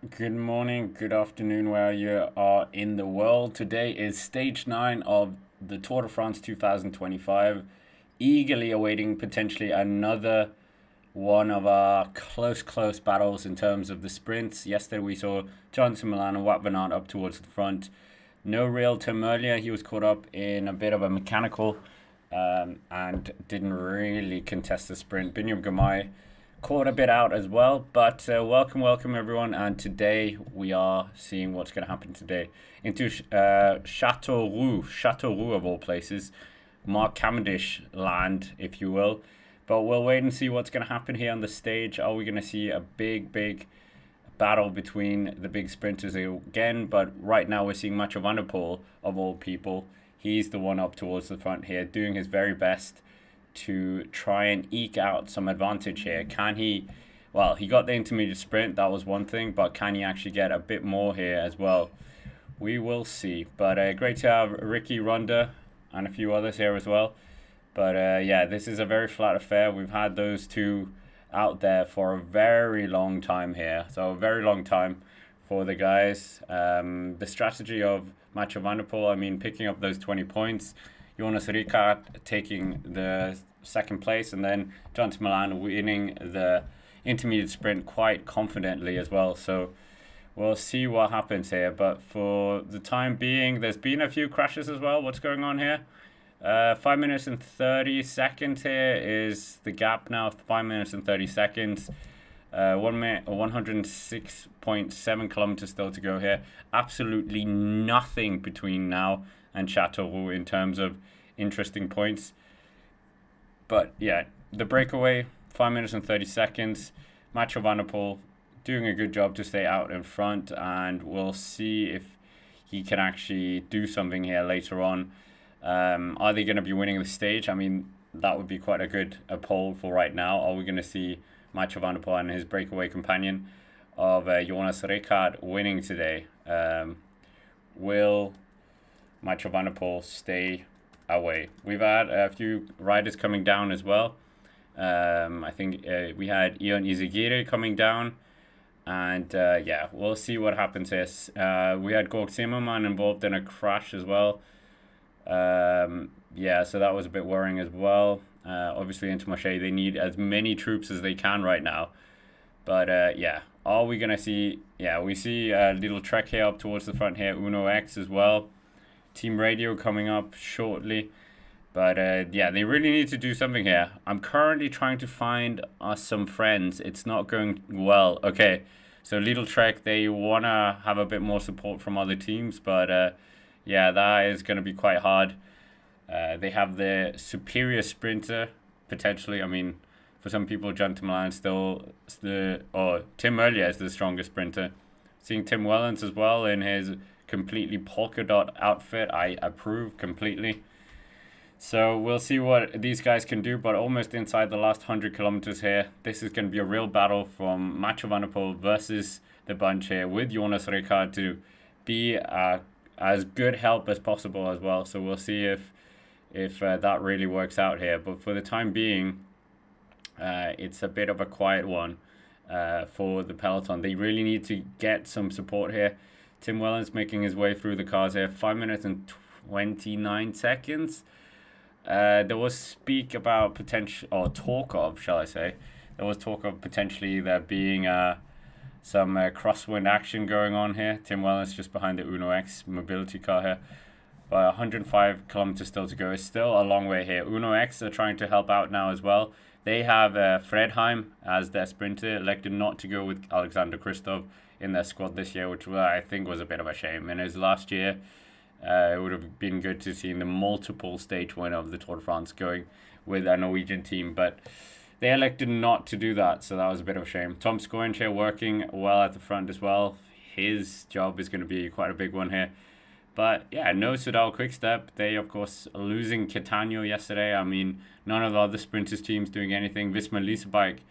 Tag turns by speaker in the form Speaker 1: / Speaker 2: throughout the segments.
Speaker 1: Good morning, good afternoon, where you are in the world. Today is stage 9 of the Tour de France 2025. Eagerly awaiting potentially another one of our close battles in terms of the sprints. Yesterday we saw Johnson, Milan, and Wout van Aert up towards the front. No real Tim earlier. He was caught up in a bit of a mechanical and didn't really contest the sprint. Biniam Girmay caught a bit out as well, but welcome everyone. And today we are seeing what's going to happen today into Chateauroux of all places, Mark Cavendish land, if you will. But we'll wait and see what's going to happen here on the stage. Are we going to see a big battle between the big sprinters again? But right now we're seeing Mathieu van der Poel, of all people. He's the one up towards the front here, doing his very best to try and eke out some advantage here. Can he? Well, he got the intermediate sprint, that was one thing, but can he actually get a bit more here as well? We will see. But great to have Ricky, Ronda, and a few others here as well. But yeah, this is a very flat affair. We've had those two out there for a very long time here. So a very long time for the guys. The strategy of Mathieu van der Poel, I mean, picking up those 20 points. Jonas Ricard taking the second place, and then Johnson Milan winning the intermediate sprint quite confidently as well. So we'll see what happens here. But for the time being, there's been a few crashes as well. What's going on here? 5 minutes and 30 seconds here is the gap now. 5 minutes and 30 seconds. 106.7 kilometers still to go here. Absolutely nothing between now and Chateauroux in terms of interesting points. But yeah, the breakaway, 5 minutes and 30 seconds. Mathieu van der Poel doing a good job to stay out in front, and we'll see if he can actually do something here later on. Are they going to be winning the stage? I mean, that would be quite a good poll for right now. Are we going to see Mathieu van der Poel and his breakaway companion of Jonas Ricard winning today? Will Mathieu van der Poel stay away? We've had a few riders coming down as well. I think we had Ion Izagirre coming down. And yeah, we'll see what happens here. We had Gorg Zimmermann involved in a crash as well. Yeah, so that was a bit worrying as well. Obviously, Intermarché, they need as many troops as they can right now. But yeah, are we going to see... Yeah, we see a little trek here up towards the front here. Uno X as well. Team Radio coming up shortly. But yeah, they really need to do something here. I'm currently trying to find us some friends. It's not going well. Okay, so Little Trek, they want to have a bit more support from other teams. But yeah, that is going to be quite hard. They have the superior sprinter, potentially. I mean, for some people, Johnson Milan still... Tim earlier is the strongest sprinter. Seeing Tim Wellens as well in his completely polka dot outfit, I approve completely. So we'll see what these guys can do, but almost inside the last 100 kilometers here. This is going to be a real battle from Mathieu van der Poel versus the bunch here, with Jonas Ricard to be as good help as possible as well. So we'll see if that really works out here. But for the time being, it's a bit of a quiet one for the peloton. They really need to get some support here. Tim Wellens making his way through the cars here. 5 minutes and 29 seconds. There was speak about potential, or talk of, shall I say, there was talk of potentially there being some crosswind action going on here. Tim Wellens just behind the Uno X mobility car here. But 105 kilometers still to go. It's still a long way here. Uno X are trying to help out now as well. They have Fredheim as their sprinter, elected not to go with Alexander Kristoff in their squad this year, which I think was a bit of a shame. In his last year, it would have been good to see the multiple stage winner of the Tour de France going with a Norwegian team, but they elected not to do that, so that was a bit of a shame. Tom Scorinch here working well at the front as well. His job is going to be quite a big one here. But yeah, no Soudal Quickstep. They, of course, losing Catania yesterday. I mean, none of the other sprinters teams doing anything. Visma Lease Bike,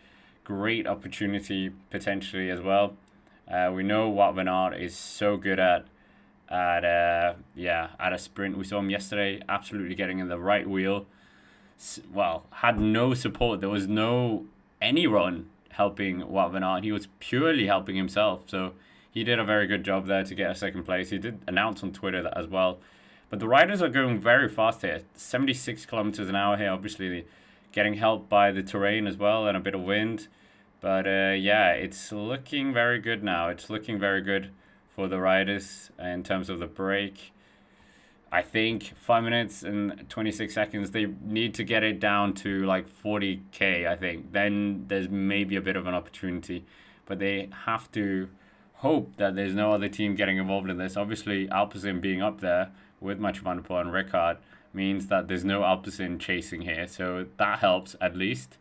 Speaker 1: great opportunity potentially as well. We know Wout van Aert is so good at a sprint. We saw him yesterday absolutely getting in the right wheel. Well, had no support. There was no anyone helping Wout van Aert. He was purely helping himself. So he did a very good job there to get a second place. He did announce on Twitter that as well. But the riders are going very fast here, 76 kilometers an hour here, obviously getting helped by the terrain as well and a bit of wind. But yeah, it's looking very good now. It's looking very good for the riders in terms of the break. I think 5 minutes and 26 seconds, they need to get it down to like 40k, I think. Then there's maybe a bit of an opportunity. But they have to hope that there's no other team getting involved in this. Obviously, Alpecin being up there with Mathieu van der Poel and Ricard means that there's no Alpecin chasing here. So that helps at least.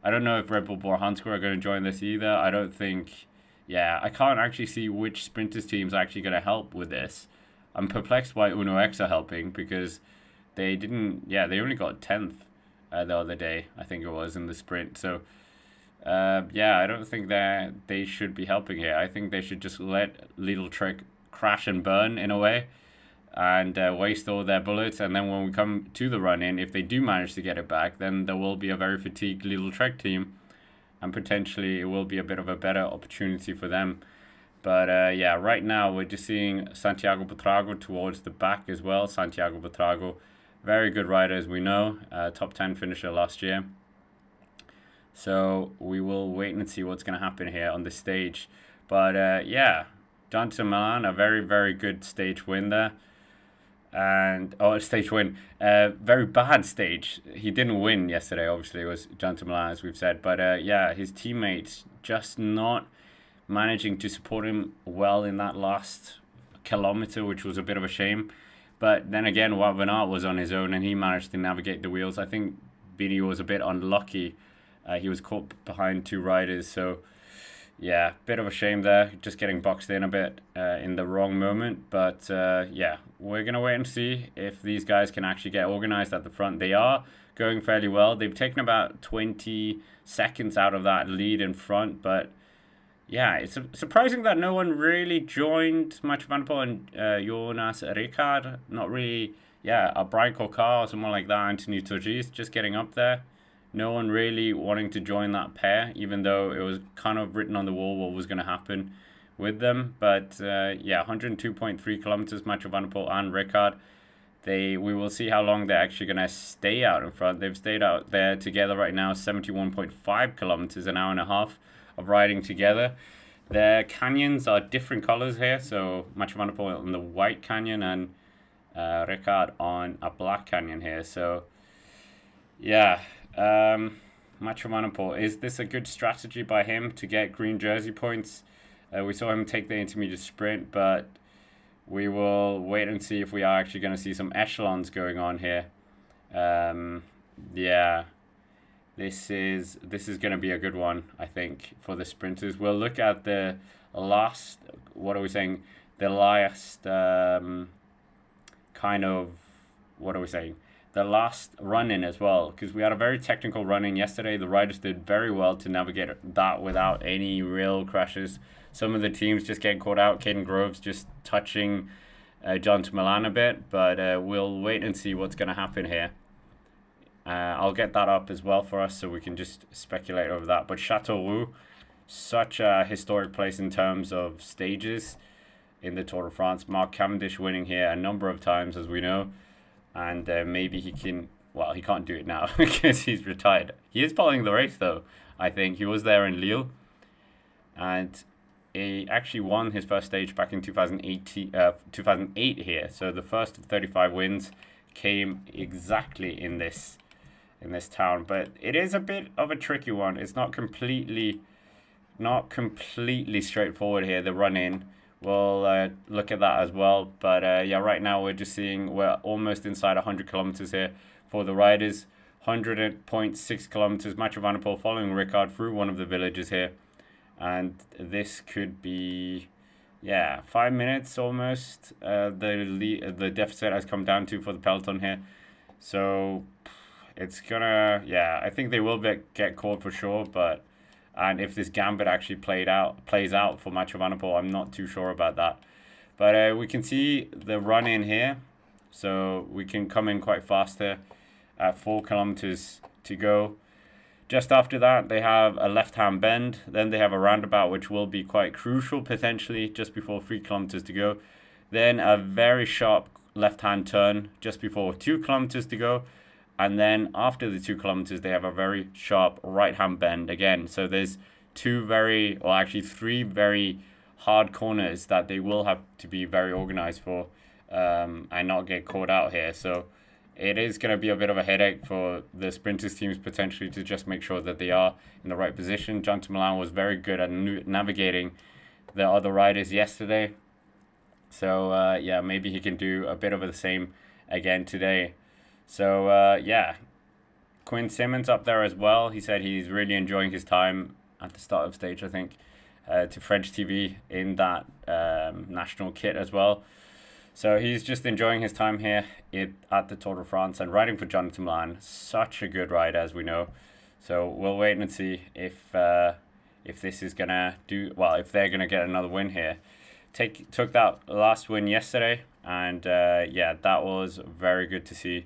Speaker 1: I don't know if Red Bull Bora Hansgrohe are going to join this either. I don't think... Yeah, I can't actually see which sprinters teams are actually going to help with this. I'm perplexed why Uno X are helping because they didn't... Yeah, they only got 10th the other day, I think it was, in the sprint. So, yeah, I don't think that they should be helping here. I think they should just let Little Trek crash and burn in a way and waste all their bullets. And then when we come to the run-in, if they do manage to get it back, then there will be a very fatigued Little Trek team. And potentially it will be a bit of a better opportunity for them. But yeah, right now we're just seeing Santiago Buitrago towards the back as well. Santiago Buitrago, very good rider as we know, top 10 finisher last year. So we will wait and see what's going to happen here on the stage. But yeah, Johnson Milan, a very, very good stage win there. And stage win, very bad stage. He didn't win yesterday, obviously. It was Johnson Milan, as we've said. But yeah, his teammates just not managing to support him well in that last kilometer, which was a bit of a shame. But then again, Wout van Aert was on his own and he managed to navigate the wheels. I think Bini was a bit unlucky. He was caught behind two riders. So yeah, bit of a shame there, just getting boxed in a bit in the wrong moment. But yeah, we're going to wait and see if these guys can actually get organized at the front. They are going fairly well. They've taken about 20 seconds out of that lead in front, but yeah, it's surprising that no one really joined Mathieu van der Poel and Jonas Ricard. Not really, yeah, a Brian Cocar or someone like that, Anthony Turgis, just getting up there. No one really wanting to join that pair, even though it was kind of written on the wall what was going to happen with them. But yeah, 102.3 kilometers, Mathieu van der Poel and Ricard. We will see how long they're actually going to stay out in front. They've stayed out there together right now, 71.5 kilometers, an hour and a half of riding together. Their canyons are different colors here, so Mathieu van der Poel on the white canyon and Ricard on a black canyon here. So yeah, Mathieu van der Poel, is this a good strategy by him to get green jersey points? We saw him take the intermediate sprint, but we will wait and see if we are actually going to see some echelons going on here. Yeah, this is going to be a good one, I think, for the sprinters. We'll look at the last, what are we saying? The last kind of, what are we saying? The last run-in as well, because we had a very technical run-in yesterday. The riders did very well to navigate that without any real crashes. Some of the teams just getting caught out. Caden Groves just touching Johnson Milan a bit, but we'll wait and see what's going to happen here. I'll get that up as well for us so we can just speculate over that. But Châteauroux, such a historic place in terms of stages in the Tour de France. Mark Cavendish winning here a number of times, as we know. And maybe he can... Well, he can't do it now because he's retired. He is following the race, though, I think. He was there in Lille. And he actually won his first stage back in 2008 here. So the first of 35 wins came exactly in this town. But it is a bit of a tricky one. It's not completely straightforward here, the run-in. We'll look at that as well. But yeah, right now we're just seeing we're almost inside 100 kilometers here for the riders. 100.6 kilometers. Mathieu van der Poel following Ricard through one of the villages here. And this could be, yeah, 5 minutes almost. The deficit has come down to for the peloton here. So it's gonna, yeah, I think they will get caught for sure. But and if this gambit actually plays out for Mathieu van der Poel, I'm not too sure about that. But we can see the run in here, so we can come in quite fast here at 4 kilometers to go. Just after that, they have a left-hand bend. Then they have a roundabout, which will be quite crucial potentially just before 3 kilometers to go. Then a very sharp left-hand turn just before 2 kilometers to go. And then after the 2 kilometers, they have a very sharp right-hand bend again. So there's three very hard corners that they will have to be very organized for and not get caught out here. So it is going to be a bit of a headache for the sprinters teams potentially to just make sure that they are in the right position. Jonathan Milan was very good at navigating the other riders yesterday. So, maybe he can do a bit of the same again today. So, Quinn Simmons up there as well. He said he's really enjoying his time at the start of stage, I think, to French TV in that national kit as well. So he's just enjoying his time here at the Tour de France and riding for Jonathan Milan. Such a good ride, as we know. So we'll wait and see if this is gonna if they're gonna get another win here. Took that last win yesterday, and that was very good to see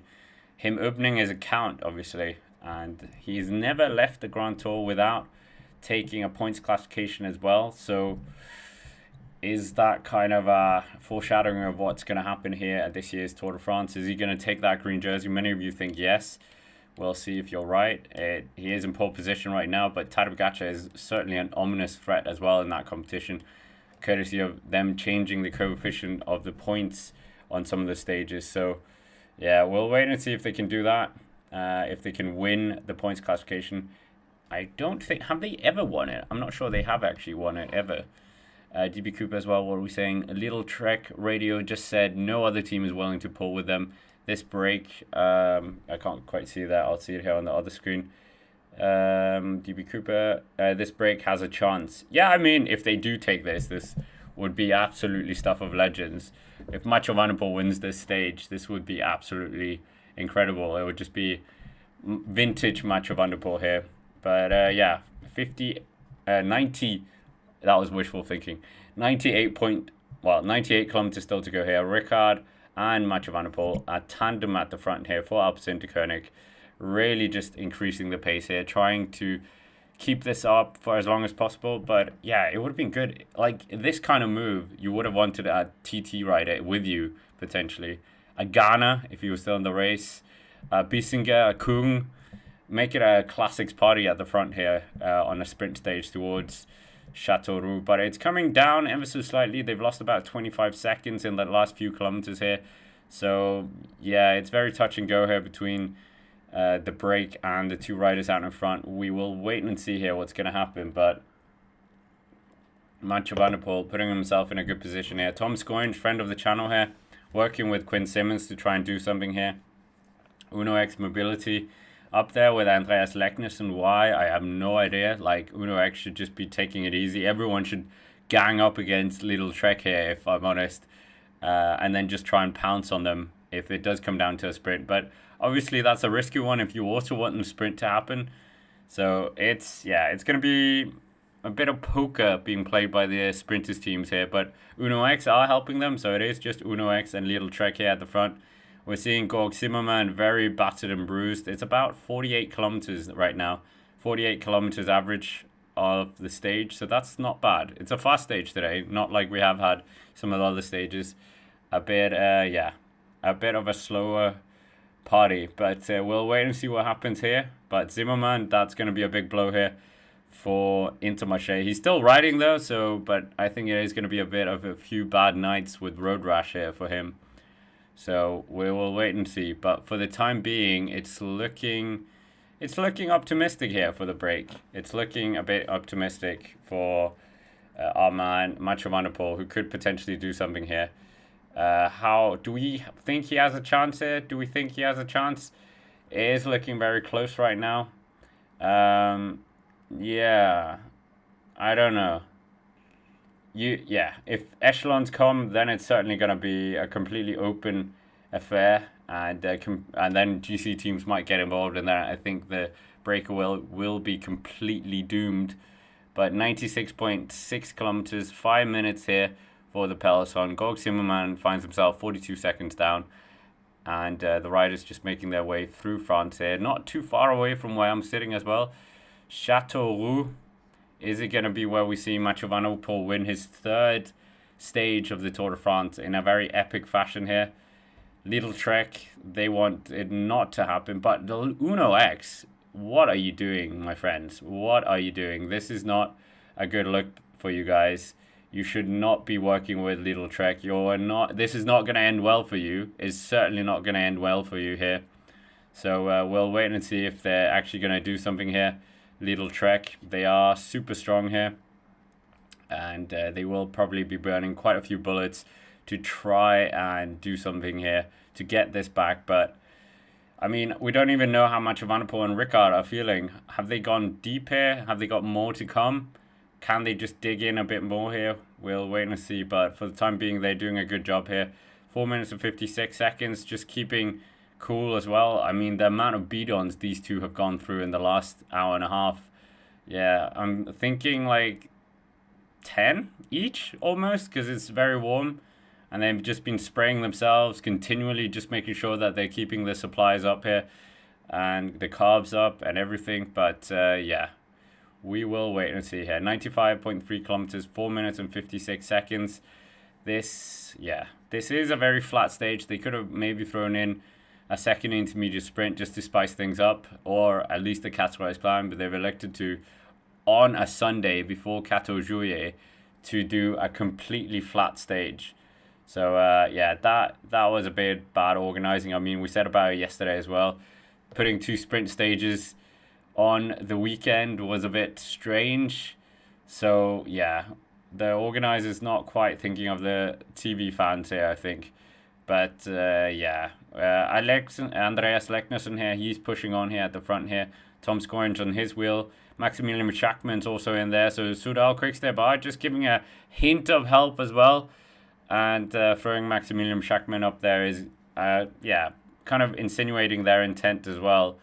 Speaker 1: him opening his account, obviously. And he's never left the Grand Tour without taking a points classification as well. So is that kind of a foreshadowing of what's going to happen here at this year's Tour de France? Is he going to take that green jersey? Many of you think yes. We'll see if you're right. He is in pole position right now, but Tadej Pogačar is certainly an ominous threat as well in that competition, courtesy of them changing the coefficient of the points on some of the stages. So, yeah, we'll wait and see if they can do that, if they can win the points classification. I don't think... Have they ever won it? I'm not sure they have actually won it ever. DB Cooper as well, what are we saying? A Little Trek Radio just said no other team is willing to pull with them. This break, I can't quite see that. I'll see it here on the other screen. DB Cooper, this break has a chance. Yeah, I mean, if they do take this would be absolutely stuff of legends. If Mathieu van der Poel wins this stage, this would be absolutely incredible. It would just be vintage Mathieu van der Poel here. But 90, that was wishful thinking. 98 kilometers still to go here. Ricard and Mathieu van der Poel, a tandem at the front here for Alpecin-Deceuninck. Really just increasing the pace here, trying to keep this up for as long as possible. But yeah, it would have been good. Like this kind of move, you would have wanted a TT rider with you, potentially. A Ghana, if he was still in the race. A Bissinger, a Kung. Make it a classics party at the front here on a sprint stage towards Châteauroux. But it's coming down ever so slightly. They've lost about 25 seconds in the last few kilometers here. So yeah, it's very touch and go here between the break and the two riders out in front. We will wait and see here what's going to happen. But Mathieu van der Poel putting himself in a good position here. Tom Scoinge, friend of the channel here, working with Quinn Simmons to try and do something here. Uno X Mobility up there with Andreas Leknes, and why, I have no idea. Like, Uno X should just be taking it easy. Everyone should gang up against Little Trek here, if I'm honest, and then just try and pounce on them if it does come down to a sprint. But obviously that's a risky one if you also want the sprint to happen. So it's going to be a bit of poker being played by the sprinters teams here, but Uno X are helping them. So it is just Uno X and Little Trek here at the front. We're seeing Georg Zimmermann very battered and bruised. It's about 48 kilometers right now. 48 kilometers average of the stage. So that's not bad. It's a fast stage today. Not like we have had some of the other stages. A bit of a slower party. But we'll wait and see what happens here. But Zimmermann, that's going to be a big blow here for Intermarché. He's still riding though. But I think it is going to be a bit of a few bad nights with road rash here for him. So we will wait and see. But for the time being, it's looking optimistic here for the break. It's looking a bit optimistic for our man, Mathieu van der Poel, who could potentially do something here. How do we think he has a chance here? Do we think he has a chance? It is looking very close right now. Yeah, I don't know. If echelons come, then it's certainly going to be a completely open affair, and then GC teams might get involved in that. I think the breaker will be completely doomed. But 96.6 kilometers, 5 minutes here for the peloton. Georg Zimmermann finds himself 42 seconds down, and the riders just making their way through France here. Not too far away from where I'm sitting as well. Châteauroux. Is it going to be where we see Mathieu van der Poel win his third stage of the Tour de France in a very epic fashion here? Little Trek, they want it not to happen. But the Uno X, what are you doing, my friends? What are you doing? This is not a good look for you guys. You should not be working with Little Trek. This is not going to end well for you. It's certainly not going to end well for you here. So we'll wait and see if they're actually going to do something here. Little Trek, they are super strong here, and they will probably be burning quite a few bullets to try and do something here to get this back. But I mean, we don't even know how much Van der Poel and Ricard are feeling. Have they gone deep here? Have they got more to come? Can they just dig in a bit more here? We'll wait and see. But for the time being, they're doing a good job here. 4 minutes and 56 seconds, just keeping cool as well. I mean, the amount of bidons these two have gone through in the last hour and a half. Yeah, I'm thinking like 10 each almost, because it's very warm. And they've just been spraying themselves continually, just making sure that they're keeping the supplies up here and the carbs up and everything. But yeah, we will wait and see here. 95.3 kilometers, 4 minutes and 56 seconds. This is a very flat stage. They could have maybe thrown in a second intermediate sprint just to spice things up, or at least a categorized climb, but they've elected to, on a Sunday before 14 Juillet, to do a completely flat stage. So yeah, that was a bit bad organizing. I mean, we said about it yesterday as well. Putting two sprint stages on the weekend was a bit strange. So yeah, the organizer's not quite thinking of the TV fans here, I think. But yeah, Andreas Leknesson here, he's pushing on here at the front here. Tom Scoringe on his wheel. Maximilian Schachmann's also in there. So Soudal Quickstep are just giving a hint of help as well. And throwing Maximilian Schachmann up there is, yeah, kind of insinuating their intent as well.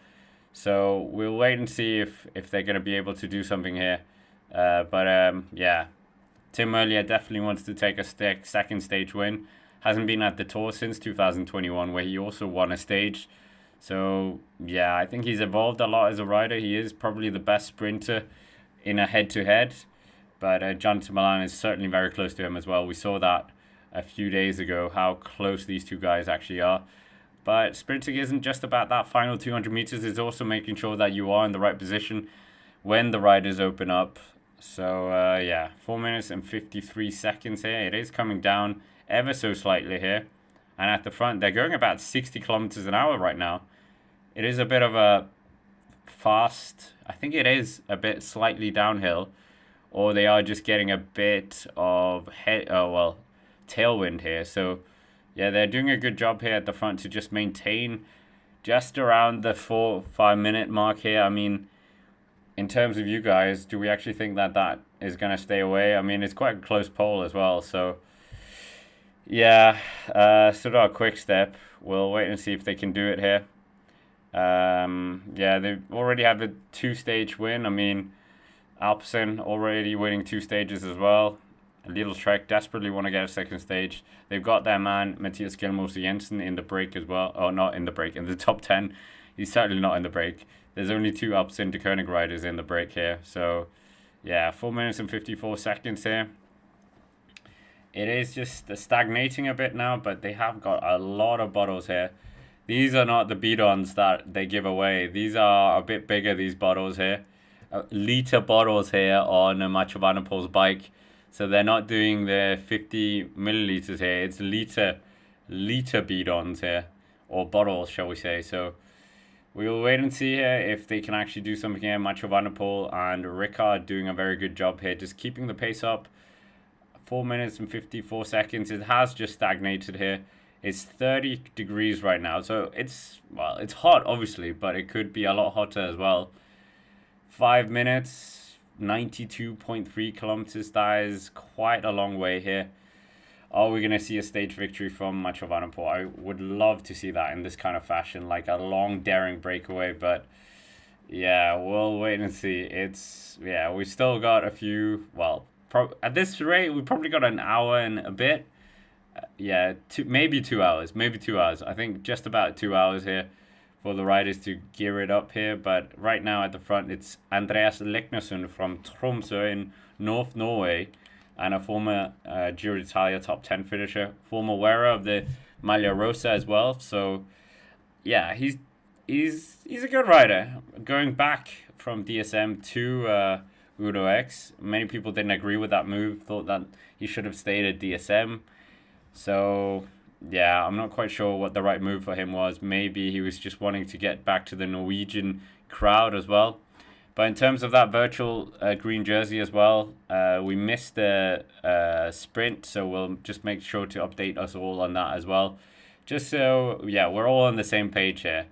Speaker 1: So we'll wait and see if they're going to be able to do something here. But yeah, Tim Merlier definitely wants to take a second stage win. Hasn't been at the Tour since 2021, where he also won a stage. So yeah, I think he's evolved a lot as a rider. He is probably the best sprinter in a head-to-head. But Jonathan Milan is certainly very close to him as well. We saw that a few days ago, how close these two guys actually are. But sprinting isn't just about that final 200 meters. It's also making sure that you are in the right position when the riders open up. So yeah, 4 minutes and 53 seconds here. It is coming down ever so slightly here. And at the front, they're going about 60 kilometers an hour right now. It is a bit of a fast, I think it is a bit slightly downhill, or they are just getting a bit of tailwind here. So yeah, they're doing a good job here at the front to just maintain just around the 4-5 minute mark here. I mean, in terms of you guys, do we actually think that is going to stay away? I mean, it's quite a close poll as well. So yeah, Soudal Quickstep, we'll wait and see if they can do it here. Yeah, they already have a 2-stage win. I mean, Alpecin already winning 2 stages as well. A Little Trek desperately want to get a second stage. They've got their man Matthias Gilmose Jensen in the break as well. Oh, not in the break, in the top 10. He's certainly not in the break. There's only 2 Alpecin de Koning riders in the break here. So yeah, 4 minutes and 54 seconds here. It is just stagnating a bit now, but they have got a lot of bottles here. These are not the bidons that they give away. These are a bit bigger, these bottles here. Liter bottles here on Mathieu van der Poel's bike. So they're not doing the 50 milliliters here. It's liter bidons here, or bottles, shall we say. So we will wait and see here if they can actually do something here. Mathieu van der Poel and Ricard doing a very good job here, just keeping the pace up. 4 minutes and 54 seconds. It has just stagnated here. It's 30 degrees right now. So it's hot, obviously, but it could be a lot hotter as well. 5 minutes, 92.3 kilometers. That is quite a long way here. Are we going to see a stage victory from Mathieu van der Poel? I would love to see that in this kind of fashion, like a long, daring breakaway. But yeah, we'll wait and see. We still got a few, at this rate, we probably got an hour and a bit. Maybe 2 hours. I think just about 2 hours here for the riders to gear it up here. But right now at the front, it's Andreas Leknesund from Tromsø in North Norway, and a former Giro d'Italia top 10 finisher, former wearer of the Maglia Rosa as well. So yeah, he's a good rider. Going back from DSM to Uno X, many people didn't agree with that move. Thought that he should have stayed at DSM. So yeah, I'm not quite sure what the right move for him was. Maybe he was just wanting to get back to the Norwegian crowd as well. But in terms of that virtual green jersey as well, we missed the sprint, so we'll just make sure to update us all on that as well. Just so, yeah, we're all on the same page here.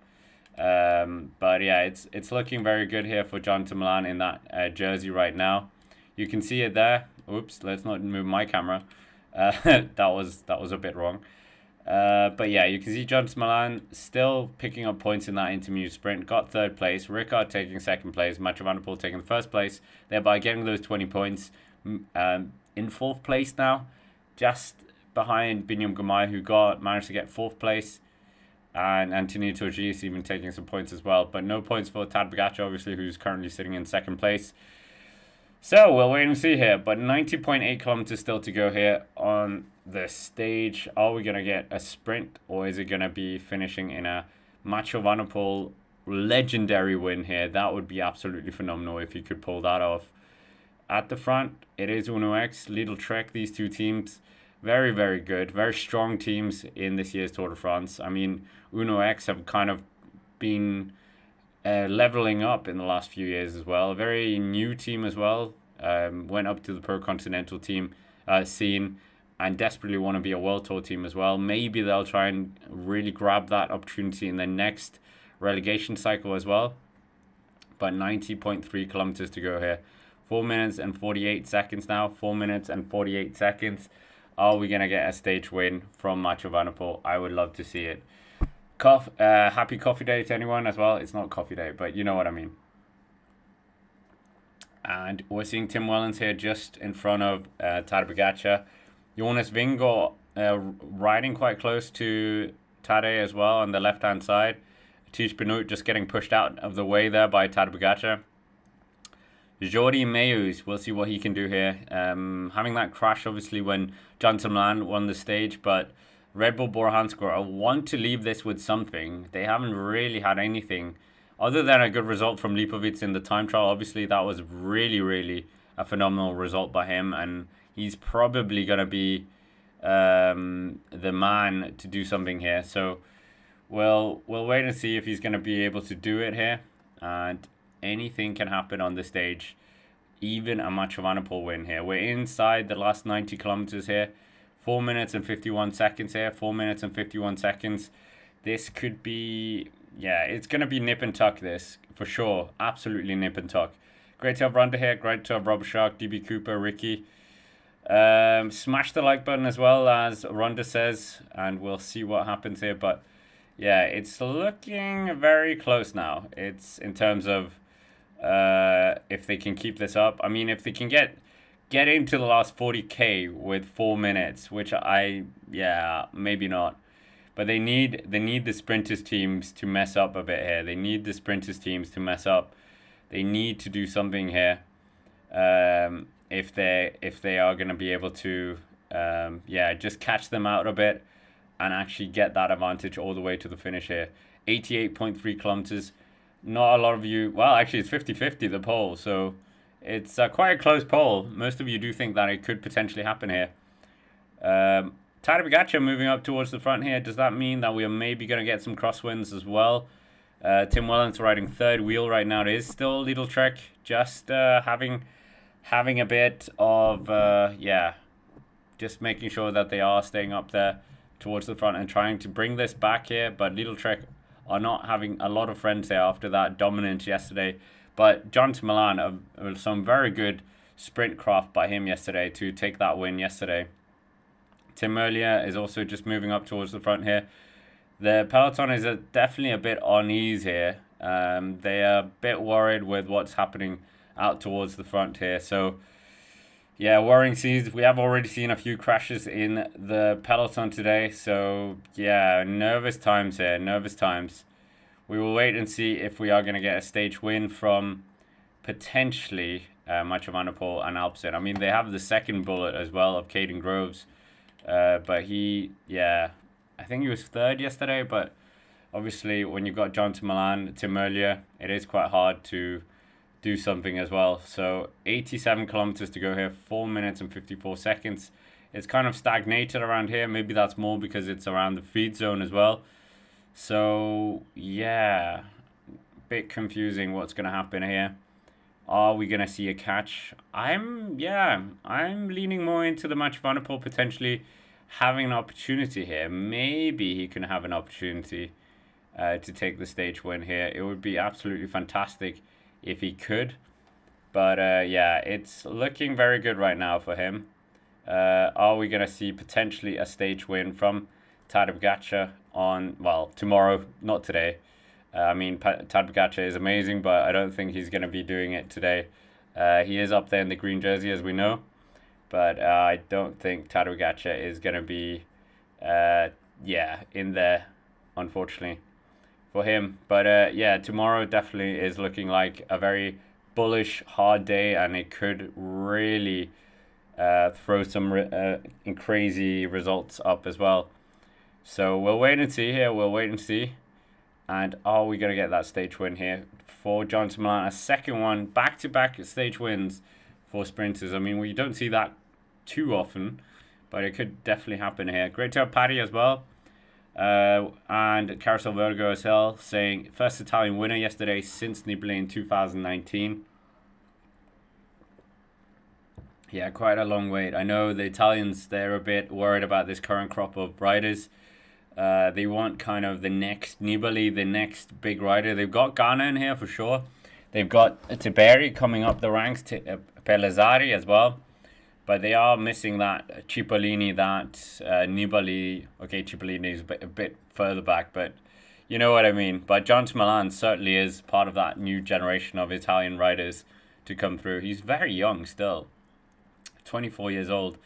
Speaker 1: But yeah, it's looking very good here for Jonathan Milan in that jersey right now. You can see it there. Oops, let's not move my camera. That was a bit wrong. But yeah, you can see Jonathan Milan still picking up points in that intermediate sprint. Got third place. Rickard taking second place. Mathieu van der Poel taking the first place, thereby getting those 20 points. In fourth place now, just behind Biniam Girmay, who managed to get fourth place. And Antonio Torgis even taking some points as well. But no points for Tadej Pogačar, obviously, who's currently sitting in second place. So we'll wait and see here. But 90.8 kilometers still to go here on the stage. Are we going to get a sprint, or is it going to be finishing in a Mathieu van der Poel legendary win here? That would be absolutely phenomenal if he could pull that off. At the front, it is Uno X, Lidl Trek, these two teams. Very, very good. Very strong teams in this year's Tour de France. I mean, Uno X have kind of been leveling up in the last few years as well. A very new team as well. Went up to the Pro Continental team scene and desperately want to be a World Tour team as well. Maybe they'll try and really grab that opportunity in the next relegation cycle as well. But 90.3 kilometers to go here. 4 minutes and 48 seconds now. 4 minutes and 48 seconds. Are we going to get a stage win from Mathieu van der Poel? I would love to see it. Happy coffee day to anyone as well. It's not coffee day, but you know what I mean. And we're seeing Tim Wellens here just in front of Tadej Pogačar. Jonas Vingegaard riding quite close to Tadej as well on the left-hand side. Tish Benoit just getting pushed out of the way there by Tadej Pogačar. Jordi Meus, we'll see what he can do here. Having that crash, obviously, when Jonathan Milan won the stage, but Red Bull Bora Hansgrohe want to leave this with something. They haven't really had anything other than a good result from Lipovic in the time trial. Obviously, that was really, really a phenomenal result by him, and he's probably going to be the man to do something here. So we'll wait and see if he's going to be able to do it here. And anything can happen on the stage, even a Mathieu van der Poel win here. We're inside the last 90 kilometers here. 4 minutes and 51 seconds here. 4 minutes and 51 seconds. This could be, yeah, it's going to be nip and tuck this, for sure. Absolutely nip and tuck. Great to have Ronda here. Great to have Robert Shark, DB Cooper, Ricky. Smash the like button as well, as Ronda says, and we'll see what happens here. But yeah, it's looking very close now. It's in terms of if they can keep this up. I mean, if they can get into the last 40k with 4 minutes, which maybe not. But they need the sprinters teams to mess up a bit here. They need the sprinters teams to mess up. They need to do something here. If they are going to be able to just catch them out a bit and actually get that advantage all the way to the finish here. 88.3 kilometers. Not a lot of you, well, actually it's 50-50 the poll, so it's quite a close poll. Most of you do think that it could potentially happen here. Tadej Pogačar moving up towards the front here. Does that mean that we are maybe going to get some crosswinds as well? Tim Wellens riding third wheel right now. It is still Lidl Trek, just having a bit of, just making sure that they are staying up there towards the front and trying to bring this back here. But Lidl Trek are not having a lot of friends here after that dominance yesterday. But Jonathan Milan, some very good sprint craft by him yesterday to take that win yesterday. Tim Merlier is also just moving up towards the front here. The peloton is definitely a bit on ease here. They are a bit worried with what's happening out towards the front here. So, yeah, worrying scenes. We have already seen a few crashes in the peloton today. So, yeah, nervous times here. Nervous times. we will wait and see if we are going to get a stage win from potentially Mathieu van der Poel and Alpecin. I mean, they have the second bullet as well of Caden Groves, but he, yeah, I think he was third yesterday, but obviously when you've got John to Milan, Tim Merlier, it is quite hard to do something as well. So 87 kilometers to go here, 4 minutes and 54 seconds. It's kind of stagnated around here. Maybe that's more because it's around the feed zone as well. So yeah, bit confusing what's going to happen here. Are we going to see a catch? I'm leaning more into the Mathieu van der Poel potentially having an opportunity here. Maybe he can have an opportunity to take the stage win here. It would be absolutely fantastic if he could. But yeah, it's looking very good right now for him. Are we going to see potentially a stage win from Tadej Pogačar on, well, tomorrow, not today. I mean, Tadej Pogačar is amazing, but I don't think he's going to be doing it today. He is up there in the green jersey, as we know. But I don't think Tadej Pogačar is going to be, in there, unfortunately, for him. But yeah, tomorrow definitely is looking like a very bullish, hard day, and it could really throw some crazy results up as well. So we'll wait and see here. We'll wait and see. And are we going to get that stage win here for John to Milan? A second one, back-to-back stage wins for sprinters. I mean, we don't see that too often, but it could definitely happen here. Great to have Paddy as well. And Carousel Virgo as well, saying first Italian winner yesterday since Nibali in 2019. Yeah, quite a long wait. I know the Italians, they're a bit worried about this current crop of riders. They want kind of the next Nibali, the next big rider. They've got Ghana in here for sure. They've got Tiberi coming up the ranks, Pellizzari as well. But they are missing that Cipollini, that Nibali. Okay, Cipollini is a bit further back, but you know what I mean. But John to Milan certainly is part of that new generation of Italian riders to come through. He's very young still, 24 years old.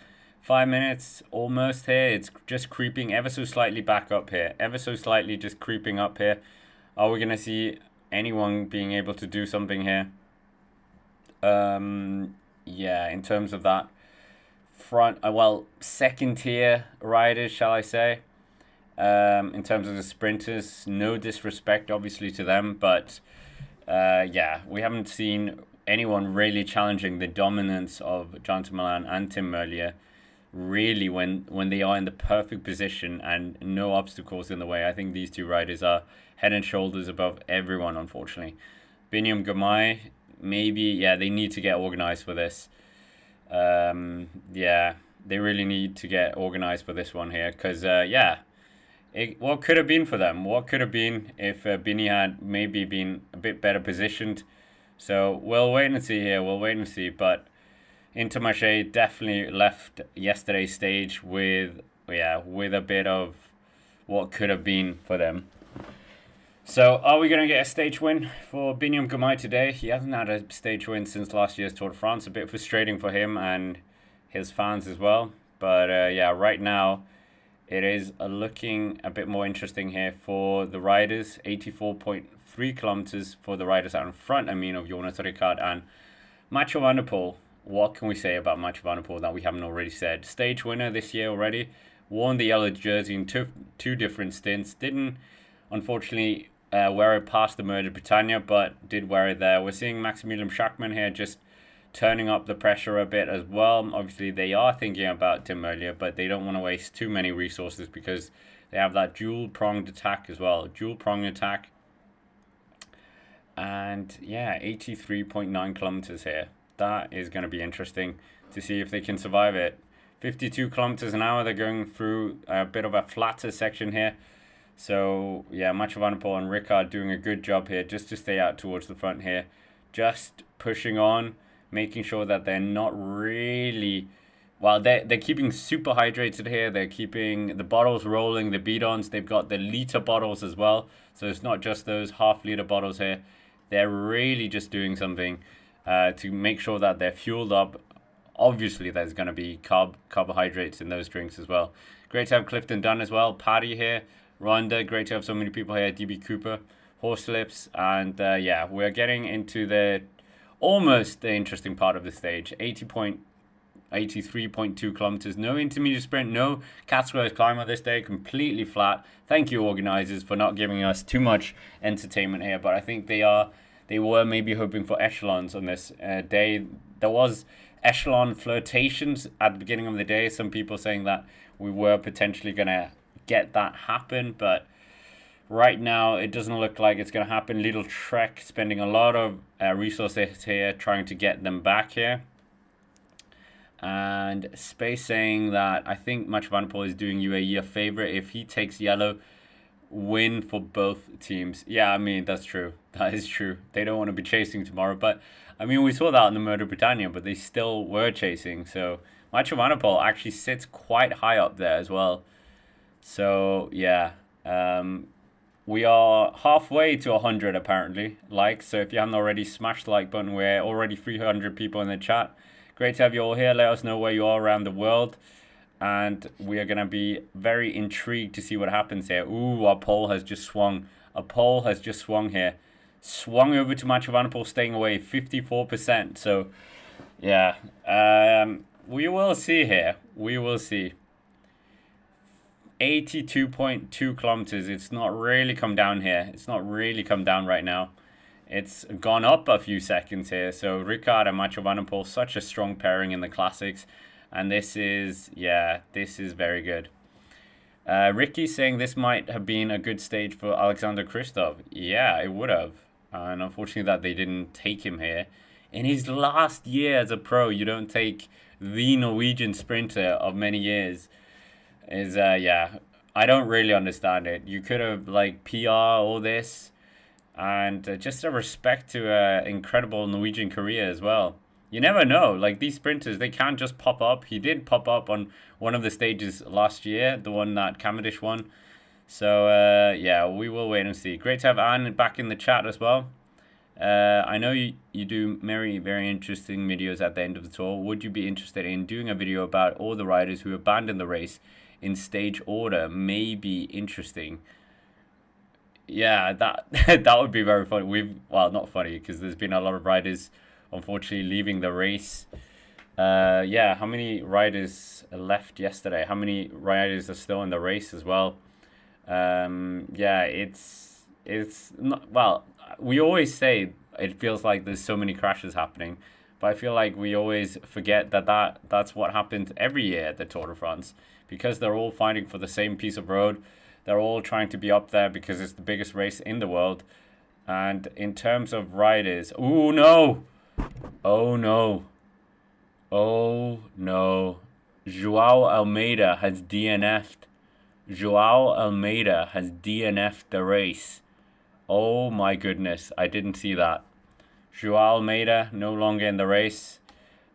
Speaker 1: 5 minutes almost here. It's just creeping ever so slightly back up here. Ever so slightly just creeping up here. Are we going to see anyone being able to do something here? Yeah, in terms of that front, second tier riders, shall I say. In terms of the sprinters, no disrespect obviously to them, but yeah, we haven't seen anyone really challenging the dominance of John to Milan and Tim Merlier. Really, when they are in the perfect position and no obstacles in the way. I think these two riders are head and shoulders above everyone, unfortunately. Biniam Girmay, maybe, yeah, they need to get organized for this. Yeah, they really need to get organized for this one here, because, yeah, what could have been for them? What could have been if Bini had maybe been a bit better positioned? So we'll wait and see here. We'll wait and see, but Intermarché definitely left yesterday's stage with a bit of what could have been for them. So are we going to get a stage win for Biniam Girmay today? He hasn't had a stage win since last year's Tour de France. A bit frustrating for him and his fans as well. But yeah, right now it is looking a bit more interesting here for the riders. 84.3 kilometers for the riders out in front, of Jonas Ricard and Mathieu van der Poel. What can we say about Mathieu van der Poel that we haven't already said? Stage winner this year already. Won the yellow jersey in two different stints. Didn't, unfortunately, wear it past the Mer de Bretagne, but did wear it there. We're seeing Maximilian Schachmann here just turning up the pressure a bit as well. Obviously, they are thinking about Tim Merlier, but they don't want to waste too many resources because they have that dual-pronged attack as well. Dual-pronged attack. And, yeah, 83.9 kilometers here. That is going to be interesting to see if they can survive it. 52 kilometers an hour. They're going through a bit of a flatter section here. So, yeah, Mathieu van der Poel and Ricard doing a good job here just to stay out towards the front here. Just pushing on, making sure that they're not really... Well, they're keeping super hydrated here. They're keeping the bottles rolling, the bidons. They've got the liter bottles as well. So it's not just those half-liter bottles here. They're really just doing something to make sure that they're fueled up. Obviously, there's going to be carbohydrates in those drinks as well. Great to have Clifton Dunn as well. Paddy here. Rhonda, great to have so many people here. DB Cooper. horse lips. And yeah, we're getting into the almost the interesting part of the stage. 83.2 kilometers. No intermediate sprint, no Catskills climb on this day. Completely flat. Thank you, organizers, for not giving us too much entertainment here. But I think they were maybe hoping for echelons on this day. There was echelon flirtations at the beginning of the day. Some people saying that we were potentially going to get that happen, but right now it doesn't look like it's going to happen. Little Trek spending a lot of resources here trying to get them back here. And Space saying that I think Mathieu van der Poel is doing UAE a favor if he takes yellow. Win for both teams. Yeah, I mean, that's true. That is true. They don't want to be chasing tomorrow, but I mean, we saw that in the Murder Britannia, but they still were chasing. So Mathieu van der Poel actually sits quite high up there as well. So yeah, we are halfway to 100 apparently likes. So if you haven't already, smash the like button. We're already 300 people in the chat. Great to have you all here. Let us know where you are around the world. And we are going to be very intrigued to see what happens here. Ooh, our pole has just swung. A pole has just swung here. Swung over to Mathieu van der Poel, staying away 54%. So, yeah. We will see here. We will see. 82.2 kilometers. It's not really come down here. It's not really come down right now. It's gone up a few seconds here. So, Ricard and Mathieu van der Poel, such a strong pairing in the classics. And this is, yeah, this is very good. Ricky saying this might have been a good stage for Alexander Kristoff. Yeah, it would have. And unfortunately that they didn't take him here. In his last year as a pro, you don't take the Norwegian sprinter of many years. Yeah, I don't really understand it. You could have, like, PR all this. And just a respect to an incredible Norwegian career as well. You never know. Like, these sprinters, they can't just pop up. He did pop up on one of the stages last year, the one that Cavendish won. So, yeah, we will wait and see. Great to have Anne back in the chat as well. I know you do very interesting videos at the end of the tour. Would you be interested in doing a video about all the riders who abandoned the race in stage order? Maybe interesting. Yeah, that that would be very funny. Well, not funny, because there's been a lot of riders unfortunately leaving the race. Yeah, how many riders left yesterday? How many riders are still in the race as well? Yeah, it's not, well, we always say it feels like there's so many crashes happening, but I feel like we always forget that's what happens every year at the Tour de France, because they're all fighting for the same piece of road. They're all trying to be up there because it's the biggest race in the world. And in terms of riders, oh no, oh no, oh no, Joao Almeida has DNF'd. Joao Almeida has DNF'd the race. Oh my goodness, I didn't see that. Joao Almeida no longer in the race.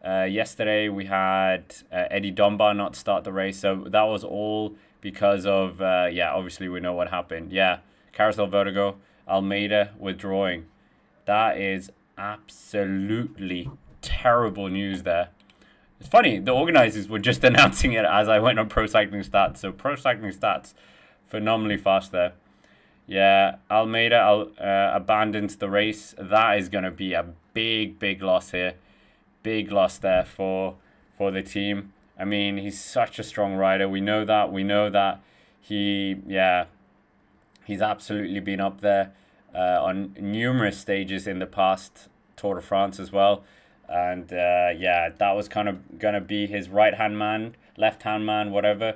Speaker 1: Yesterday we had Eddie Dunbar not start the race, so that was all because of, yeah, obviously we know what happened. Yeah, Carousel Vertigo, Almeida withdrawing. That is absolutely terrible news there. It's funny, the organizers were just announcing it as I went on Pro Cycling Stats. So Pro Cycling Stats, phenomenally fast there. Yeah, Almeida abandons the race. That is going to be a big loss here. Big loss there for the team. I mean, he's such a strong rider. We know that. We know that he's absolutely been up there on numerous stages in the past Tour de France as well. And yeah, that was kind of going to be his right-hand man, left-hand man, whatever.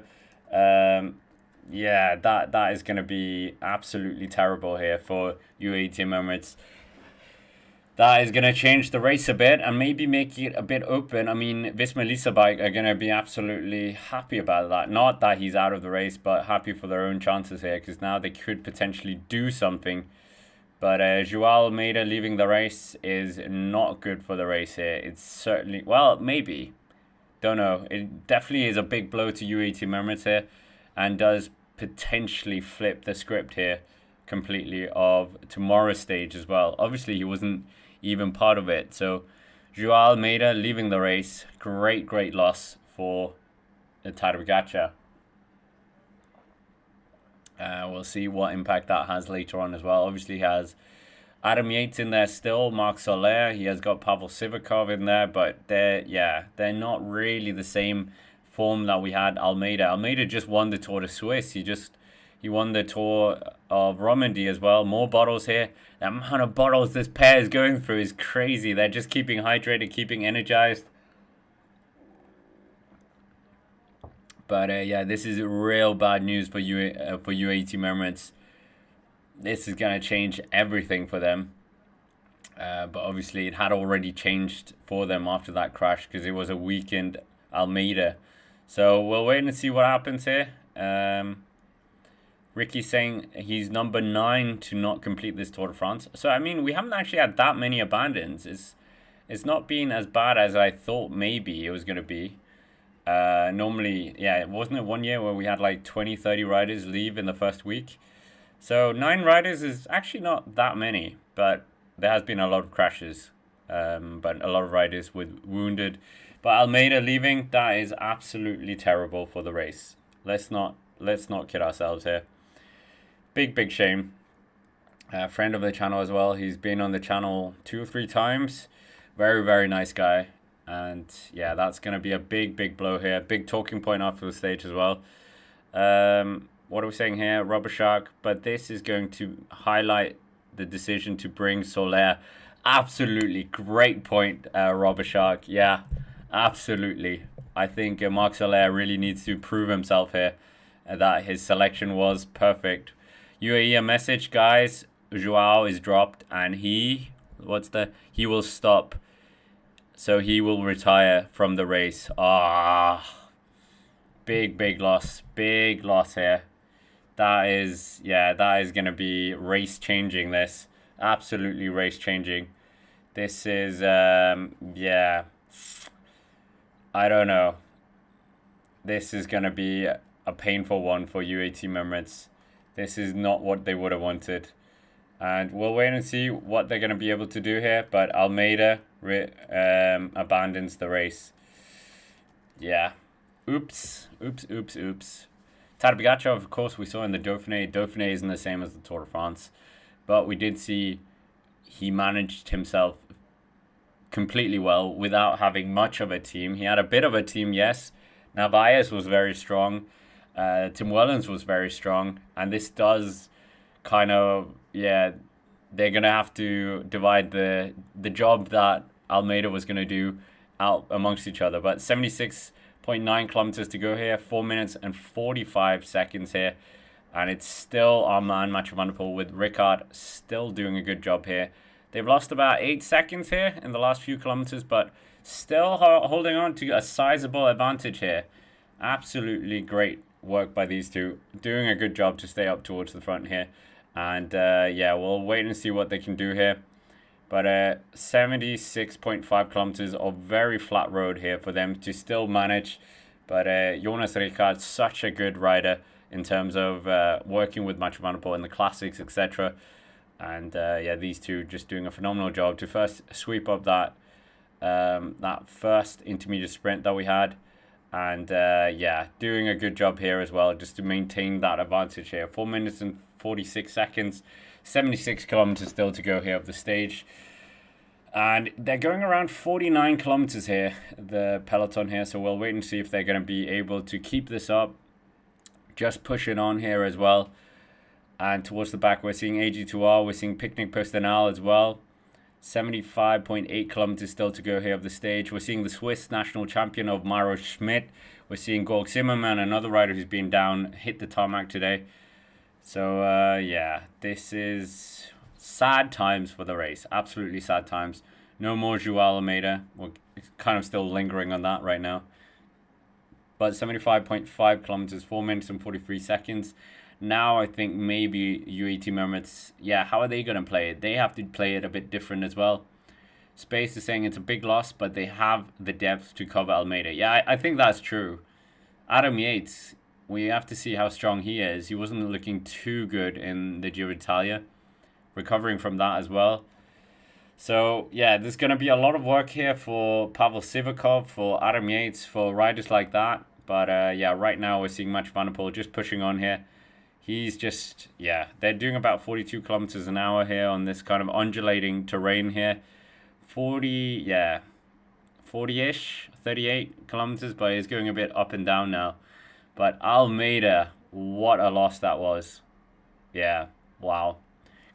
Speaker 1: Yeah, that is going to be absolutely terrible here for UAE Team Emirates. That is going to change the race a bit and maybe make it a bit open. I mean, Visma Lease Bike are going to be absolutely happy about that. Not that he's out of the race, but happy for their own chances here, because now they could potentially do something. But Joao Almeida leaving the race is not good for the race here. It's certainly, well, maybe. Don't know. It definitely is a big blow to UAE Team Emirates here, and does potentially flip the script here completely of tomorrow's stage as well. Obviously, he wasn't even part of it. So Joao Almeida leaving the race. Great loss for the Tadej Pogačar. We'll see what impact that has later on as well. Obviously, he has Adam Yates in there still, Marc Soler. He has got Pavel Sivakov in there, but they're not really the same form that we had Almeida. Almeida just won the Tour de Suisse. He won the Tour of Romandy as well. More bottles here. The amount of bottles this pair is going through is crazy. They're just keeping hydrated, keeping energized. But yeah, this is real bad news for UAE Team Emirates. This is going to change everything for them. But obviously it had already changed for them after that crash because it was a weakened Almeida. So we'll wait and see what happens here. Ricky's saying he's number 9 to not complete this Tour de France. So, I mean, we haven't actually had that many abandons. It's not been as bad as I thought maybe it was going to be. Normally, yeah, wasn't it one year where we had like 20, 30 riders leave in the first week? So 9 riders is actually not that many, but there has been a lot of crashes, but a lot of riders with wounded. But Almeida leaving, that is absolutely terrible for the race. Let's not kid ourselves here. Big shame. Friend of the channel as well. He's been on the channel 2 or 3 times. Very nice guy. And yeah, that's going to be a big blow here. Big talking point after the stage as well. What are we saying here? Rubber Shark. But this is going to highlight the decision to bring Soler. Absolutely great point, Rubber Shark. Yeah, absolutely. I think Marc Soler really needs to prove himself here. That his selection was perfect. UAE a message, guys. Joao is dropped and he will stop. So he will retire from the race. Big loss. Big loss here. That is going to be race changing this. Absolutely race changing. This is, I don't know. This is going to be a painful one for UAE Team Emirates. This is not what they would have wanted. And we'll wait and see what they're going to be able to do here. But Almeida abandons the race. Yeah. Oops. Tadej Pogačar, of course, we saw in the Dauphiné. Dauphiné isn't the same as the Tour de France. But we did see he managed himself completely well without having much of a team. He had a bit of a team, yes. Narvaez was very strong. Tim Wellens was very strong. And this does kind of, they're going to have to divide the job that Almeida was going to do out amongst each other. But 76.9 kilometers to go here, 4 minutes and 45 seconds here. And it's still our man, Mathieu van der Poel, with Ricard still doing a good job here. They've lost about 8 seconds here in the last few kilometers, but still holding on to a sizable advantage here. Absolutely great work by these two. Doing a good job to stay up towards the front here. And we'll wait and see what they can do here. But 76.5 kilometers of very flat road here for them to still manage. But Jonas Ricard, such a good rider in terms of working with Mathieu van der Poel in the classics, etc. And these two just doing a phenomenal job to first sweep up that first intermediate sprint that we had. And doing a good job here as well, just to maintain that advantage here. 4 minutes and 46 seconds, 76 kilometers still to go here of the stage. And they're going around 49 kilometers here, the peloton here. So we'll wait and see if they're going to be able to keep this up. Just push it on here as well. And towards the back, we're seeing AG2R, we're seeing Picnic Personal as well. 75.8 kilometers still to go here of the stage. We're seeing the Swiss national champion of Maro Schmidt. We're seeing Gorg Zimmermann, another rider who's been down, hit the tarmac today. So, this is sad times for the race. Absolutely sad times. No more Joao Almeida. We're kind of still lingering on that right now. But 75.5 kilometers, 4 minutes and 43 seconds. Now I think maybe UAE Team Emirates, how are they going to play it? They have to play it a bit different as well. Space is saying it's a big loss, but they have the depth to cover Almeida. Yeah, I think that's true. Adam Yates, we have to see how strong he is. He wasn't looking too good in the Giro d'Italia. Recovering from that as well. So, there's going to be a lot of work here for Pavel Sivakov, for Adam Yates, for riders like that. But, right now we're seeing Mathieu van der Poel just pushing on here. He's just, yeah, they're doing about 42 kilometers an hour here on this kind of undulating terrain here. 40, yeah, 40-ish, 38 kilometers, but he's going a bit up and down now. But Almeida, what a loss that was. Yeah, wow.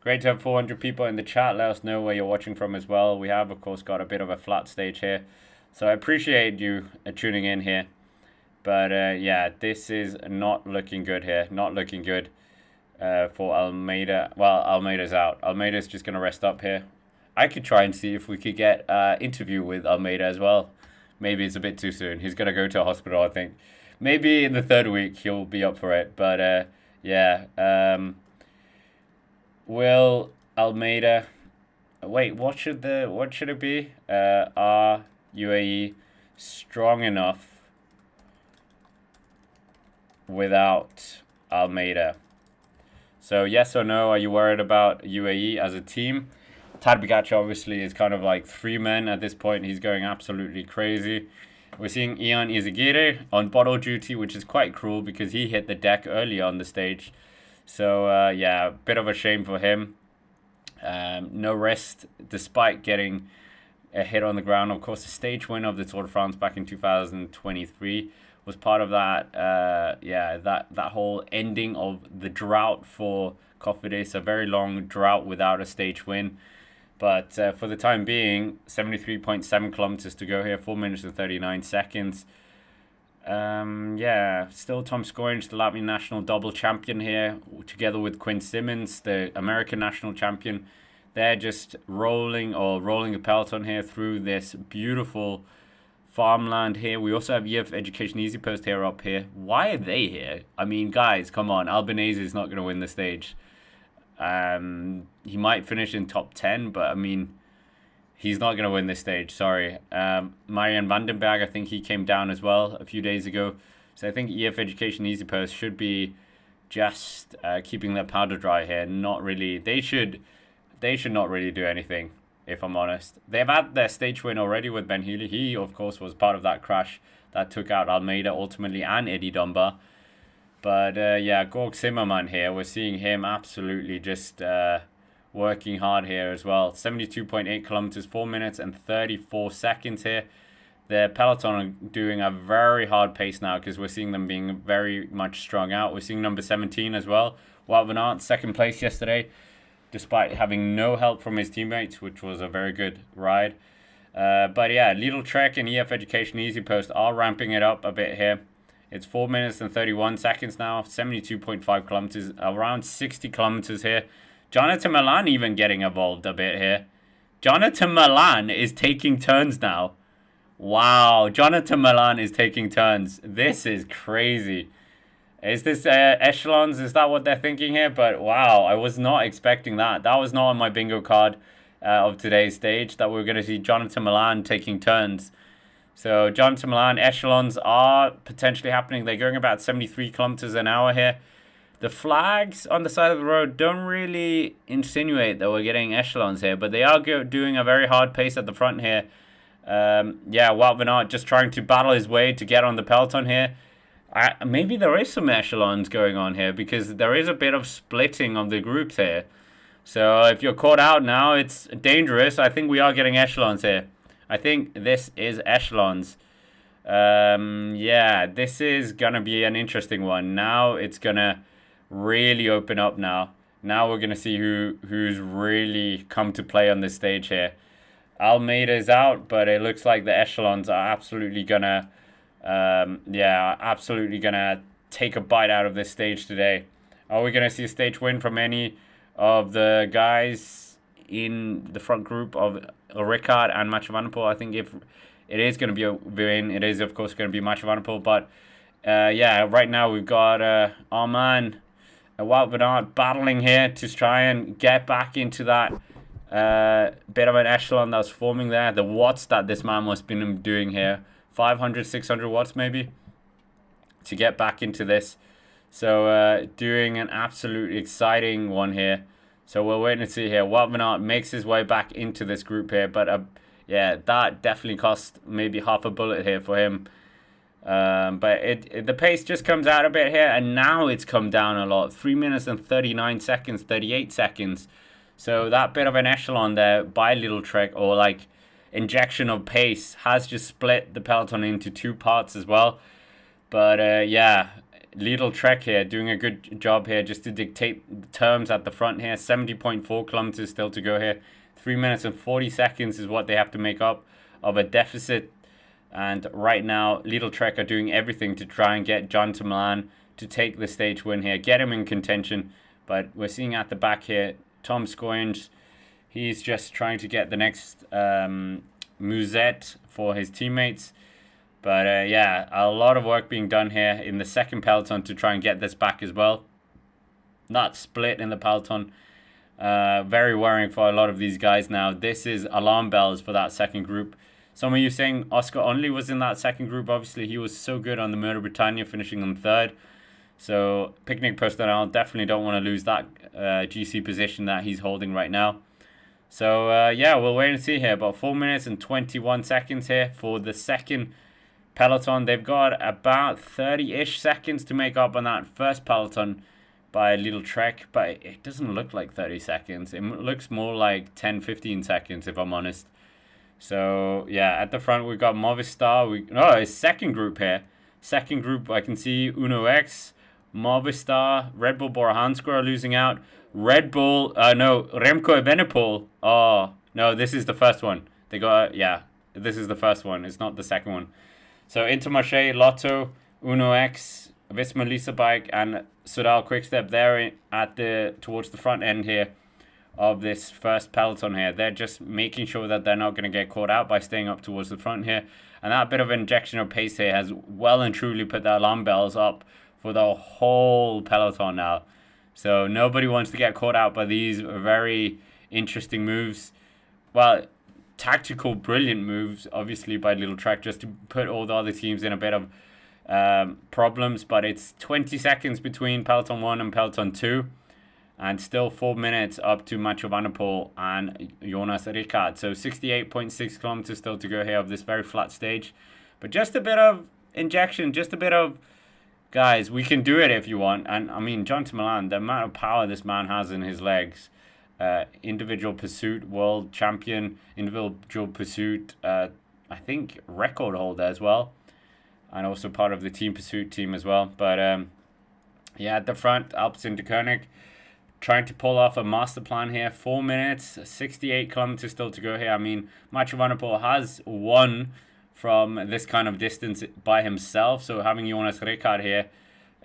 Speaker 1: Great to have 400 people in the chat. Let us know where you're watching from as well. We have, of course, got a bit of a flat stage here. So I appreciate you tuning in here. But yeah, this is not looking good here. Not looking good for Almeida. Well, Almeida's out. Almeida's just going to rest up here. I could try and see if we could get an interview with Almeida as well. Maybe it's a bit too soon. He's going to go to a hospital, I think. Maybe in the 3rd week he'll be up for it. But yeah. Will Almeida... Wait, what should it be? Are UAE strong enough without Almeida? So yes or no, are you worried about UAE as a team? Tadej Pogačar obviously is kind of like 3 men at this point. He's going absolutely crazy. We're seeing Ian Izagirre on bottle duty, which is quite cruel because he hit the deck early on the stage. So yeah, bit of a shame for him. No rest despite getting a hit on the ground. Of course, the stage win of the Tour de France back in 2023 was part of that. Yeah, that whole ending of the drought for Cofidis, a very long drought without a stage win. But for the time being, 73.7 kilometers to go here, 4 minutes and 39 seconds. Yeah, still Tom Scoringe, the Latvian national double champion here, together with Quinn Simmons, the American national champion. They're just rolling a peloton here through this beautiful farmland here. We also have EF Education Easy Post here up here. Why are they here? I mean, guys, come on. Albanese is not going to win the stage. He might finish in top 10, but I mean, he's not going to win this stage. Sorry. Marian Vandenberg, I think he came down as well a few days ago. So I think EF Education Easy Post should be just keeping their powder dry here. Not really. They should not really do anything, if I'm honest. They've had their stage win already with Ben Healy. He, of course, was part of that crash that took out Almeida ultimately and Eddie Dunbar. But yeah, Gorg Zimmermann here, we're seeing him absolutely just working hard here as well. 72.8 kilometers, 4 minutes and 34 seconds here. The peloton are doing a very hard pace now because we're seeing them being very much strung out. We're seeing number 17 as well, Wout van Aert, 2nd place yesterday, despite having no help from his teammates, which was a very good ride. But yeah, Lidl Trek and EF Education Easy Post are ramping it up a bit here. It's 4 minutes and 31 seconds now, 72.5 kilometers, around 60 kilometers here. Jonathan Milan even getting involved a bit here. Jonathan Milan is taking turns now. Wow, Jonathan Milan is taking turns. This is crazy. Is this echelons? Is that what they're thinking here? But wow, I was not expecting that. That was not on my bingo card of today's stage, that we were going to see Jonathan Milan taking turns. So Jonathan Milan, echelons are potentially happening. They're going about 73 kilometers an hour here. The flags on the side of the road don't really insinuate that we're getting echelons here, but they are doing a very hard pace at the front here. Yeah, Wout van Aert just trying to battle his way to get on the peloton here. Maybe there is some echelons going on here because there is a bit of splitting of the groups here. So if you're caught out now, it's dangerous. I think we are getting echelons here. I think this is echelons. Yeah, this is going to be an interesting one. Now it's going to really open up now. Now we're going to see who's really come to play on this stage here. Almeida is out, but it looks like the echelons are absolutely going to, yeah, absolutely going to take a bite out of this stage today. Are we going to see a stage win from any of the guys in the front group of Ricard and Mathieu van der Poel? I think if it is going to be a win, it is of course going to be Mathieu van der Poel. But yeah, right now we've got Arman, Wout van Aert battling here to try and get back into that bit of an echelon that was forming there. The watts that this man must have been doing here, 500, 600 watts maybe, to get back into this. So doing an absolutely exciting one here. So we're waiting to see here. Wout van Aert makes his way back into this group here. But yeah, that definitely cost maybe half a bullet here for him. But the pace just comes out a bit here, and now it's come down a lot. 3 minutes and 39 seconds, 38 seconds. So that bit of an echelon there by Little Trek, or like injection of pace, has just split the peloton into two parts as well. But yeah, Little Trek here doing a good job here just to dictate the terms at the front here. 70.4 kilometers still to go here. 3 minutes and 40 seconds is what they have to make up of a deficit. And right now, Little Trek are doing everything to try and get John to Milan to take the stage win here, get him in contention. But we're seeing at the back here, Tom Scoynes, he's just trying to get the next musette for his teammates. But yeah, a lot of work being done here in the second peloton to try and get this back as well. Not split in the peloton. Very worrying for a lot of these guys now. This is alarm bells for that second group. Some of you saying Oscar Onley was in that second group. Obviously, he was so good on the Murder Britannia, finishing on third. So, Picnic personnel definitely don't want to lose that GC position that he's holding right now. So, yeah, we'll wait and see here. About 4 minutes and 21 seconds here for the second peloton. They've got about 30-ish seconds to make up on that first peloton by Little Trek. But it doesn't look like 30 seconds. It looks more like 10, 15 seconds, if I'm honest. So, yeah, at the front, we've got Movistar. It's second group here. Second group, I can see Uno X, Movistar, Red Bull Bora Hansgrohe losing out. Red Bull, Remco Evenepoel. Oh, no, this is the first one. This is the first one. It's not the second one. So, Intermarché, Lotto, Uno X, Visma Lease Bike, and Sudal Quickstep there towards the front end here of this first peloton here. They're just making sure that they're not going to get caught out by staying up towards the front here. And that bit of injection of pace here has well and truly put the alarm bells up for the whole peloton now. So nobody wants to get caught out by these very interesting moves. Well, tactical, brilliant moves, obviously, by Little Trek, just to put all the other teams in a bit of problems. But it's 20 seconds between peloton 1 and peloton 2. And still 4 minutes up to Mathieu van der Poel and Jonas Ricard. So 68.6 kilometers still to go here of this very flat stage. But just a bit of injection, just a bit of, guys, we can do it if you want. And I mean, John to Milan, the amount of power this man has in his legs. Individual pursuit, world champion, individual pursuit, I think record holder as well. And also part of the team pursuit team as well. But yeah, at the front, Alpecin de Koenig trying to pull off a master plan here. 4 minutes, 68 kilometers still to go here. I mean, Mathieu van der Poel has won from this kind of distance by himself. So having Jonas Ricard here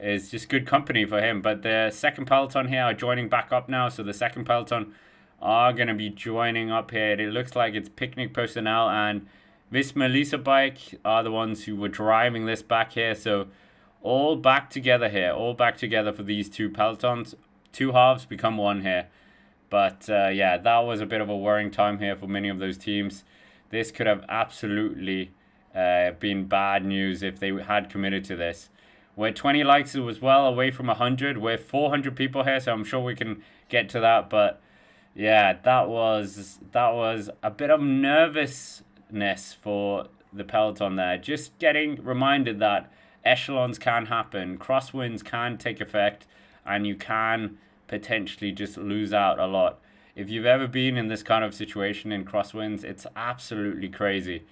Speaker 1: is just good company for him. But the second peloton here are joining back up now. So the second peloton are going to be joining up here. It looks like it's Picnic personnel and Visma Lease Bike are the ones who were driving this back here. So all back together here. All back together for these two pelotons. Two halves become one here. But yeah, that was a bit of a worrying time here for many of those teams. This could have absolutely been bad news if they had committed to this. We're 20 likes as well away from 100. We're 400 people here, so I'm sure we can get to that. But yeah, that was a bit of nervousness for the peloton there. Just getting reminded that echelons can happen, crosswinds can take effect, and you can potentially just lose out a lot. If you've ever been in this kind of situation in crosswinds, it's absolutely crazy.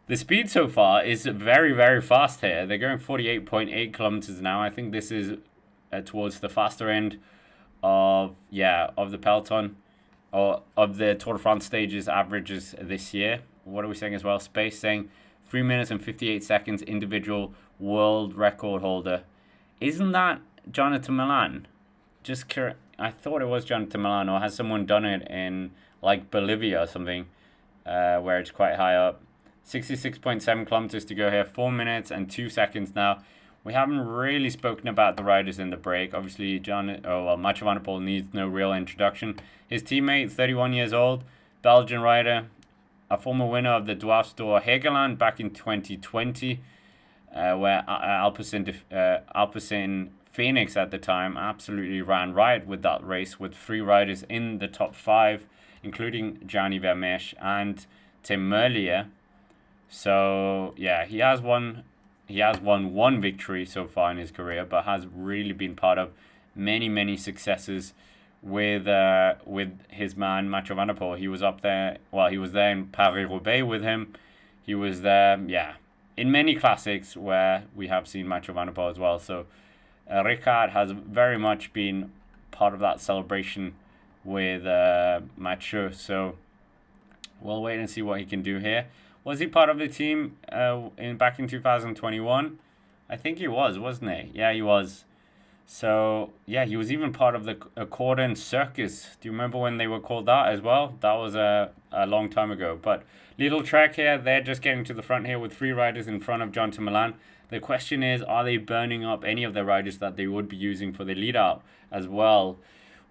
Speaker 1: The speed so far is very, very fast here. They're going 48.8 kilometers an hour. I think this is towards the faster end of the peloton, or of the Tour de France stages averages this year. What are we saying as well? Space saying 3 minutes and 58 seconds individual world record holder. Isn't that Jonathan Milan? I thought it was Jonathan Milan, or has someone done it in like Bolivia or something, where it's quite high up. 66.7 kilometers to go here. 4 minutes and 2 seconds now. We haven't really spoken about the riders in the break. Obviously, Mathieu van der Poel needs no real introduction. His teammate, 31 years old, Belgian rider, a former winner of the Dwarfs Door Hegeland back in 2020, where Alpecin Phoenix at the time absolutely ran riot with that race, with 3 riders in the top 5, including Gianni Vermeersch and Tim Merlier. So yeah, he has won he has won one victory so far in his career, but has really been part of many successes with his man Mathieu van der Poel. He was up there. Well, he was there in Paris-Roubaix with him. He was there, in many classics where we have seen Mathieu van der Poel as well. So Ricard has very much been part of that celebration with Mathieu. So we'll wait and see what he can do here. Was he part of the team back in 2021? I think he was, wasn't he? Yeah, he was. So, yeah, he was even part of the Accordion Circus. Do you remember when they were called that as well? That was a long time ago. But little track here, they're just getting to the front here with 3 riders in front of John to Milan. The question is, are they burning up any of the riders that they would be using for the lead out as well?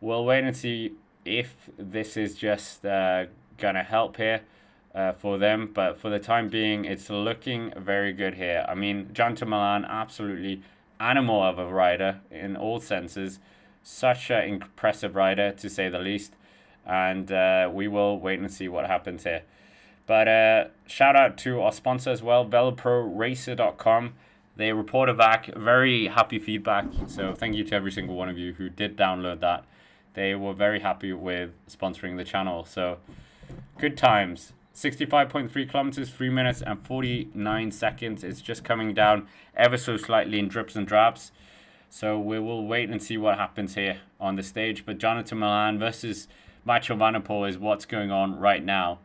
Speaker 1: We'll wait and see if this is just going to help here for them. But for the time being, it's looking very good here. I mean, John to Milan, absolutely animal of a rider in all senses. Such an impressive rider, to say the least. And we will wait and see what happens here. But shout out to our sponsor as well, VeloProRacer.com. They reported back very happy feedback. So thank you to every single one of you who did download that. They were very happy with sponsoring the channel. So good times. 65.3 kilometers, 3 minutes and 49 seconds. It's just coming down ever so slightly in drips and drabs. So we will wait and see what happens here on the stage. But Jonathan Milan versus Mathieu van der Poel is what's going on right now.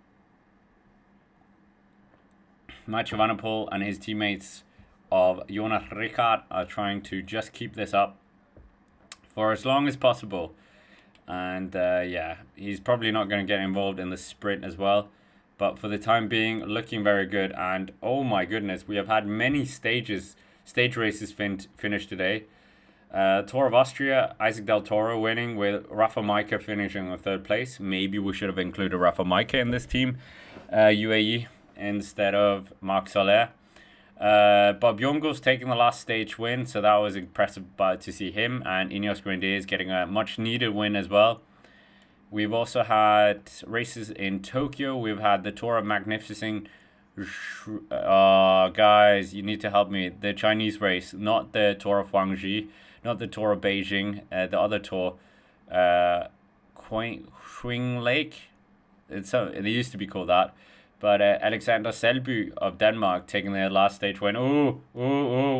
Speaker 1: Mathieu van der Poel and his teammates of Jonas Ricard are trying to just keep this up for as long as possible. And he's probably not going to get involved in the sprint as well. But for the time being, looking very good. And oh my goodness, we have had many stage races finished today. Tour of Austria, Isaac Del Toro winning with Rafa Majka finishing on 3rd place. Maybe we should have included Rafa Majka in this team, UAE, instead of Marc Soler. Bob Jungels taking the last stage win, so that was impressive to see him. And Ineos Grenadiers getting a much needed win as well. We've also had races in Tokyo. We've had the Tour of Magnificent. Guys, you need to help me. The Chinese race, not the Tour of Huangji, not the Tour of Beijing. The other tour, Qing Lake. They used to be called that. But Alexander Selby of Denmark taking their last stage win. Ooh,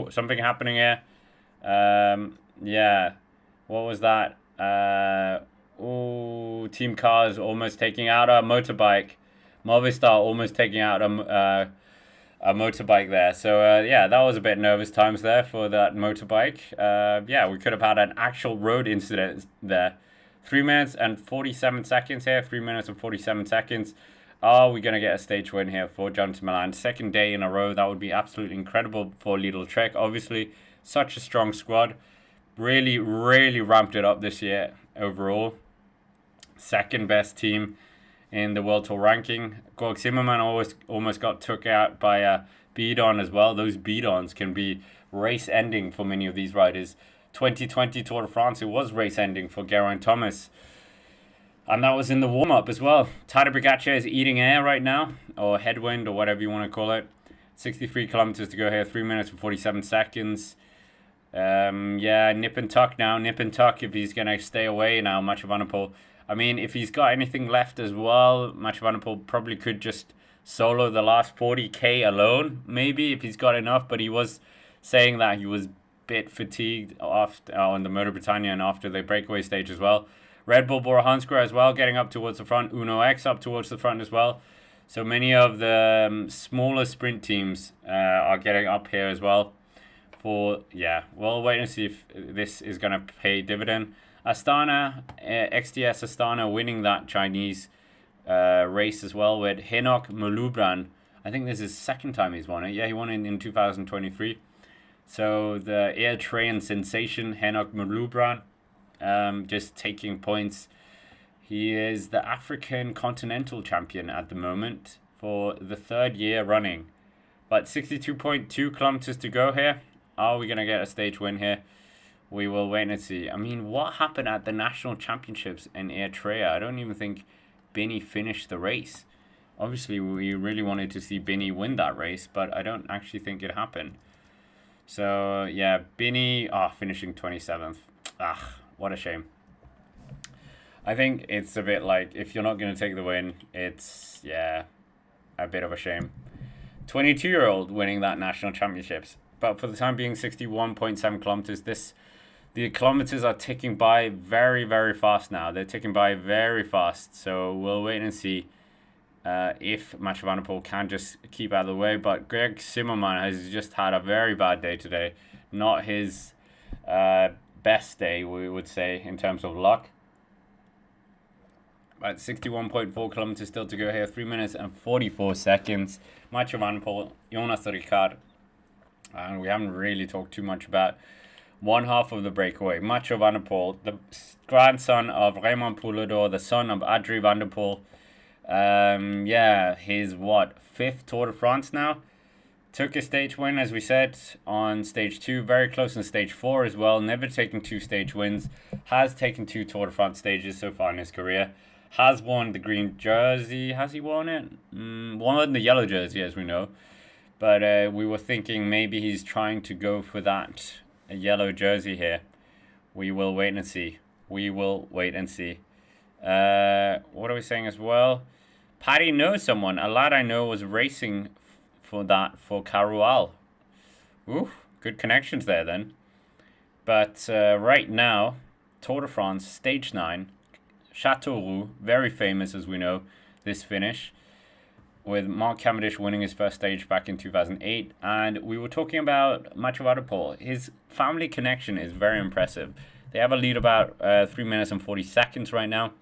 Speaker 1: something happening here. What was that? Team Cars almost taking out a motorbike. Movistar almost taking out a motorbike there. So, that was a bit nervous times there for that motorbike. We could have had an actual road incident there. 3 minutes and 47 seconds here. 3 minutes and 47 seconds. Are we going to get a stage win here for John to Milan? 2nd day in a row. That would be absolutely incredible for Lidl Trek. Obviously, such a strong squad. Really ramped it up this year overall. 2nd best team in the World Tour ranking. Gorg Zimmermann almost got took out by a Bidon as well. Those Bidons can be race ending for many of these riders. 2020 Tour de France, it was race ending for Geraint Thomas. And that was in the warm-up as well. Tadej Pogačar is eating air right now, or headwind, or whatever you want to call it. 63 kilometers to go here, 3 minutes and 47 seconds. Nip and tuck now. Nip and tuck if he's going to stay away now, Mathieu van der Poel. I mean, if he's got anything left as well, Mathieu van der Poel probably could just solo the last 40k alone, maybe, if he's got enough. But he was saying that he was a bit fatigued after, on the Moto Britannia and after the breakaway stage as well. Red Bull Bora Hansgrohe as well, getting up towards the front. Uno X up towards the front as well. So many of the smaller sprint teams are getting up here as well. We'll wait and see if this is going to pay dividend. Astana, XDS Astana winning that Chinese race as well with Henok Mulubran. I think this is 2nd time he's won it. Yeah, he won it in 2023. So the Eritrean sensation, Henok Mulubran, just taking points. He is the African Continental Champion at the moment for the 3rd year running. But 62.2 kilometers to go here. Are we going to get a stage win here? We will wait and see. I mean, what happened at the national championships in Eritrea? I don't even think Bini finished the race. Obviously, we really wanted to see Bini win that race, but I don't actually think it happened. So, yeah, Bini, finishing 27th. What a shame. I think it's a bit like, if you're not going to take the win, it's, yeah, a bit of a shame. 22-year-old winning that national championships. But for the time being, 61.7 kilometers. The kilometers are ticking by very, very fast now. They're ticking by very fast. So we'll wait and see if Mathieu van der Poel can just keep out of the way. But Greg Zimmermann has just had a very bad day today. Not his best day, we would say, in terms of luck. But 61.4 kilometers still to go here. 3 minutes and 44 seconds. Mathieu van der Poel, Jonas Ricard. And we haven't really talked too much about one half of the breakaway. Mathieu van der Poel, the grandson of Raymond Poulidor, the son of Adrie van der Poel. His fifth Tour de France now. Took a stage win, as we said, on stage 2. Very close in stage 4 as well. Never taken 2 stage wins. Has taken 2 Tour de France stages so far in his career. Has won the green jersey. Has he won it? Won the yellow jersey, as we know. But we were thinking maybe he's trying to go for that yellow jersey here. We will wait and see. What are we saying as well? Paddy knows someone. A lad I know was racing for Caroual. Ooh, good connections there then. But right now, Tour de France, stage 9. Châteauroux, very famous as we know, this finish, with Mark Cavendish winning his first stage back in 2008. And we were talking about Mathieu van der Poel. His family connection is very impressive. They have a lead about 3 minutes and 40 seconds right now.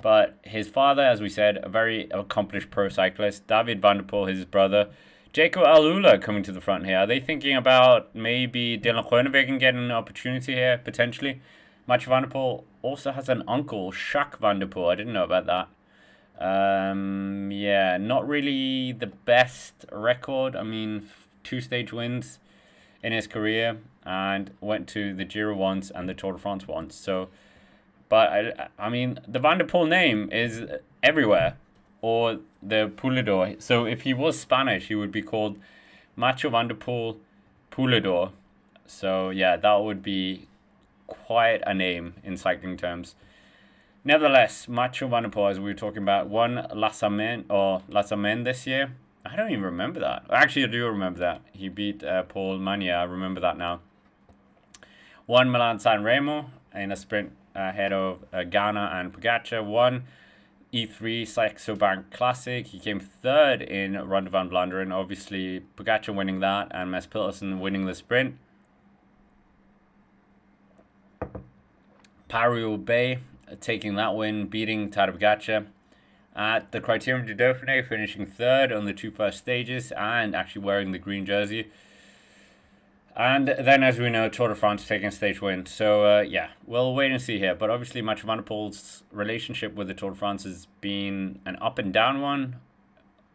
Speaker 1: But his father, as we said, a very accomplished pro cyclist. David van der Poel, his brother. Jacob Alula coming to the front here. Are they thinking about maybe Dylan Groenewegen getting an opportunity here, potentially? Mathieu van der Poel also has an uncle, Jacques van der Poel. I didn't know about that. Not really the best record. I mean, 2 stage wins in his career and went to the Giro once and the Tour de France once. So, but I mean, the Van der Poel name is everywhere, or the Poulidor. So if he was Spanish, he would be called Mathieu van der Poel Poulidor. So yeah, that would be quite a name in cycling terms. Nevertheless, Mathieu van der Poel, as we were talking about, won La Semaine this year. I don't even remember that. Actually, I do remember that. He beat Paul Magna. I remember that now. Won Milan San Remo in a sprint ahead of Ghana and Pogacar. Won E3 Saxo Bank Classic. He came 3rd in Ronde van Vlaanderen. Obviously, Pogacar winning that and Mess Pilsen winning the sprint. Paris-Roubaix taking that win, beating Tadej Pogacar. At the Criterium du Dauphiné, finishing 3rd on the 2 first stages and actually wearing the green jersey. And then, as we know, Tour de France taking a stage win. So, we'll wait and see here. But obviously, Mathieu van der Poel's relationship with the Tour de France has been an up and down one.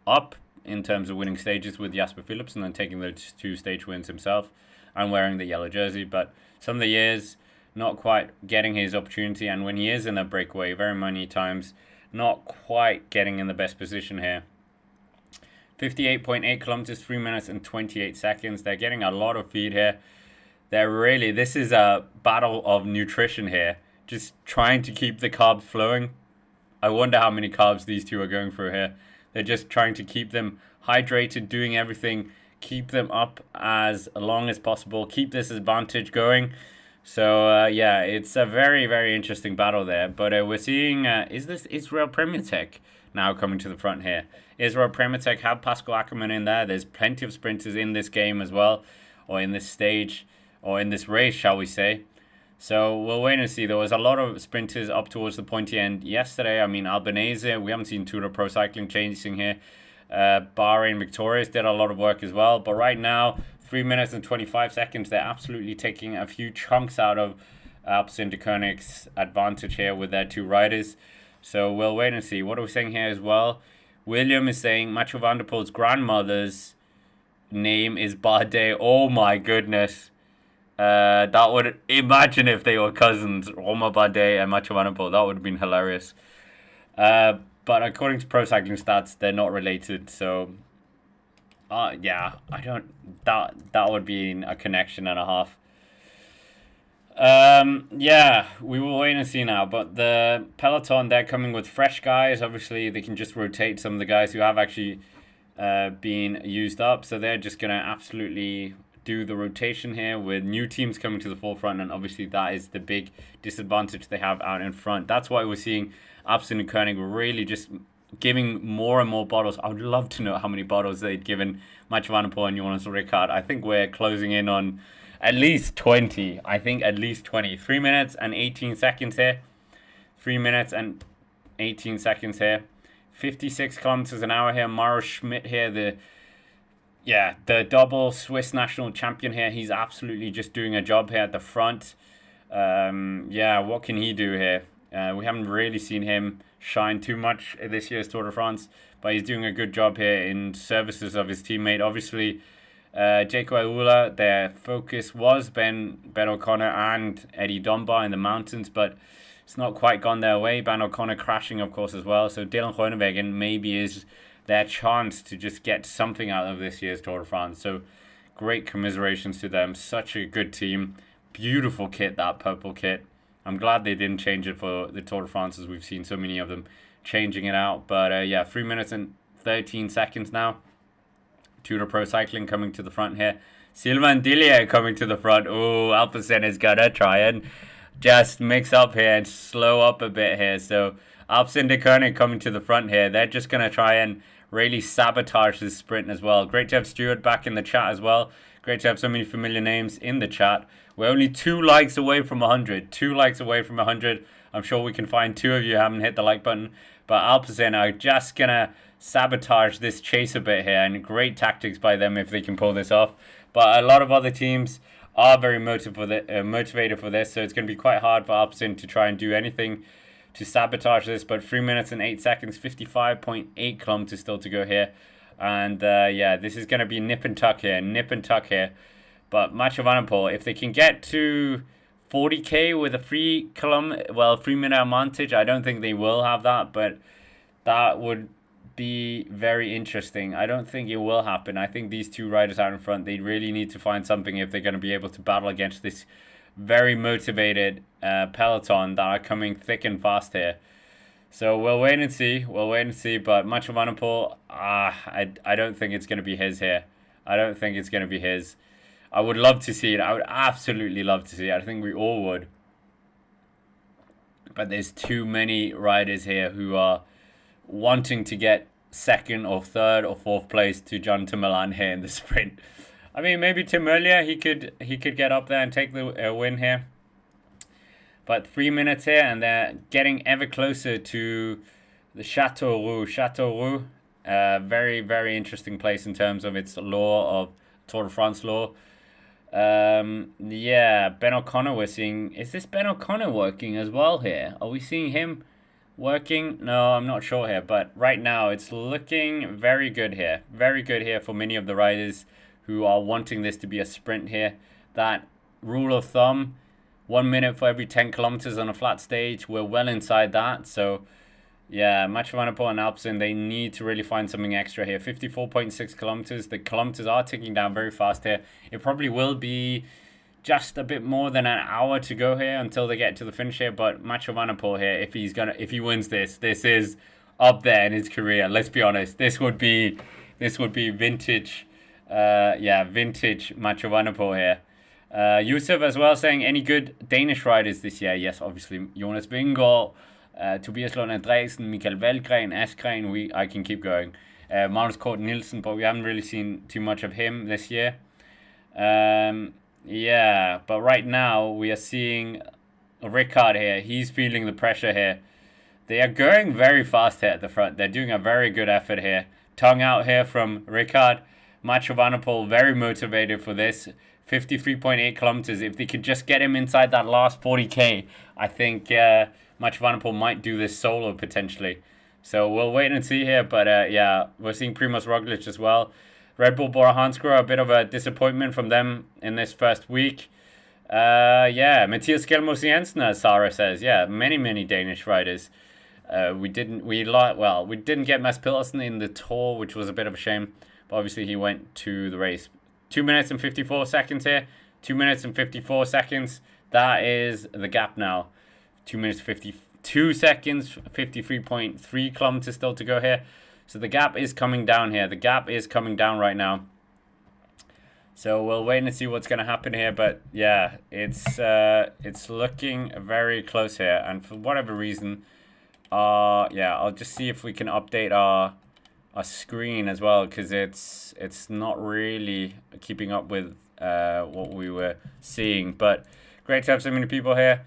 Speaker 1: Up in terms of winning stages with Jasper Philipsen and then taking those 2 stage wins himself and wearing the yellow jersey. But some of the years, not quite getting his opportunity, and when he is in a breakaway, very many times, not quite getting in the best position here. 58.8 kilometers, 3 minutes and 28 seconds. They're getting a lot of feed here. This is a battle of nutrition here. Just trying to keep the carbs flowing. I wonder how many carbs these two are going through here. They're just trying to keep them hydrated, doing everything, keep them up as long as possible, keep this advantage going. So, it's a very, very interesting battle there. But we're seeing, is this Israel Premier Tech now coming to the front here? Israel Premier Tech have Pascal Ackermann in there. There's plenty of sprinters in this game as well, or in this stage, or in this race, shall we say. So, we'll wait and see. There was a lot of sprinters up towards the pointy end yesterday. I mean, Albanese, we haven't seen Tour de Pro Cycling chasing here. Bahrain Victorious did a lot of work as well. But right now, 3 minutes and 25 seconds. They're absolutely taking a few chunks out of Alpecin Koenig's advantage here with their 2 riders. So we'll wait and see. What are we saying here as well? William is saying Mathieu van der Poel's grandmother's name is Bardet. Oh my goodness. That would, imagine if they were cousins, Romain Bardet and Mathieu van der Poel. That would have been hilarious. But according to Pro Cycling Stats, they're not related. So Yeah, I don't. That would be a connection and a half. Yeah, we will wait and see now. But the peloton, they're coming with fresh guys. Obviously, they can just rotate some of the guys who have actually been used up. So they're just gonna absolutely do the rotation here with new teams coming to the forefront, and obviously that is the big disadvantage they have out in front. That's why we're seeing Absen and Koenig really just giving more and more bottles. I would love to know how many bottles they'd given Mathieu van der Poel and Jonas Ricard. I think we're closing in on at least 20. I think at least 20. 3 minutes and 18 seconds here. 3 minutes and 18 seconds here. 56 kilometers an hour here. Mauro Schmidt here, the double Swiss national champion here. He's absolutely just doing a job here at the front. What can he do here? We haven't really seen him shine too much this year's Tour de France, but he's doing a good job here in services of his teammate. Obviously, Jaco Aula, their focus was Ben O'Connor and Eddie Dunbar in the mountains, but it's not quite gone their way. Ben O'Connor crashing, of course, as well. So Dylan Groenewegen maybe is their chance to just get something out of this year's Tour de France. So great commiserations to them. Such a good team. Beautiful kit, that purple kit. I'm glad they didn't change it for the Tour de France, as we've seen so many of them changing it out. But 3 minutes and 13 seconds now. Tudor Pro Cycling coming to the front here. Sylvain Dillier coming to the front. Oh, Alpecin is going to try and just mix up here and slow up a bit here. So Alpecin de Koenig coming to the front here. They're just going to try and really sabotage this sprint as well. Great to have Stuart back in the chat as well. Great to have so many familiar names in the chat. We're only 2 likes away from 100. 2 likes away from 100. I'm sure we can find 2 of you who haven't hit the like button. But Alpecin are just going to sabotage this chase a bit here. And great tactics by them if they can pull this off. But a lot of other teams are very motivated for this. So it's going to be quite hard for Alpecin to try and do anything to sabotage this. But 3 minutes and 8 seconds, 55.8 kilometers still to go here. And this is going to be nip and tuck here. But Mathieu van der Poel, if they can get to 40k with a 3-minute advantage, I don't think they will have that, but that would be very interesting. I don't think it will happen. I think these 2 riders out in front, they really need to find something if they're going to be able to battle against this very motivated peloton that are coming thick and fast here. So we'll wait and see. But Mathieu van der Poel, I don't think it's going to be his here. I would love to see it. I would absolutely love to see it. I think we all would. But there's too many riders here who are wanting to get second or third or fourth place to John to Milan here in the sprint. I mean, maybe Tim Merlier, he could get up there and take the win here. But 3 minutes here, and they're getting ever closer to the Châteauroux. Very, very interesting place in terms of its law of Tour de France law. Ben O'Connor we're seeing. Is this Ben O'Connor working as well here? Are we seeing him working? No, I'm not sure here. But right now, it's looking very good here. Very good here for many of the riders who are wanting this to be a sprint here. That rule of thumb, 1 minute for every 10 kilometers on a flat stage. We're well inside that. So, yeah, Mathieu van der Poel and Alpecin, they need to really find something extra here. 54.6 kilometers. The kilometers are ticking down very fast here. It probably will be just a bit more than an hour to go here until they get to the finish here. But Mathieu van der Poel here, if he wins this is up there in his career. Let's be honest. This would be vintage. Vintage Mathieu van der Poel here. Yusuf as well saying, any good Danish riders this year? Yes, obviously Jonas Vingegaard, Tobias Lund Andresen, Mikael Valgren, Askren. I can keep going. Magnus Kort Nielsen, but we haven't really seen too much of him this year. But right now we are seeing Ricard here. He's feeling the pressure here. They are going very fast here at the front. They're doing a very good effort here. Tongue out here from Ricard. Mathieu van der Poel very motivated for this. 53.8 kilometers. If they could just get him inside that last 40k, I think Mathieu van der Poel might do this solo potentially. So we'll wait and see here. But we're seeing Primoz Roglic as well. Red Bull Bora Hansgrohe, a bit of a disappointment from them in this first week. Matthias Skelmos Jensen, as Sarah says. Yeah, many Danish riders. We didn't get Mads Pedersen in the Tour, which was a bit of a shame. but obviously he went to the race. 2 minutes and 54 seconds here. 2 minutes and 54 seconds. That is the gap now. 2 minutes 52 seconds, 53.3 kilometers still to go here. So the gap is coming down here. The gap is coming down right now. So we'll wait and see what's going to happen here. But yeah, it's looking very close here. And for whatever reason, yeah, I'll just see if we can update our screen as well, because it's not really keeping up with what we were seeing. But great to have so many people here.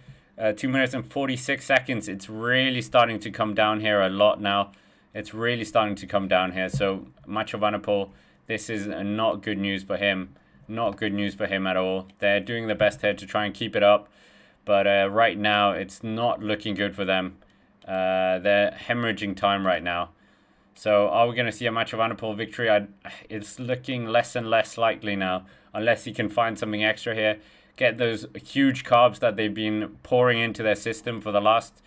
Speaker 1: 2 minutes and 46 seconds. It's really starting to come down here a lot now. It's really starting to come down here. So Mathieu van der Poel, this is not good news for him. Not good news for him at all. They're doing their best here to try and keep it up. But right now, it's not looking good for them. They're hemorrhaging time right now. So are we going to see a Mathieu van der Poel victory? It's looking less and less likely now. Unless he can find something extra here. Get those huge carbs that they've been pouring into their system for the last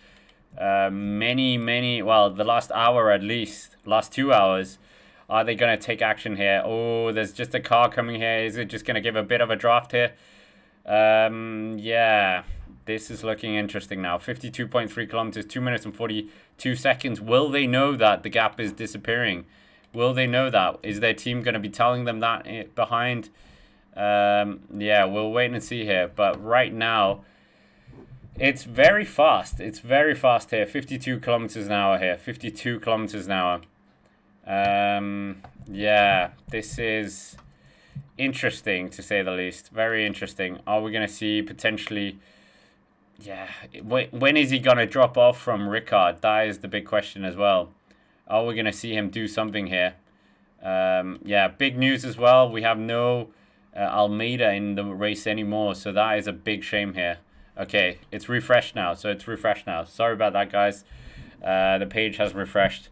Speaker 1: the last hour at least. Last 2 hours. Are they going to take action here? Oh, there's just a car coming here. Is it just going to give a bit of a draft here? Yeah, this is looking interesting now. 52.3 kilometers, 2 minutes and 42 seconds. Will they know that the gap is disappearing? Will they know that? Is their team going to be telling them that behind? Yeah, we'll wait and see here. But right now, it's very fast. It's very fast here. 52 kilometers an hour here. 52 kilometers an hour. Yeah, this is interesting to say the least. Very interesting. Are we going to see potentially... Yeah, when is he going to drop off from Ricard? That is the big question as well. Are we going to see him do something here? Yeah, big news as well. We have no Almeida in the race anymore, so that is a big shame here. Okay, it's refreshed now. So it's refreshed now. Sorry about that, guys. The page has refreshed.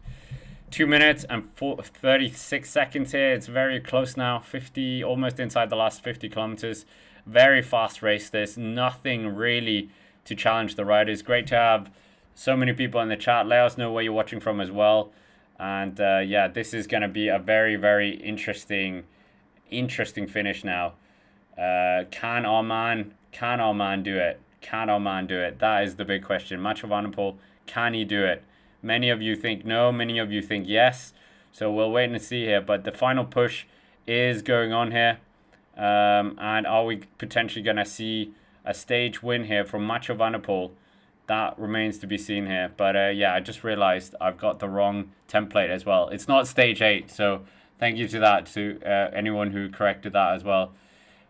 Speaker 1: 2 minutes and 36 seconds here. It's very close now. 50, almost inside the last 50 kilometers. Very fast race. There's nothing really to challenge the riders. Great to have so many people in the chat. Let us know where you're watching from as well. And yeah, this is going to be a very, very interesting finish now. Can our man do it? Can our man do it? That is the big question. Mathieu van der Poel, can he do it? Many of you think no, many of you think yes. So we'll wait and see here. But the final push is going on here. And are we potentially going to see a stage win here from Mathieu van der Poel? That remains to be seen here. But yeah, I just realized I've got the wrong template as well. It's not stage 8. So thank you to that, to anyone who corrected that as well.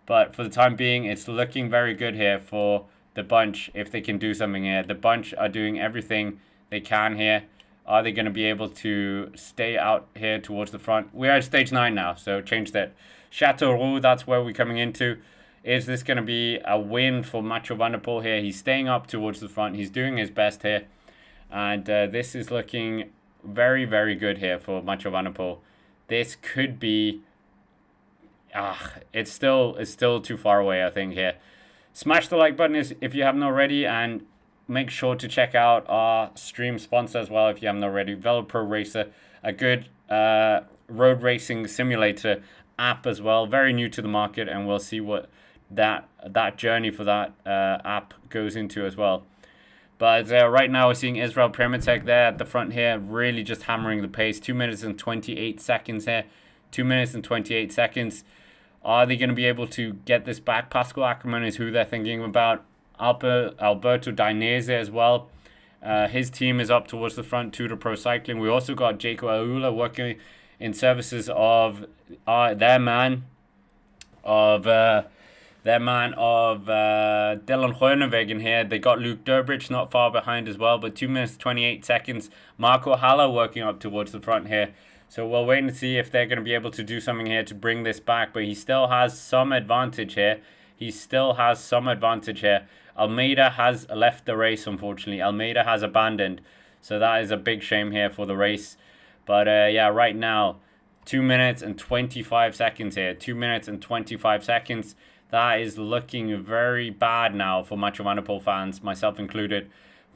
Speaker 1: But for the time being, it's looking very good here for the bunch if they can do something here. The bunch are doing everything they can here. Are they going to be able to stay out here towards the front? We're at stage 9 now, so change that. Châteauroux, that's where we're coming into. Is this going to be a win for Mathieu van der Poel here? He's staying up towards the front. He's doing his best here. And this is looking very, very good here for Mathieu van der Poel. This could be... it's still too far away, I think, here. Smash the like button if you haven't already, and make sure to check out our stream sponsor as well if you haven't already. VeloPro Racer, a good road racing simulator app as well. Very new to the market, and we'll see what that journey for that app goes into as well. But right now we're seeing Israel Prematek there at the front here, really just hammering the pace. 2 minutes and 28 seconds here. 2 minutes and 28 seconds. Are they going to be able to get this back? Pascal Ackermann is who they're thinking about. Alberto Dainese as well. His team is up towards the front, Tour de Pro Cycling. We also got Jaco Aula working in services of their man of Dylan Groenewegen here. They got Luke Durbridge not far behind as well, but 2 minutes 28 seconds. Marco Haller working up towards the front here. So we'll wait and see if they're going to be able to do something here to bring this back. But he still has some advantage here. Almeida has left the race, unfortunately. Almeida has abandoned. So that is a big shame here for the race. But yeah, right now, 2 minutes and 25 seconds here. 2 minutes and 25 seconds. That is looking very bad now for Mathieu van der Poel fans, myself included.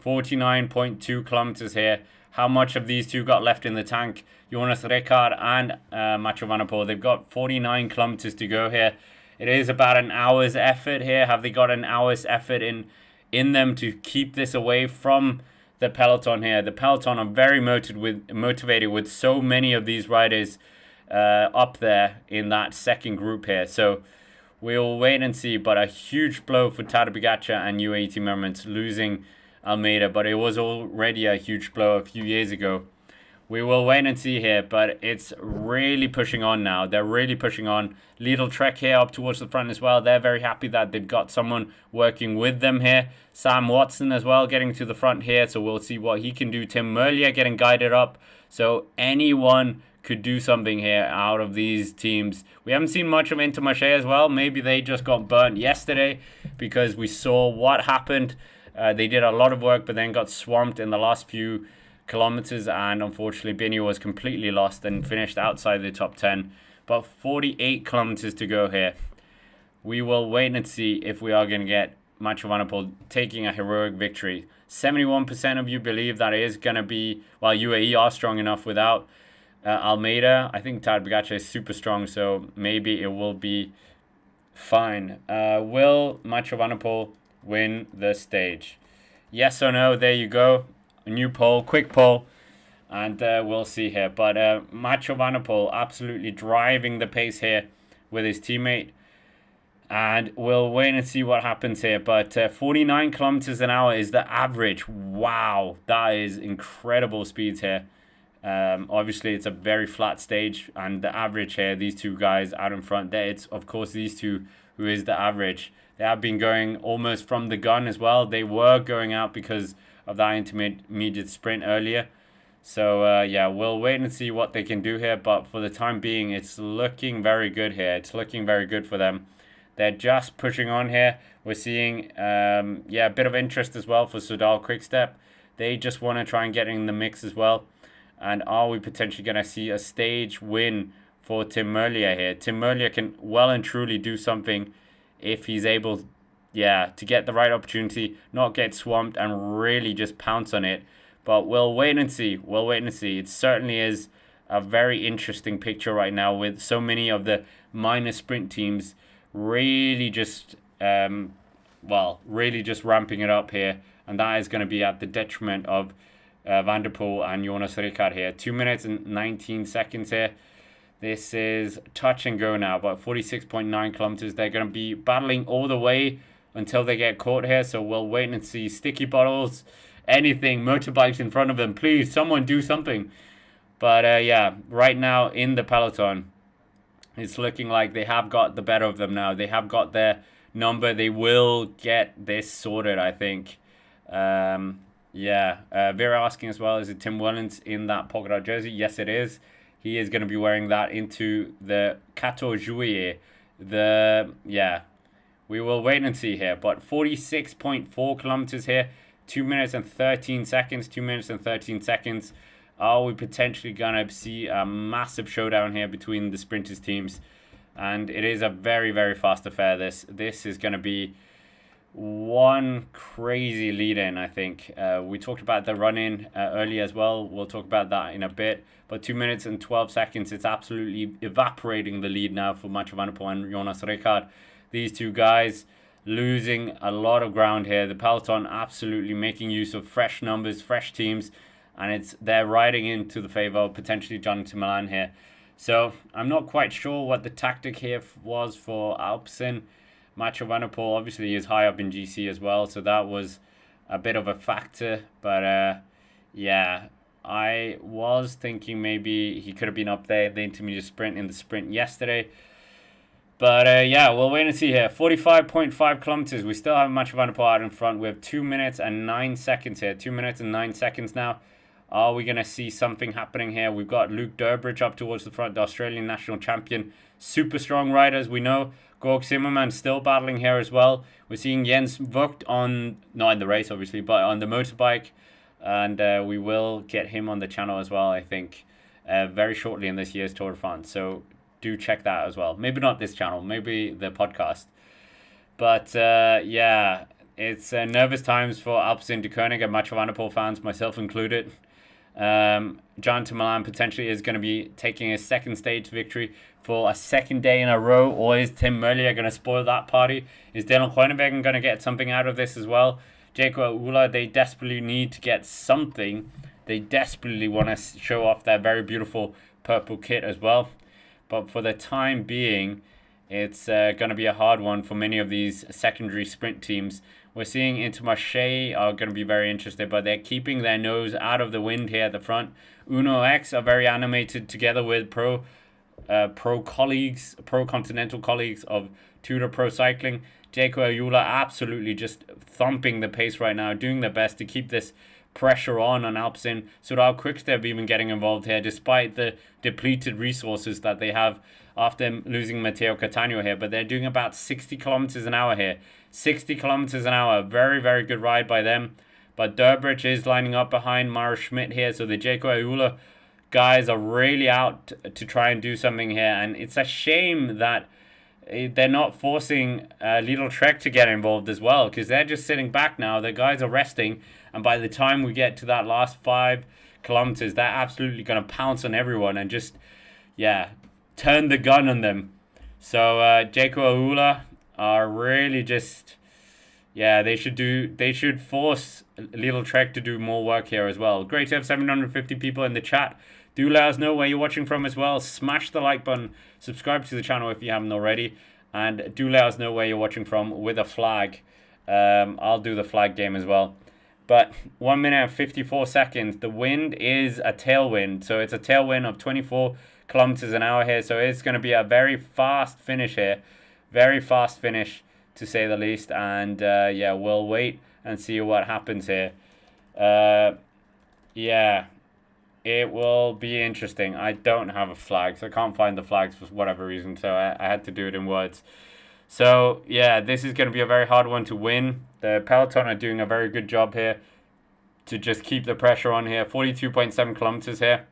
Speaker 1: 49.2 kilometers here. how much of these two got left in the tank. Jonas Rekard and Mathieu van der Poel, they've got 49 kilometers to go here. It is about an hour's effort here. Have they got an hour's effort in them to keep this away from the peloton here? The peloton are very motivated with so many of these riders up there in that second group here. So we'll wait and see. But a huge blow for Tadej Pogačar and UAE Team Emirates losing Almeida. But it was already a huge blow a few years ago. We will wait and see here, but it's really pushing on now. They're really pushing on. Little Trek here up towards the front as well. They're very happy that they've got someone working with them here. Sam Watson as well getting to the front here, so we'll see what he can do. Tim Merlier getting guided up. So anyone could do something here out of these teams. We haven't seen much of Intermarché as well. Maybe they just got burnt yesterday because we saw what happened. They did a lot of work, but then got swamped in the last few kilometers, and unfortunately Biniam was completely lost and finished outside the top 10. But 48 kilometers to go here. We will wait and see if we are going to get Mathieu van der Poel taking a heroic victory. 71% of you believe that it is going to be, well, UAE are strong enough without Almeida. I think Tadej Pogačar is super strong, so maybe it will be fine. Will Mathieu van der Poel win the stage? Yes or no? There you go. A new poll, quick poll, and we'll see here. But Mathieu van der Poel absolutely driving the pace here with his teammate, and we'll wait and see what happens here. But 49 kilometers an hour is the average. Wow, that is incredible speeds here. Obviously it's a very flat stage, and the average here, these two guys out in front there, it's of course these two who is the average. They have been going almost from the gun as well. They were going out because of that intermediate sprint earlier. So yeah, we'll wait and see what they can do here, but for the time being it's looking very good here. It's looking very good for them. They're just pushing on here. We're seeing yeah, a bit of interest as well for Soudal Quickstep. They just want to try and get in the mix as well. And are we potentially going to see a stage win for Tim Merlier here? Tim Merlier can well and truly do something if he's able, yeah, to get the right opportunity, not get swamped and really just pounce on it. But we'll wait and see. We'll wait and see. It certainly is a very interesting picture right now with so many of the minor sprint teams really just, well, really just ramping it up here. And that is going to be at the detriment of Van der Poel and Jonas Rekard here. 2 minutes and 19 seconds here. This is touch and go now, but 46.9 kilometers. They're going to be battling all the way until they get caught here. So we'll wait and see. Sticky bottles, anything, motorbikes in front of them. Please, someone do something. But yeah, right now in the peloton, it's looking like they have got the better of them now. They have got their number. They will get this sorted, I think. Yeah, Vera asking as well, is it Tim Wellens in that polka dot jersey? Yes, it is. He is going to be wearing that into the 14 Juillet. Yeah, we will wait and see here. But 46.4 kilometers here. 2 minutes and 13 seconds. 2 minutes and 13 seconds. Are we potentially going to see a massive showdown here between the sprinters teams? And it is a very, very fast affair. This is going to be one crazy lead-in, I think. We talked about the run-in earlier as well. We'll talk about that in a bit. But 2 minutes and 12 seconds, it's absolutely evaporating the lead now for Mathieu van der Poel and Jonas Rekard. These two guys losing a lot of ground here. The peloton absolutely making use of fresh numbers, fresh teams, and they're riding into the favor of potentially Jonathan Milan here. So I'm not quite sure what the tactic here was for Alpecin. Mathieu van der Poel obviously is high up in GC as well, so that was a bit of a factor. But yeah, I was thinking maybe he could have been up there in the intermediate sprint in the sprint yesterday. But yeah, we'll wait and see here. 45.5 kilometers. We still have Mathieu van der Poel out in front. We have 2 minutes and 9 seconds here. 2 minutes and 9 seconds now. Are we going to see something happening here? We've got Luke Durbridge up towards the front, the Australian national champion. Super strong riders, we know. Gorg Zimmermann still battling here as well. We're seeing Jens Vogt not in the race obviously, but on the motorbike. And we will get him on the channel as well, I think, very shortly in this year's Tour de France. So do check that as well. Maybe not this channel, maybe the podcast. But yeah, it's nervous times for Alpecin de Koenig and Mathieu van der Poel fans, myself included. John to Milan potentially is going to be taking his second stage victory for a second day in a row, or is Tim Merlier going to spoil that party? Is Dylan Groenewegen going to get something out of this as well? Jaco Ula, they desperately need to get something. They desperately want to show off their very beautiful purple kit as well. But for the time being, it's going to be a hard one for many of these secondary sprint teams. We're seeing Intermarché are going to be very interested, but they're keeping their nose out of the wind here at the front. Uno X are very animated together with pro continental colleagues of Tudor Pro Cycling. Jaco Ayula absolutely just thumping the pace right now, doing their best to keep this pressure on Alpecin. Soudal Quickstep even getting involved here, despite the depleted resources that they have after losing Matteo Cattaneo here. But they're doing about 60 kilometers an hour here. 60 kilometers an hour. Very, very good ride by them. But Durbridge is lining up behind Mara Schmidt here. So the Jaco Ayula guys are really out to try and do something here. And it's a shame that they're not forcing Lidl Trek to get involved as well, because they're just sitting back now. The guys are resting. And by the time we get to that last 5 kilometers, they're absolutely going to pounce on everyone and just, yeah, turn the gun on them. So Jaco Ayula are really just, yeah, they should force Lidl Trek to do more work here as well. Great to have 750 people in the chat. Do let us know where you're watching from as well. Smash the like button, subscribe to the channel if you haven't already, and do let us know where you're watching from with a flag. I'll do the flag game as well. But 1 minute and 54 seconds. The wind is a tailwind, so it's a tailwind of 24 kilometers an hour here. So it's going to be a very fast finish here, very fast finish to say the least. And yeah, we'll wait and see what happens here. Yeah, it will be interesting. I don't have a flag, so I can't find the flags for whatever reason. So I had to do it in words. So yeah, this is going to be a very hard one to win. The peloton are doing a very good job here to just keep the pressure on here. 42.7 kilometers here.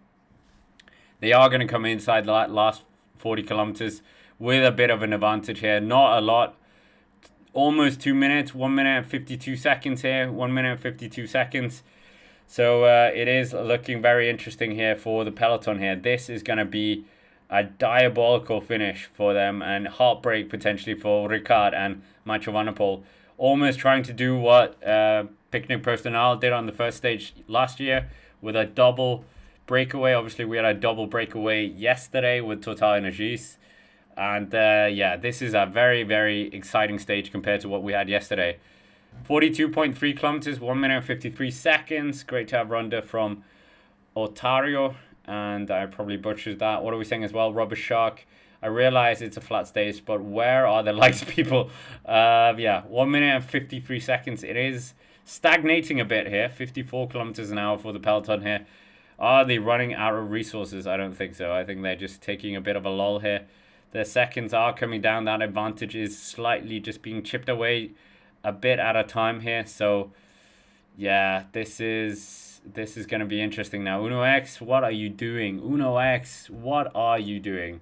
Speaker 1: They are going to come inside the last 40 kilometers with a bit of an advantage here. Not a lot. Almost 2 minutes. 1 minute and 52 seconds here. 1 minute and 52 seconds. So it is looking very interesting here for the peloton here. This is going to be a diabolical finish for them, and heartbreak potentially for Ricard and Mathieu van der Poel. Almost trying to do what Picnic Personnel did on the first stage last year with a double breakaway. Obviously, we had a double breakaway yesterday with Total Energies. And yeah, this is a very, very exciting stage compared to what we had yesterday. 42.3 kilometers, 1 minute and 53 seconds. Great to have Ronda from Otario. And I probably butchered that. What are we saying as well? Rubber Shark. I realize it's a flat stage, but where are the likes, people? Yeah, 1 minute and 53 seconds. It is stagnating a bit here. 54 kilometers an hour for the peloton here. Are they running out of resources? I don't think so. I think they're just taking a bit of a lull here. The seconds are coming down. That advantage is slightly just being chipped away a bit at a time here. So, yeah, this is going to be interesting now. Uno X, what are you doing? Uno X, what are you doing?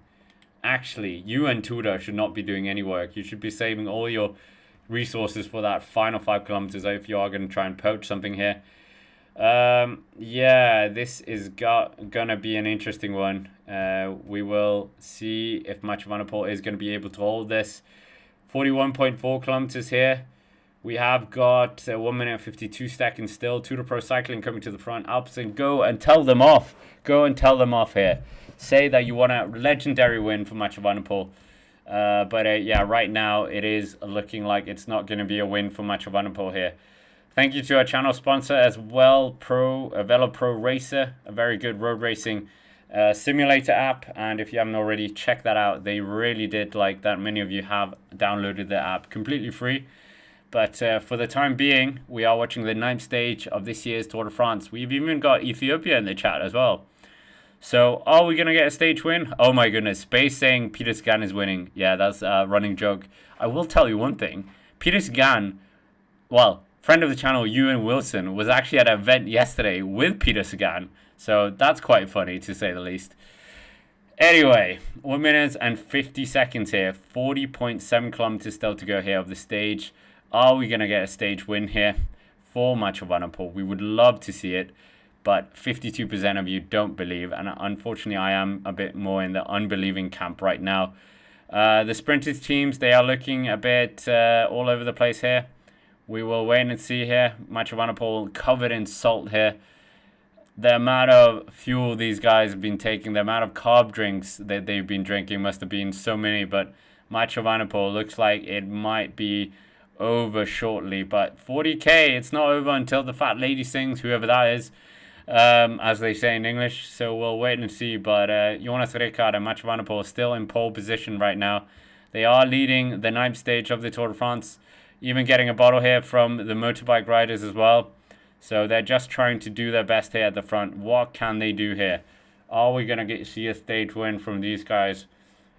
Speaker 1: Actually, you and Tudor should not be doing any work. You should be saving all your resources for that final 5 kilometers if you are going to try and poach something here. Yeah, this is gonna be an interesting one. We will see if Mathieu van der Poel is going to be able to hold this. 41.4 kilometers here. We have got 1 minute and 52 seconds still. Tudor Pro Cycling coming to the front. Alpecin, go and tell them off. Go and tell them off here. Say that you want a legendary win for Mathieu van der Poel. But yeah, right now it is looking like it's not going to be a win for Mathieu van der Poel here. Thank you to our channel sponsor as well, Velo Pro Racer, a very good road racing simulator app. And if you haven't already, check that out. They really did like that. Many of you have downloaded the app completely free. But for the time being, we are watching the 9th stage of this year's Tour de France. We've even got Ethiopia in the chat as well. So, are we going to get a stage win? Oh my goodness, Space saying Peter Sagan is winning. Yeah, that's a running joke. I will tell you one thing. Peter Sagan, well, friend of the channel, Ewan Wilson, was actually at an event yesterday with Peter Sagan. So, that's quite funny to say the least. Anyway, 1 minute and 50 seconds here. 40.7 kilometers still to go here of the stage. Are we going to get a stage win here for Mathieu van der Poel? We would love to see it. but 52% of you don't believe, and unfortunately I am a bit more in the unbelieving camp right now. The sprinters teams, they are looking a bit all over the place here. We will wait and see here. Match of Vanderpool covered in salt here. The amount of fuel these guys have been taking, the amount of carb drinks that they've been drinking must have been so many, but Match of Vanderpool looks like it might be over shortly. But 40k, it's not over until the fat lady sings, whoever that is, as they say in English. So we'll wait and see. But Jonas Ricard and Match of Vanderpool still in pole position right now. They are leading the 9th stage of the Tour de France, even getting a bottle here from the motorbike riders as well. So they're just trying to do their best here at the front. What can they do here? Are we going to see a stage win from these guys?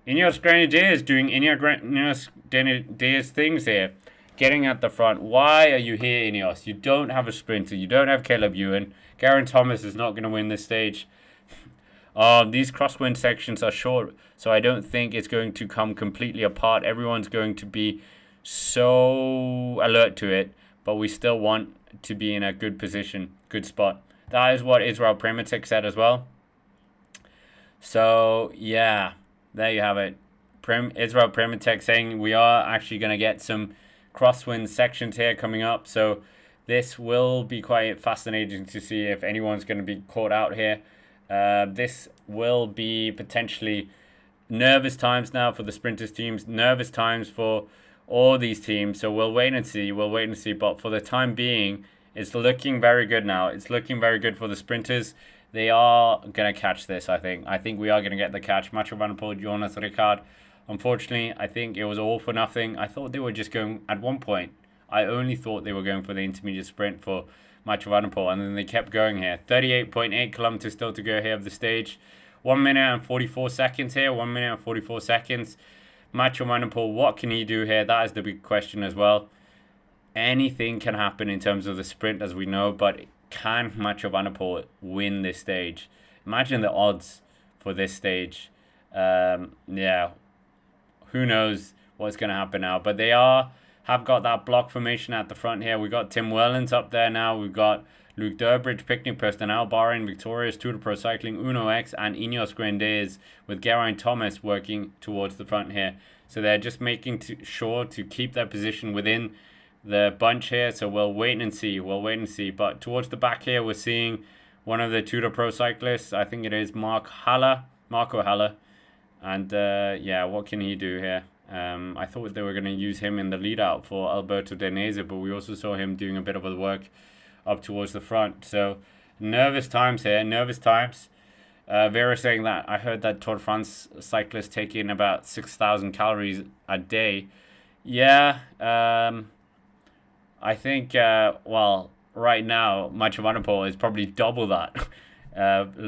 Speaker 1: Ineos Grenadiers doing Ineos Grenadiers things here. Getting at the front. Why are you here, Ineos? You don't have a sprinter. You don't have Caleb Ewan. Geraint Thomas is not going to win this stage. These crosswind sections are short, so I don't think it's going to come completely apart. Everyone's going to be so alert to it, but we still want to be in a good position, good spot. That is what Israel Primitic said as well. So yeah, there you have it. Israel Primitic saying we are actually going to get some crosswind sections here coming up. So this will be quite fascinating to see if anyone's going to be caught out here. This will be potentially nervous times now for the sprinters teams, nervous times for all these teams. So we'll wait and see. But for the time being, it's looking very good now. It's looking very good for the sprinters. They are going to catch this, I think. I think we are going to get the catch. Mathieu Van der Poel, Jonas Ricard. Unfortunately, I think it was all for nothing. I thought they were just going, at one point, I only thought they were going for the intermediate sprint for Mathieu Van der Poel, and then they kept going here. 38.8 kilometers still to go here of the stage. 1 minute and 44 seconds here. 1 minute and 44 seconds. Mathieu Van der Poel, what can he do here? That is the big question as well. Anything can happen in terms of the sprint, as we know, but can Mathieu Van der Poel win this stage? Imagine the odds for this stage. Yeah, who knows what's going to happen now, but they have got that block formation at the front here. We've got Tim Wellens up there now. We've got Luke Durbridge, Picnic Personnel, Bahrain Victorious, Tour de Pro Cycling, Uno X, and Ineos Grenadiers, with Geraint Thomas working towards the front here. So they're just making sure to keep their position within the bunch here. So we'll wait and see. But towards the back here, we're seeing one of the Tour de Pro cyclists. I think it is Marco Haller. And yeah, what can he do here? I thought they were going to use him in the lead out for Alberto Danese, but we also saw him doing a bit of the work up towards the front. So nervous times here, nervous times. Vera saying that I heard that Tour de France cyclists take in about 6,000 calories a day. Yeah, I think, well, right now, Mathieu Van der Poel is probably double that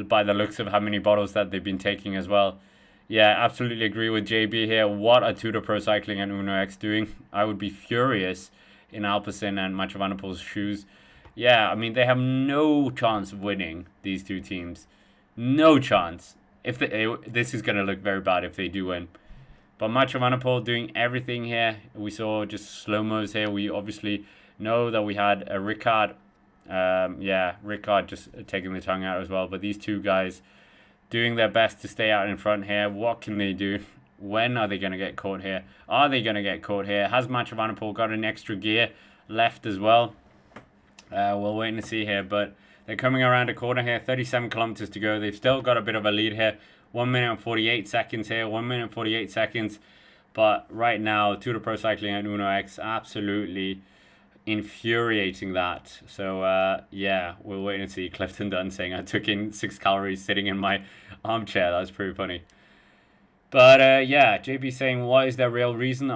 Speaker 1: by the looks of how many bottles that they've been taking as well. Yeah, absolutely agree with JB here. What are Tour de Pro Cycling and Uno X doing? I would be furious in Alpecin and Mathieu Van der Poel's shoes. Yeah, I mean, they have no chance of winning, these two teams. No chance. This is going to look very bad if they do win. But Mathieu Van der Poel doing everything here. We saw just slow-mos here. We obviously know that we had a Ricard. Yeah, Ricard just taking the tongue out as well. But these two guys doing their best to stay out in front here. What can they do? When are they going to get caught here? Are they going to get caught here? Has Mathieu Van der Poel got an extra gear left as well? We'll wait and see here. But they're coming around a corner here. 37 kilometers to go. They've still got a bit of a lead here. 1 minute and 48 seconds here. 1 minute and 48 seconds. But right now, Tour de Pro Cycling and Uno X absolutely infuriating that. So yeah, we'll wait and see. Clifton Dunn saying I took in 6 calories sitting in my armchair. That was pretty funny. But yeah, JB saying what is their real reason?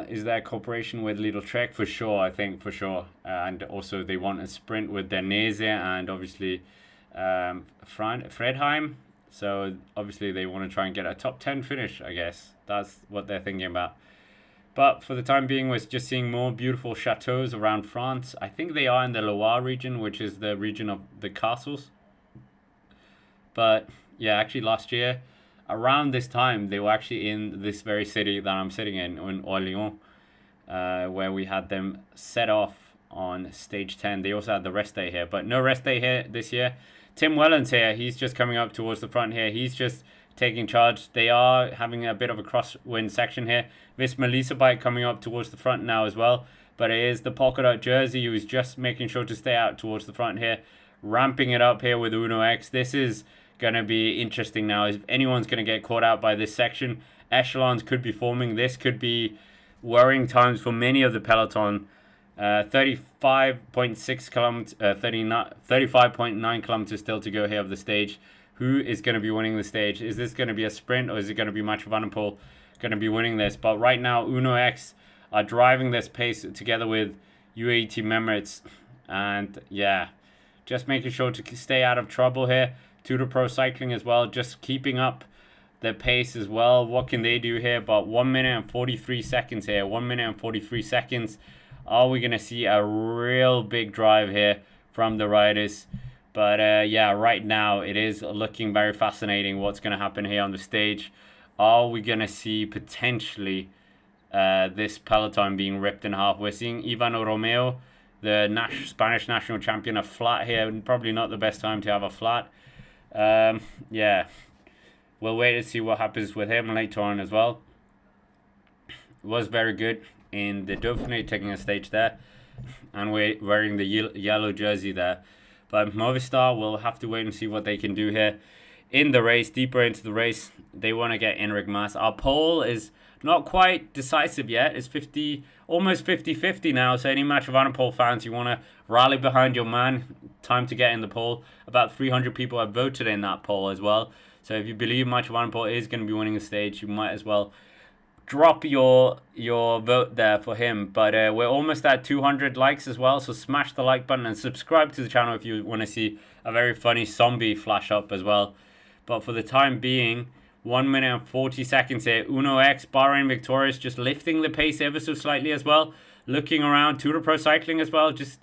Speaker 1: Is there cooperation with Lidl Trek? For sure, I think for sure. And also they want a sprint with Danese and obviously Fredheim. So obviously they want to try and get a top 10 finish, I guess. That's what they're thinking about. But for the time being, we're just seeing more beautiful chateaus around France. I think they are in the Loire region, which is the region of the castles. But yeah, actually last year, around this time, they were actually in this very city that I'm sitting in Orléans, where we had them set off on stage 10. They also had the rest day here, but no rest day here this year. Tim Wellens here, he's just coming up towards the front here. He's just taking charge. They are having a bit of a crosswind section here. This Melissa bike coming up towards the front now as well. But it is the polka dot jersey who's just making sure to stay out towards the front here. Ramping it up here with Uno X. This is going to be interesting now. If anyone's going to get caught out by this section, echelons could be forming. This could be worrying times for many of the peloton. 35.6 kilometers, 35.9 kilometers still to go here of the stage. Who is going to be winning the stage? Is this going to be a sprint, or is it going to be Mathieu van der Poel going to be winning this? But right now, Uno X are driving this pace together with UAE Team Emirates. And yeah, just making sure to stay out of trouble here. Tudor Pro Cycling as well, just keeping up the pace as well. What can they do here? But 1 minute and 43 seconds here. 1 minute and 43 seconds. Are we going to see a real big drive here from the riders? But yeah, right now it is looking very fascinating what's going to happen here on the stage. Are we going to see potentially this peloton being ripped in half? We're seeing Ivan Romeo, the Spanish national champion, a flat here. Probably not the best time to have a flat. Yeah, we'll wait to see what happens with him later on as well. Was very good in the Dauphiné, taking a stage there, and wearing the yellow jersey there. But Movistar will have to wait and see what they can do here in the race, deeper into the race. They want to get Enric Mas. Our poll is not quite decisive yet. It's almost 50-50 now. So any Mathieu van der Poel fans, you want to rally behind your man. Time to get in the poll. About 300 people have voted in that poll as well. So if you believe Mathieu van der Poel is going to be winning the stage, you might as well drop your vote there for him. But we're almost at 200 likes as well, so smash the like button and subscribe to the channel if you want to see a very funny zombie flash up as well. But for the time being, 1 minute and 40 seconds here. Uno X, Bahrain victorious, just lifting the pace ever so slightly as well. Looking around, Tudor Pro Cycling as well, just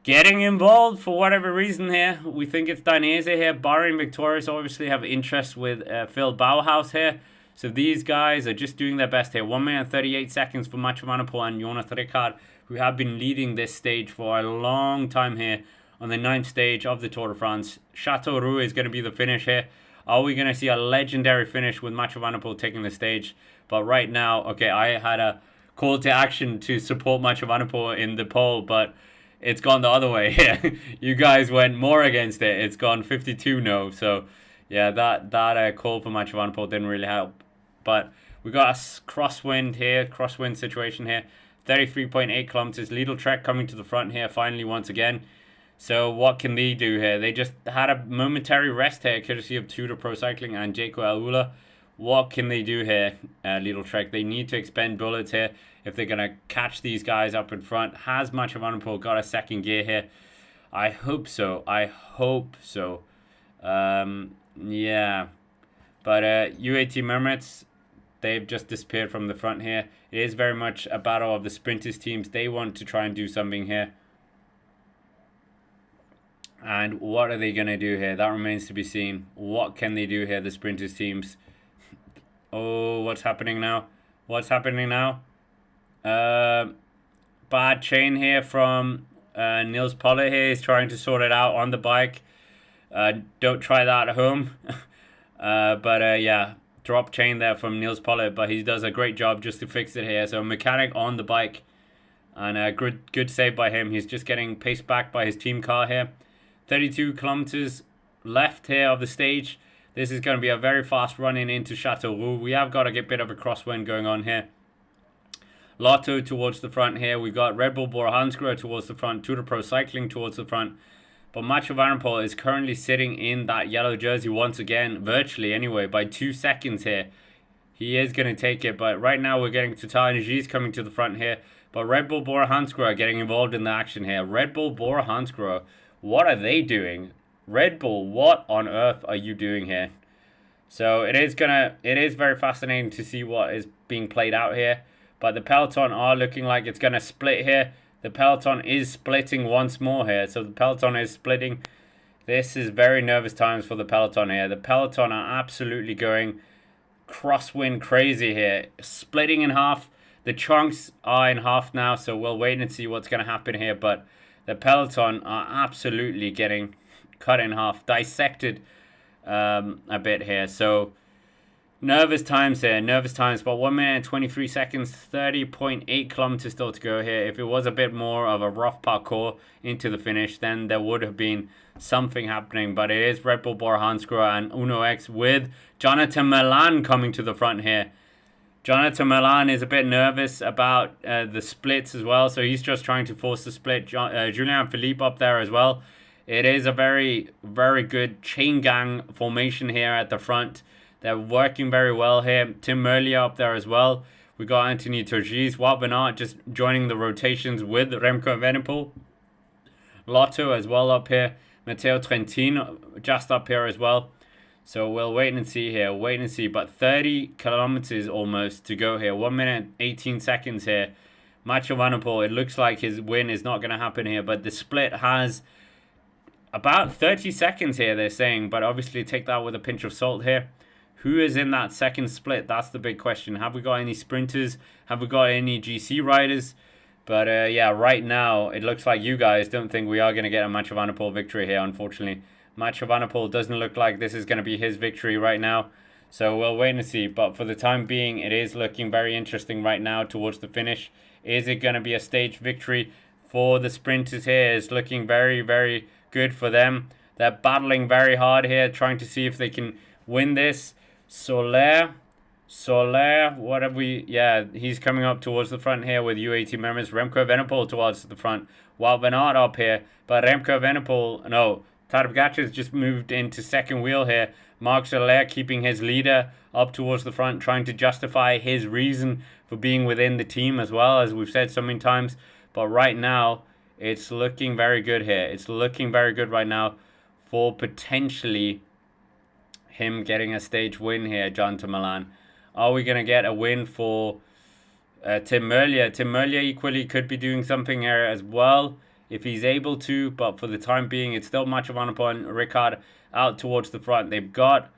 Speaker 1: getting involved for whatever reason here. We think it's Dainese here. Bahrain victorious obviously have interest with Phil Bauhaus here. So these guys are just doing their best here. 1 minute and 38 seconds for Mathieu van der Poel and Jonas Ricard, who have been leading this stage for a long time here on the 9th stage of the Tour de France. Châteauroux is going to be the finish here. Are we going to see a legendary finish with Mathieu van der Poel taking the stage? But right now, okay, I had a call to action to support Mathieu van der Poel in the poll, but it's gone the other way here. You guys went more against it. It's gone 52 no. So yeah, that call for Mathieu van der Poel didn't really help. But we got a crosswind here, crosswind situation here. 33.8 kilometers. Lidl Trek coming to the front here finally once again. So what can they do here? They just had a momentary rest here, courtesy of Tudor Pro Cycling and Jaco Alula. What can they do here, Lidl Trek? They need to expend bullets here if they're going to catch these guys up in front. Has Mathieu van der Poel got a second gear here? I hope so. I hope so. Yeah. But UAE Team Emirates, they've just disappeared from the front here. It is very much a battle of the sprinters teams. They want to try and do something here. And what are they going to do here? That remains to be seen. What can they do here, the sprinters teams? Oh, what's happening now? What's happening now? Bad chain here from Niels Polle here. He's trying to sort it out on the bike. Don't try that at home. Yeah, drop chain there from Niels Polle, but he does a great job just to fix it here. So mechanic on the bike, and a good save by him. He's just getting paced back by his team car here. 32 kilometers left here of the stage. This is going to be a very fast run in into Châteauroux. We have got a bit of a crosswind going on here. Lotto towards the front here. We've got Red Bull Bora Hansgrohe towards the front. Tudor Pro Cycling towards the front. But Mathieu van der Poel is currently sitting in that yellow jersey once again, virtually anyway, by 2 seconds here. He is going to take it, but right now we're getting Total Energies coming to the front here. But Red Bull Bora Hansgrohe are getting involved in the action here. Red Bull Bora Hansgrohe, what are they doing? Red Bull, what on earth are you doing here? So it is very fascinating to see what is being played out here. But the peloton are looking like it's going to split here. The peloton is splitting once more here. So the peloton is splitting. This is very nervous times for the peloton here. The peloton are absolutely going crosswind crazy here. Splitting in half. The chunks are in half now. So we'll wait and see what's going to happen here. But the peloton are absolutely getting cut in half, dissected a bit here. So nervous times here, but 1 minute and 23 seconds, 30.8 kilometers still to go here. If it was a bit more of a rough parcours into the finish, then there would have been something happening. But it is Red Bull Bora Hansgrohe and Uno X with Jonathan Milan coming to the front here. Jonathan Milan is a bit nervous about the splits as well, so he's just trying to force the split. Julian Philippe up there as well. It is a very, very good chain gang formation here at the front. They're working very well here. Tim Merlier up there as well. We got Anthony Turgis, Wout van Aert just joining the rotations with Remco Evenepoel. Lotto as well up here. Matteo Trentin just up here as well. So we'll wait and see here. Wait and see. But 30 kilometers almost to go here. 1 minute 18 seconds here. Mathieu Van Der Poel, it looks like his win is not going to happen here. But the split has about 30 seconds here, they're saying. But obviously take that with a pinch of salt here. Who is in that second split? That's the big question. Have we got any sprinters? Have we got any GC riders? But yeah, right now, it looks like you guys don't think we are going to get a Mathieu Van Der Poel victory here, unfortunately. Mathieu Van Der Poel doesn't look like this is going to be his victory right now. So we'll wait and see. But for the time being, it is looking very interesting right now towards the finish. Is it going to be a stage victory for the sprinters here? It's looking very, very good for them. They're battling very hard here, trying to see if they can win this. Soler, what have we? Yeah, he's coming up towards the front here with U18 members. Remco Evenepoel towards the front. Wout van Aert up here. But Remco Evenepoel, no, Tadej Pogačar's just moved into second wheel here. Marc Soler keeping his leader up towards the front, trying to justify his reason for being within the team as well, as we've said so many times. But right now, it's looking very good here. It's looking very good right now for potentially him getting a stage win here, Jonathan Milan. Are we going to get a win for Tim Merlier? Tim Merlier equally could be doing something here as well if he's able to, but for the time being, it's still Mathieu Van Der Poel and Ricard out towards the front. They've got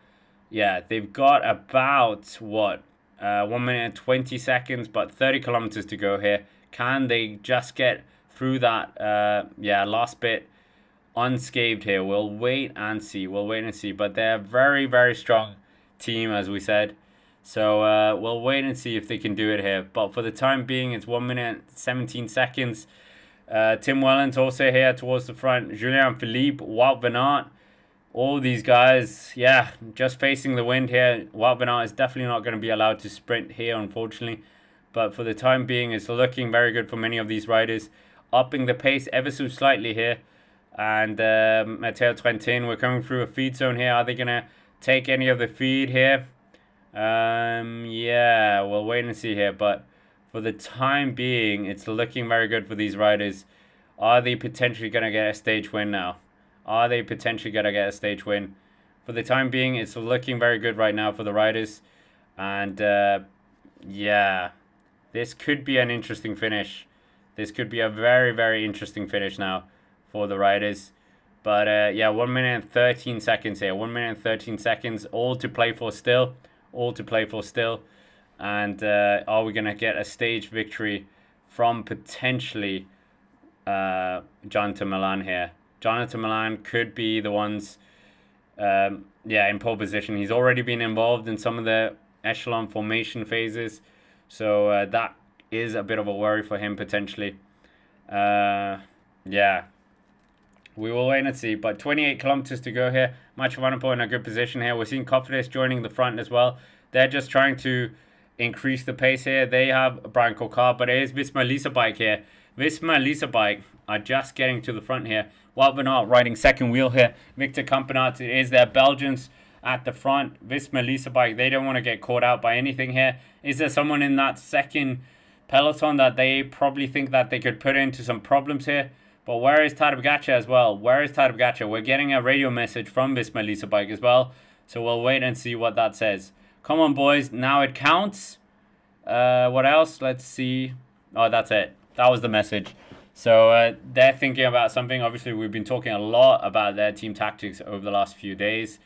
Speaker 1: about, 1 minute and 20 seconds, but 30 kilometers to go here. Can they just get through that, last bit unscathed here? We'll wait and see. But they're a very, very strong team, as we said. So we'll wait and see if they can do it here. But for the time being, it's 1 minute 17 seconds. Tim Wellens also here towards the front. Julian Philippe, Wout van Aert. All these guys, yeah, just facing the wind here. Wout van Aert is definitely not going to be allowed to sprint here, unfortunately. But for the time being, it's looking very good for many of these riders. Upping the pace ever so slightly here. And Matteo Trentin, we're coming through a feed zone here. Are they going to take any of the feed here? Yeah, we'll wait and see here. But for the time being, it's looking very good for these riders. Are they potentially going to get a stage win now? For the time being, it's looking very good right now for the riders. And yeah, this could be an interesting finish. This could be a very, very interesting finish now for the riders. But yeah, 1 minute and 13 seconds here. 1 minute and 13 seconds. All to play for still. And are we going to get a stage victory from potentially Jonathan Milan here? Jonathan Milan could be the ones in pole position. He's already been involved in some of the echelon formation phases. So that is a bit of a worry for him potentially. Yeah. We will wait and see. But 28 kilometers to go here. Mathieu Van Der Poel in a good position here. We're seeing Cofidis joining the front as well. They're just trying to increase the pace here. They have Brian Coquard, but it is Visma Lease Bike here. Visma Lease Bike are just getting to the front here. Wout van Aert riding second wheel here. Victor Campenaerts, it is their Belgians at the front. Visma Lease Bike, they don't want to get caught out by anything here. Is there someone in that second peloton that they probably think that they could put into some problems here? But where is Tadej Pogačar as well? We're getting a radio message from Visma Lease Bike as well. So we'll wait and see what that says. Come on, boys. Now it counts. What else? Let's see. Oh, that's it. That was the message. So they're thinking about something. Obviously, we've been talking a lot about their team tactics over the last few days.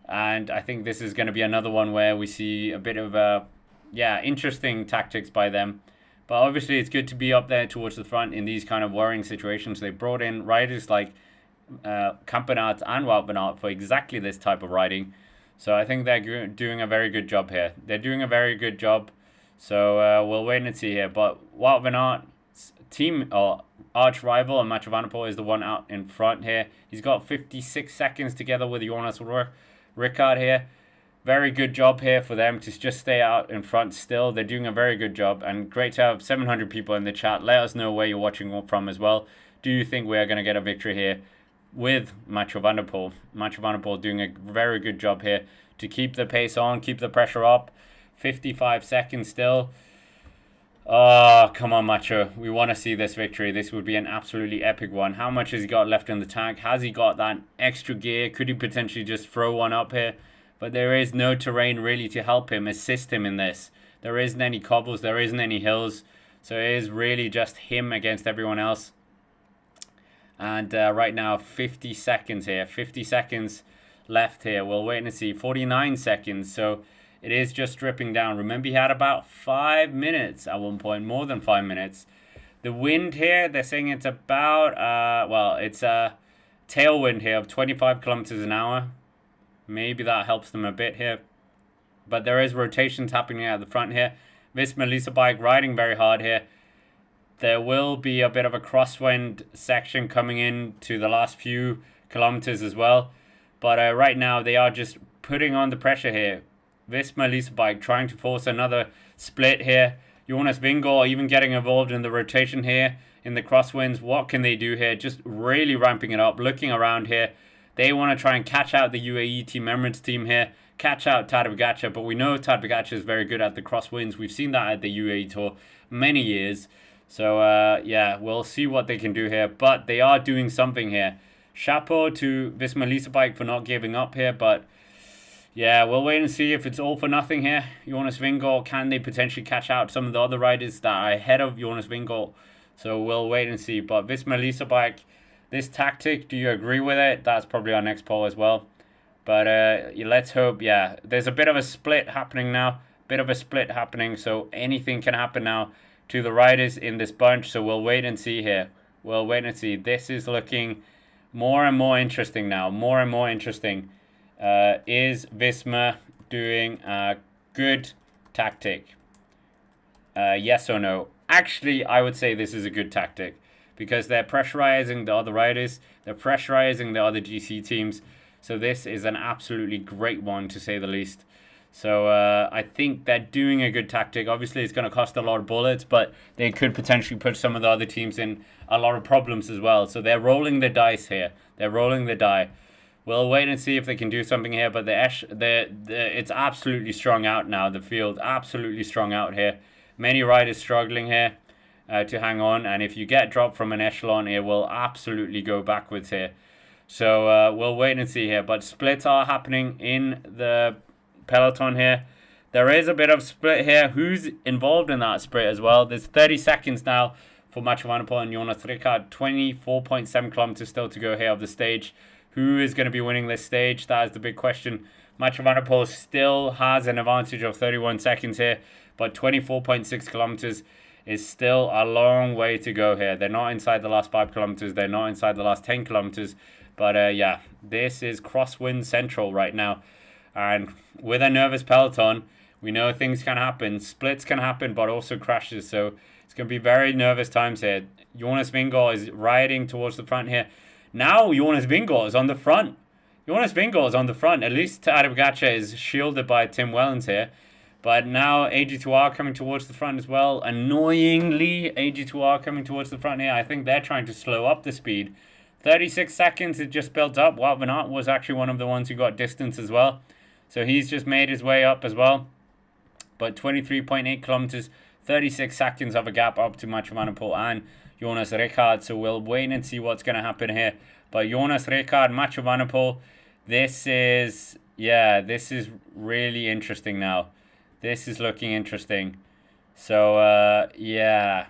Speaker 1: And I think this is going to be another one where we see a bit of, interesting tactics by them. But obviously, it's good to be up there towards the front in these kind of worrying situations. They brought in riders like Campenaerts and Wout van Aert for exactly this type of riding. So I think they're doing a very good job here. They're doing a very good job. So we'll wait and see here. But Wout van Aert's team or arch rival and Mathieu van der Poel is the one out in front here. He's got 56 seconds together with Jonas Ricard here. Very good job here for them to just stay out in front still. They're doing a very good job, and great to have 700 people in the chat. Let us know where you're watching from as well. Do you think we are going to get a victory here with Mathieu van der Poel? Mathieu van der Poel doing a very good job here to keep the pace on, keep the pressure up. 55 seconds still. Oh, come on, Mathieu. We want to see this victory. This would be an absolutely epic one. How much has he got left in the tank? Has he got that extra gear? Could he potentially just throw one up here? But there is no terrain really to help him, assist him in this. There isn't any cobbles, there isn't any hills. So it is really just him against everyone else. And right now, 50 seconds here. 50 seconds left here. We'll wait and see. 49 seconds. So it is just dripping down. Remember, he had about 5 minutes at one point, more than 5 minutes. The wind here, they're saying it's about, well, it's a tailwind here of 25 kilometers an hour. Maybe that helps them a bit here. But there is rotations happening at the front here. Visma Lease Bike riding very hard here. There will be a bit of a crosswind section coming in to the last few kilometers as well. But right now they are just putting on the pressure here. Visma Lease Bike trying to force another split here. Jonas Vingegaard even getting involved in the rotation here in the crosswinds. What can they do here? Just really ramping it up, looking around here. They want to try and catch out the UAE Team Emirates team here, catch out Tadej Pogačar, but we know Tadej Pogačar is very good at the crosswinds. We've seen that at the UAE Tour many years. So, yeah, we'll see what they can do here, but they are doing something here. Chapeau to Visma Lease Bike for not giving up here, but yeah, we'll wait and see if it's all for nothing here. Jonas Vingegaard, can they potentially catch out some of the other riders that are ahead of Jonas Vingegaard? So we'll wait and see, but Visma Lease Bike, this tactic, do you agree with it? That's probably our next poll as well. But let's hope, yeah. There's a bit of a split happening now. So anything can happen now to the riders in this bunch. So we'll wait and see here. We'll wait and see. This is looking more and more interesting now. More and more interesting. Is Visma doing a good tactic? Yes or no? Actually, I would say this is a good tactic, because they're pressurizing the other riders, they're pressurizing the other GC teams. So this is an absolutely great one, to say the least. So I think they're doing a good tactic. Obviously, it's going to cost a lot of bullets, but they could potentially put some of the other teams in a lot of problems as well. So they're rolling the dice here. They're rolling the die. We'll wait and see if they can do something here, but it's absolutely strung out now, the field. Absolutely strung out here. Many riders struggling here to hang on, and if you get dropped from an echelon, it will absolutely go backwards here. So we'll wait and see here, but splits are happening in the peloton here. There is a bit of split here. Who's involved in that split as well? There's 30 seconds now for Mathieu van der Poel and Jonas Ricard. 24.7 kilometers still to go here of the stage. Who is going to be winning this stage? That is the big question. Mathieu van der Poel still has an advantage of 31 seconds here, but 24.6 kilometers is still a long way to go here. They're not inside the last 5 kilometers. They're not inside the last 10 kilometers. But yeah, this is crosswind central right now. And with a nervous peloton, we know things can happen. Splits can happen, but also crashes. So it's going to be very nervous times here. Jonas Vingegaard is riding towards the front here. Now Jonas Vingegaard is on the front. At least Tadej Pogačar is shielded by Tim Wellens here. But now AG2R coming towards the front as well. Annoyingly, AG2R coming towards the front here. I think they're trying to slow up the speed. 36 seconds it just built up. Wout van Aert was actually one of the ones who got distance as well. So he's just made his way up as well. But 23.8 kilometers, 36 seconds of a gap up to Mathieu van der Poel and Jonas Ricard. So we'll wait and see what's going to happen here. But Jonas Ricard, Mathieu van der Poel, this is really interesting now. This is looking interesting. So, yeah.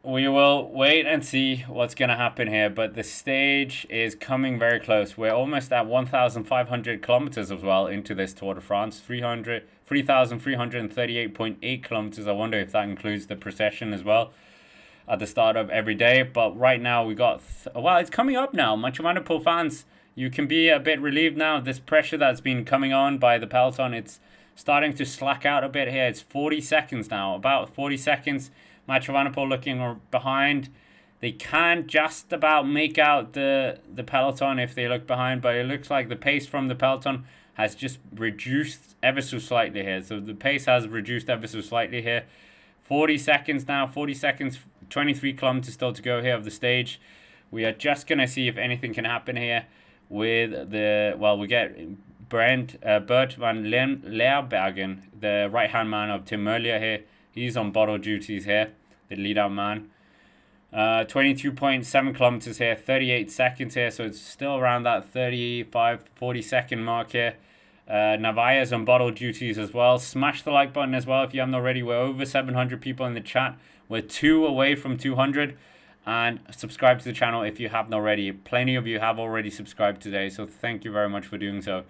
Speaker 1: We will wait and see what's going to happen here. But the stage is coming very close. We're almost at 1,500 kilometers as well into this Tour de France. 3,338.8 kilometers. I wonder if that includes the procession as well. at the start of every day. But right now we got, well, it's coming up now. Mathieu van der Poel fans, you can be a bit relieved now. This pressure that's been coming on by the peloton, it's starting to slack out a bit here. It's 40 seconds now, about 40 seconds. Mathieu van der Poel looking behind. They can just about make out the peloton if they look behind, but it looks like the pace from the peloton has just reduced ever so slightly here. So the pace has reduced ever so slightly here. 40 seconds now, 40 seconds, 23 kilometers still to go here of the stage. We are just going to see if anything can happen here with the, well, we get Bert van Leerbergen, the right-hand man of Tim Merlier here. He's on bottle duties here, the lead-out man. 22.7 kilometers here, 38 seconds here, so it's still around that 35, 40 second mark here. Navaya's on bottle duties as well. Smash the like button as well if you haven't already. We're over 700 people in the chat. We're 2 away from 200. And subscribe to the channel if you haven't already. Plenty of you have already subscribed today, so thank you very much for doing so.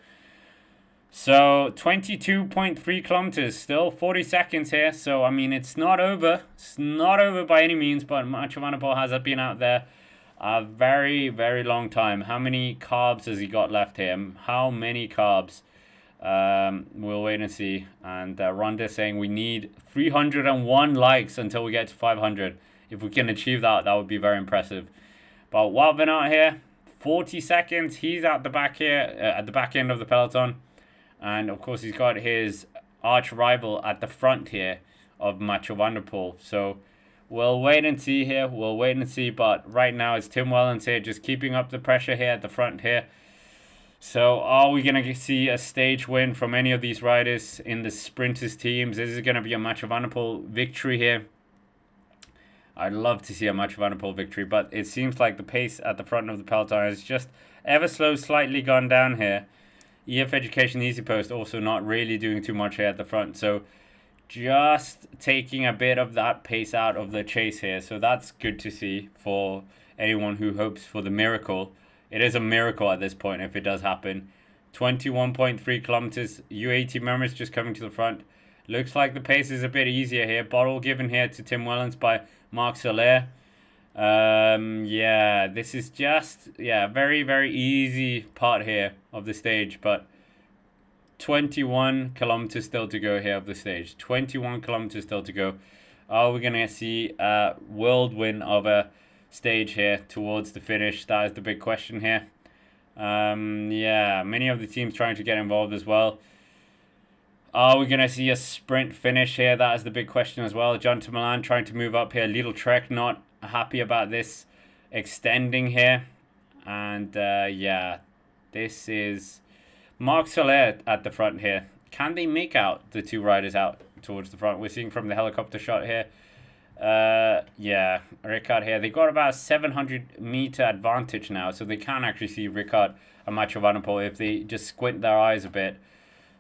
Speaker 1: So 22.3 kilometers, still 40 seconds here. So I mean, it's not over. It's not over by any means, but Mathieu van der Poel has been out there a very, very long time. How many carbs has he got left here? How many carbs? We'll wait and see. And Rhonda saying we need 301 likes until we get to 500. If we can achieve that, that would be very impressive. But Wout van Aert here, 40 seconds. He's at the back here, at the back end of the peloton. And of course, he's got his arch rival at the front here of Mathieu van der Poel. So we'll wait and see here. We'll wait and see. But right now, it's Tim Wellens here, just keeping up the pressure here at the front here. So are we going to see a stage win from any of these riders in the sprinters teams? Is it going to be a Mathieu van der Poel victory here? I'd love to see a Mathieu van der Poel victory, but it seems like the pace at the front of the peloton has just ever so slightly gone down here. EF Education Easy Post also not really doing too much here at the front. So just taking a bit of that pace out of the chase here. So that's good to see for anyone who hopes for the miracle. It is a miracle at this point if it does happen. 21.3 kilometers. U80 members just coming to the front. Looks like the pace is a bit easier here. Bottle given here to Tim Wellens by Marc Soler. Yeah, this is just, very, very easy part here of the stage, but 21 kilometers still to go here of the stage. 21 kilometers still to go. Are we going to see a whirlwind of a stage here towards the finish? That is the big question here. Yeah, many of the teams trying to get involved as well. Are we going to see a sprint finish here? That is the big question as well. John to Milan trying to move up here. Little Trek not happy about this extending here. And yeah, this is Marc Soler at the front here. Can they make out the two riders out towards the front? We're seeing from the helicopter shot here. Yeah, Ricard here. They got about 700 meter advantage now, so they can actually see Ricard and Mathieu van der Poel if they just squint their eyes a bit.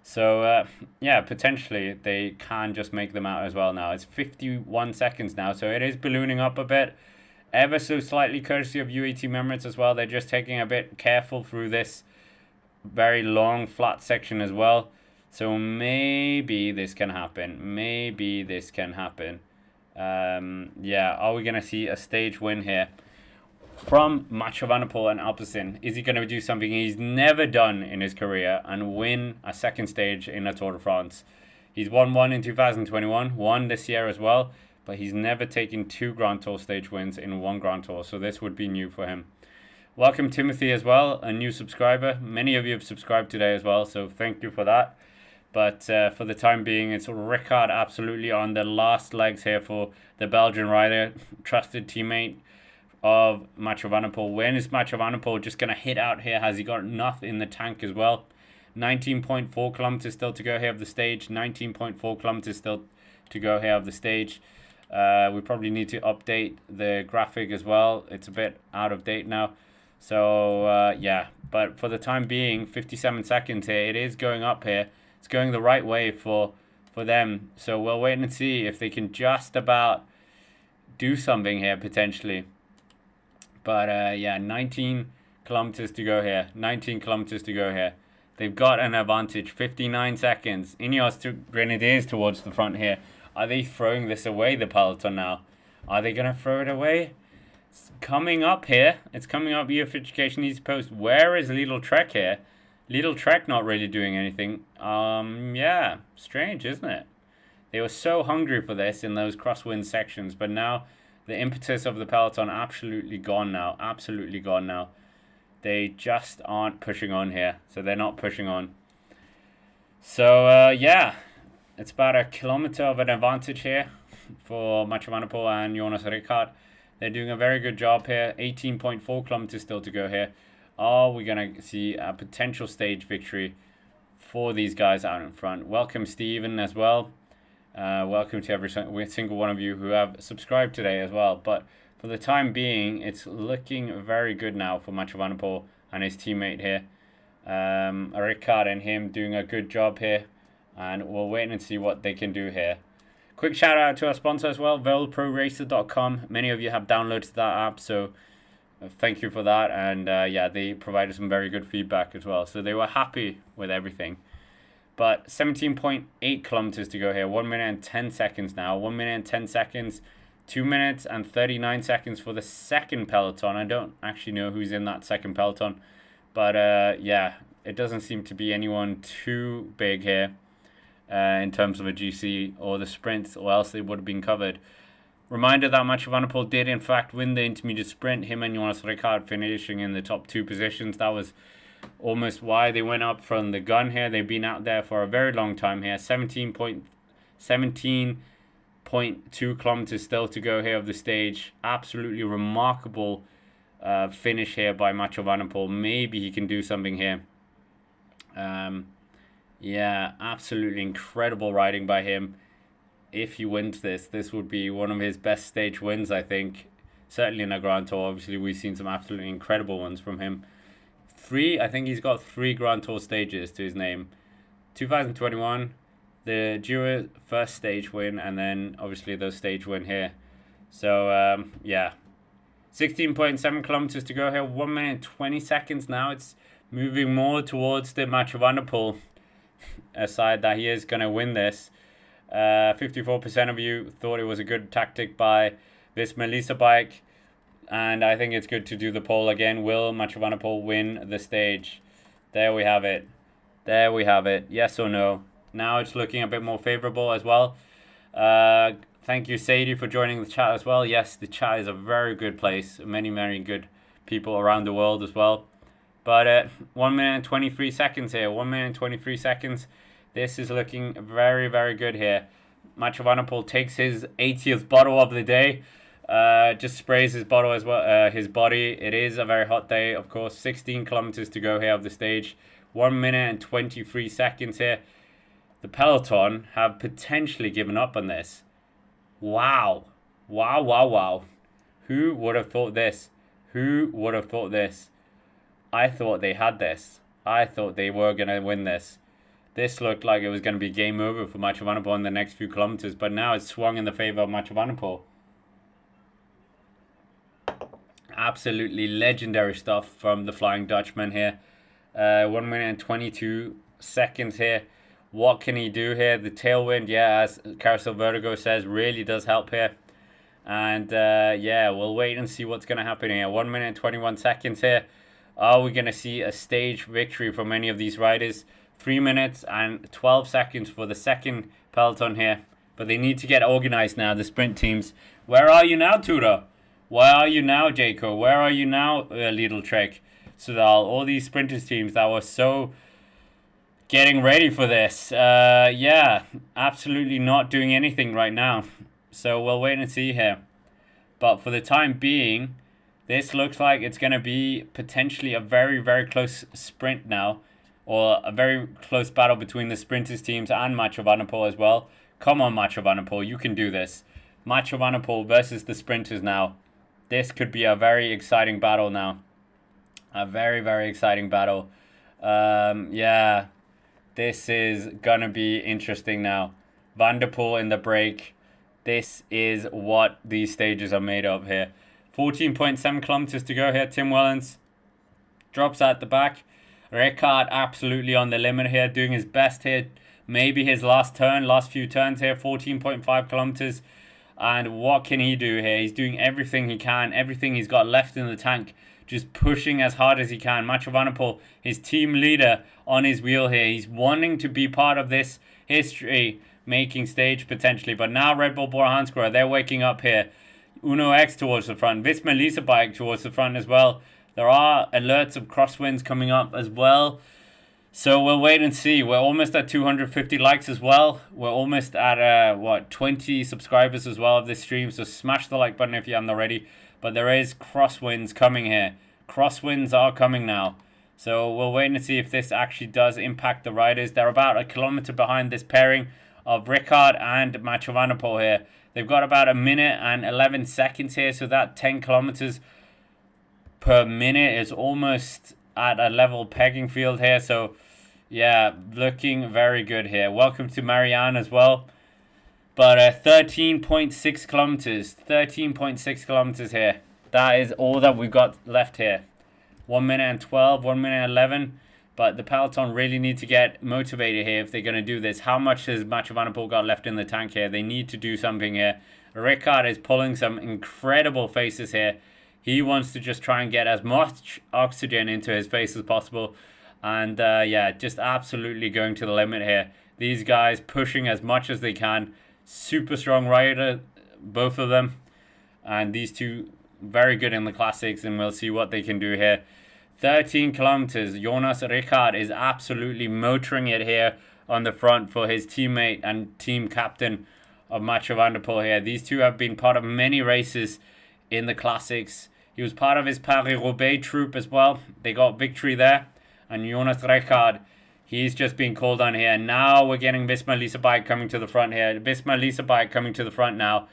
Speaker 1: So, yeah, potentially they can just make them out as well now. It's 51 seconds now, so it is ballooning up a bit. Ever so slightly courtesy of U18 members as well. They're just taking a bit careful through this very long, flat section as well. So maybe this can happen. Maybe this can happen. Yeah, are we going to see a stage win here from Mathieu van der Poel and Alpecin? Is he going to do something he's never done in his career and win a second stage in a Tour de France? He's won one in 2021, won this year as well, but he's never taken 2 Grand Tour stage wins in 1 Grand Tour, so this would be new for him. Welcome Timothy as well, a new subscriber. Many of you have subscribed today as well, so thank you for that. But for the time being, it's Ricard absolutely on the last legs here for the Belgian rider, trusted teammate of Mathieu van der Poel. When is Mathieu van der Poel just going to hit out here? Has he got enough in the tank as well? 19.4 kilometers still to go here of the stage. 19.4 kilometers still to go here of the stage. We probably need to update the graphic as well. It's a bit out of date now. So, yeah. But for the time being, 57 seconds here. It is going up here. It's going the right way for them. So we'll wait and see if they can just about do something here, potentially. But, yeah, 19 kilometers to go here. 19 kilometers to go here. They've got an advantage. 59 seconds. Ineos to Grenadiers towards the front here. Are they throwing this away, the peloton now? Are they going to throw it away? It's coming up here. It's coming up. Unification East Post. Where is Little Trek here? Little Trek not really doing anything. Yeah. Strange, isn't it? They were so hungry for this in those crosswind sections, but now the impetus of the peloton absolutely gone now. Absolutely gone now. They just aren't pushing on here. So they're not pushing on. So, yeah. It's about a kilometer of an advantage here for Mathieu van der Poel and Jonas Rickaert. They're doing a very good job here. 18.4 kilometers still to go here. Are we going to see a potential stage victory for these guys out in front? Welcome, Steven, as well. Welcome to every single one of you who have subscribed today as well. But for the time being, it's looking very good now for Mathieu van der Poel and his teammate here. Rickaert and him doing a good job here. And we'll wait and see what they can do here. Quick shout out to our sponsor as well, velproracer.com. Many of you have downloaded that app, so thank you for that. And yeah, they provided some very good feedback as well. So they were happy with everything. But 17.8 kilometers to go here. 1 minute and 10 seconds now. 1 minute and 10 seconds. 2 minutes and 39 seconds for the second peloton. I don't actually know who's in that second peloton. But yeah, it doesn't seem to be anyone too big here. In terms of a GC or the sprint, or else they would have been covered. Reminder that Mathieu van der Poel did in fact win the intermediate sprint, him and Jonas Rickaert finishing in the top 2 positions. That was almost why they went up from the gun here. They've been out there for a very long time here. 17.2 kilometers still to go here of the stage. Absolutely remarkable finish here by Mathieu van der Poel. Maybe he can do something here. Yeah, absolutely incredible riding by him. If he wins this would be one of his best stage wins, I think. Certainly in a Grand Tour. Obviously, we've seen some absolutely incredible ones from him. I think he's got 3 Grand Tour stages to his name. 2021, the Giro first stage win, and then obviously the stage win here. So, yeah. 16.7 kilometers to go here. 1 minute and 20 seconds now. It's moving more towards the Mathieu van der Poel side that he is going to win this. 54% of you thought it was a good tactic by this Melissa bike, and I think it's good to do the poll again. Will Mathieu van der Poel win the stage? There we have it. There we have it. Yes or no? Now it's looking a bit more favorable as well. Thank you, Sadie, for joining the chat as well. Yes, the chat is a very good place. Many, very good people around the world as well. But 1 minute and 23 seconds here. 1 minute and 23 seconds. This is looking very, very good here. Mathieu van der Poel takes his 80th bottle of the day. Just sprays his bottle as well. His body. It is a very hot day, of course. 16 kilometers to go here of the stage. 1 minute and 23 seconds here. The peloton have potentially given up on this. Wow. Wow, wow, wow. Who would have thought this? Who would have thought this? I thought they had this. I thought they were going to win this. This looked like it was going to be game over for Mathieu van der Poel in the next few kilometers, but now it's swung in the favor of Mathieu van der Poel. Absolutely legendary stuff from the Flying Dutchman here. 1 minute and 22 seconds here. What can he do here? The tailwind, yeah, as Carousel Vertigo says, really does help here. And yeah, we'll wait and see what's going to happen here. 1 minute and 21 seconds here. Are we going to see a stage victory from any of these riders? 3 minutes and 12 seconds for the second peloton here. But they need to get organized now, the sprint teams. Where are you now, Tura? Where are you now, Jaco? Where are you now, Little Trek? Sudal, all these sprinters teams that were so getting ready for this. Yeah, absolutely not doing anything right now. So we'll wait and see here. But for the time being, this looks like it's going to be potentially a very, very close sprint now. Or a very close battle between the sprinters teams and Mathieu van der Poel as well. Come on, Mathieu van der Poel, you can do this. Mathieu van der Poel versus the sprinters now. This could be a very exciting battle now. A very, very exciting battle. Yeah, this is going to be interesting now. Van der Poel in the break. This is what these stages are made of here. 14.7 kilometers to go here. Tim Wellens drops at the back. Rickaert absolutely on the limit here, doing his best here. Maybe his last few turns here. 14.5 kilometers. And what can he do here? He's doing everything he can, everything he's got left in the tank, just pushing as hard as he can. Mathieu van der Poel, his team leader, on his wheel here. He's wanting to be part of this history-making stage potentially. But now Red Bull Bora Hansgrohe, they're waking up here. Uno X towards the front. Visma Lease Bike towards the front as well. There are alerts of crosswinds coming up as well. So we'll wait and see. We're almost at 250 likes as well. We're almost at, 20 subscribers as well of this stream. So smash the like button if you haven't already. But there is crosswinds coming here. Crosswinds are coming now. So we'll wait and see if this actually does impact the riders. They're about a kilometer behind this pairing of Ricard and Mathieu van der Poel here. They've got about a minute and 11 seconds here. So that 10 kilometers per minute is almost at a level pegging field here. So yeah, looking very good here. Welcome to Marianne as well. But 13.6 kilometers. 13.6 kilometers here. That is all that we've got left here. 1 minute and 12, 1 minute and 11. But the peloton really need to get motivated here if they're going to do this. How much has Mathieu van der Poel got left in the tank here? They need to do something here. Ricard is pulling some incredible faces here. He wants to just try and get as much oxygen into his face as possible. And yeah, just absolutely going to the limit here. These guys pushing as much as they can. Super strong rider, both of them. And these two very good in the classics, and we'll see what they can do here. 13 kilometers. Jonas Ricard is absolutely motoring it here on the front for his teammate and team captain of Mathieu van der Poel here. These two have been part of many races in the classics. He was part of his Paris-Roubaix troop as well. They got victory there. And Jonas Ricard, he's just been called on here. Now we're getting Visma Lease Bike coming to the front here. Visma Lease Bike coming to the front now.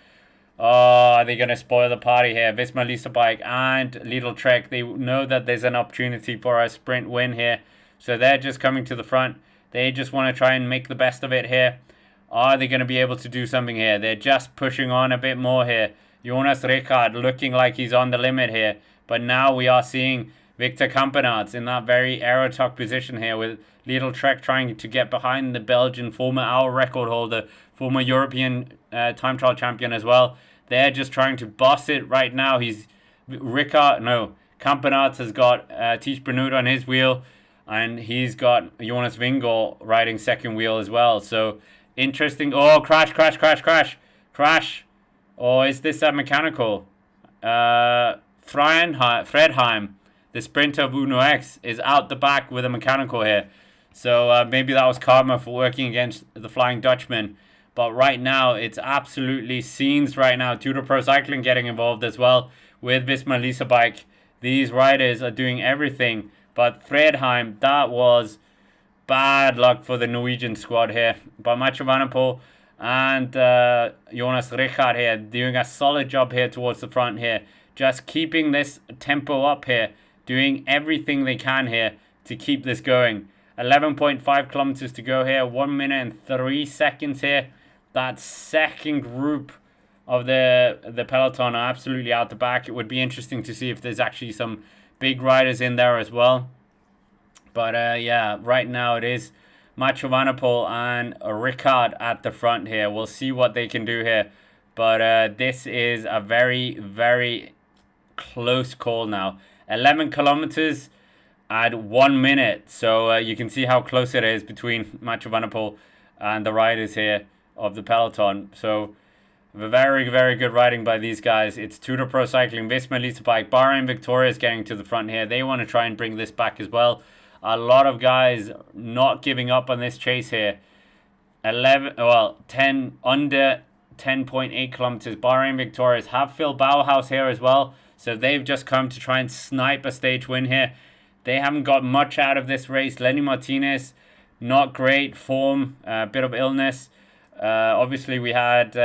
Speaker 1: Oh, are they going to spoil the party here? Visma Lease Bike and Lidl Trek, they know that there's an opportunity for a sprint win here. So they're just coming to the front. They just want to try and make the best of it here. Are they going to be able to do something here? They're just pushing on a bit more here. Jonas Ricard looking like he's on the limit here. But now we are seeing Victor Kampenaerts in that very aerotuck position here with Lidl Trek trying to get behind the Belgian former hour record holder, former European time trial champion as well. They're just trying to boss it right now. Kampenaerts has got Tish Benoot on his wheel, and he's got Jonas Vingegaard riding second wheel as well. So interesting. Oh, crash. Oh, is this a mechanical? Fredheim, the sprinter of Uno X, is out the back with a mechanical here. So maybe that was karma for working against the Flying Dutchman. But right now, it's absolutely scenes right now. Tudor Pro Cycling getting involved as well with Visma Lease Bike. These riders are doing everything. But Fredheim, that was bad luck for the Norwegian squad here. But Mathieu van der Poel and Jonas Ricard here doing a solid job here towards the front here. Just keeping this tempo up here. Doing everything they can here to keep this going. 11.5 kilometers to go here. 1 minute and 3 seconds here. That second group of the peloton are absolutely out the back. It would be interesting to see if there's actually some big riders in there as well. But yeah, right now it is Mathieu van der Poel and Ricard at the front here. We'll see what they can do here. But this is a very, very close call now. 11 kilometers at 1 minute. So you can see how close it is between Mathieu van der Poel and the riders here of the peloton. So very, very good riding by these guys. It's Tudor Pro Cycling, Visma Lease Bike, Bahrain Victoria is getting to the front here. They want to try and bring this back as well. A lot of guys not giving up on this chase here. 10 under 10.8 kilometers. Bahrain Victorias have Phil Bauhaus here as well. So they've just come to try and snipe a stage win here. They haven't got much out of this race. Lenny Martinez, not great form, a bit of illness. Obviously, we had,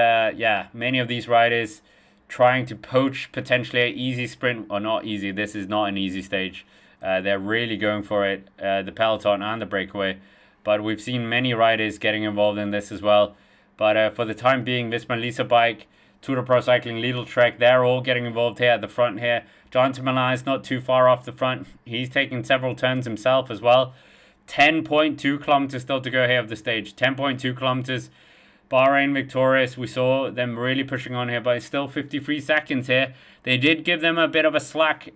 Speaker 1: many of these riders trying to poach potentially an easy sprint. Or not easy, this is not an easy stage. They're really going for it, the peloton and the breakaway. But we've seen many riders getting involved in this as well. But for the time being, Visma Lease Bike, Tudor Pro Cycling, Lidl Trek, they're all getting involved here at the front here. Jonathan Milan is not too far off the front. He's taking several turns himself as well. 10.2 kilometers still to go here of the stage. 10.2 kilometers. Bahrain victorious. We saw them really pushing on here, but it's still 53 seconds here. They did give them a bit of a slack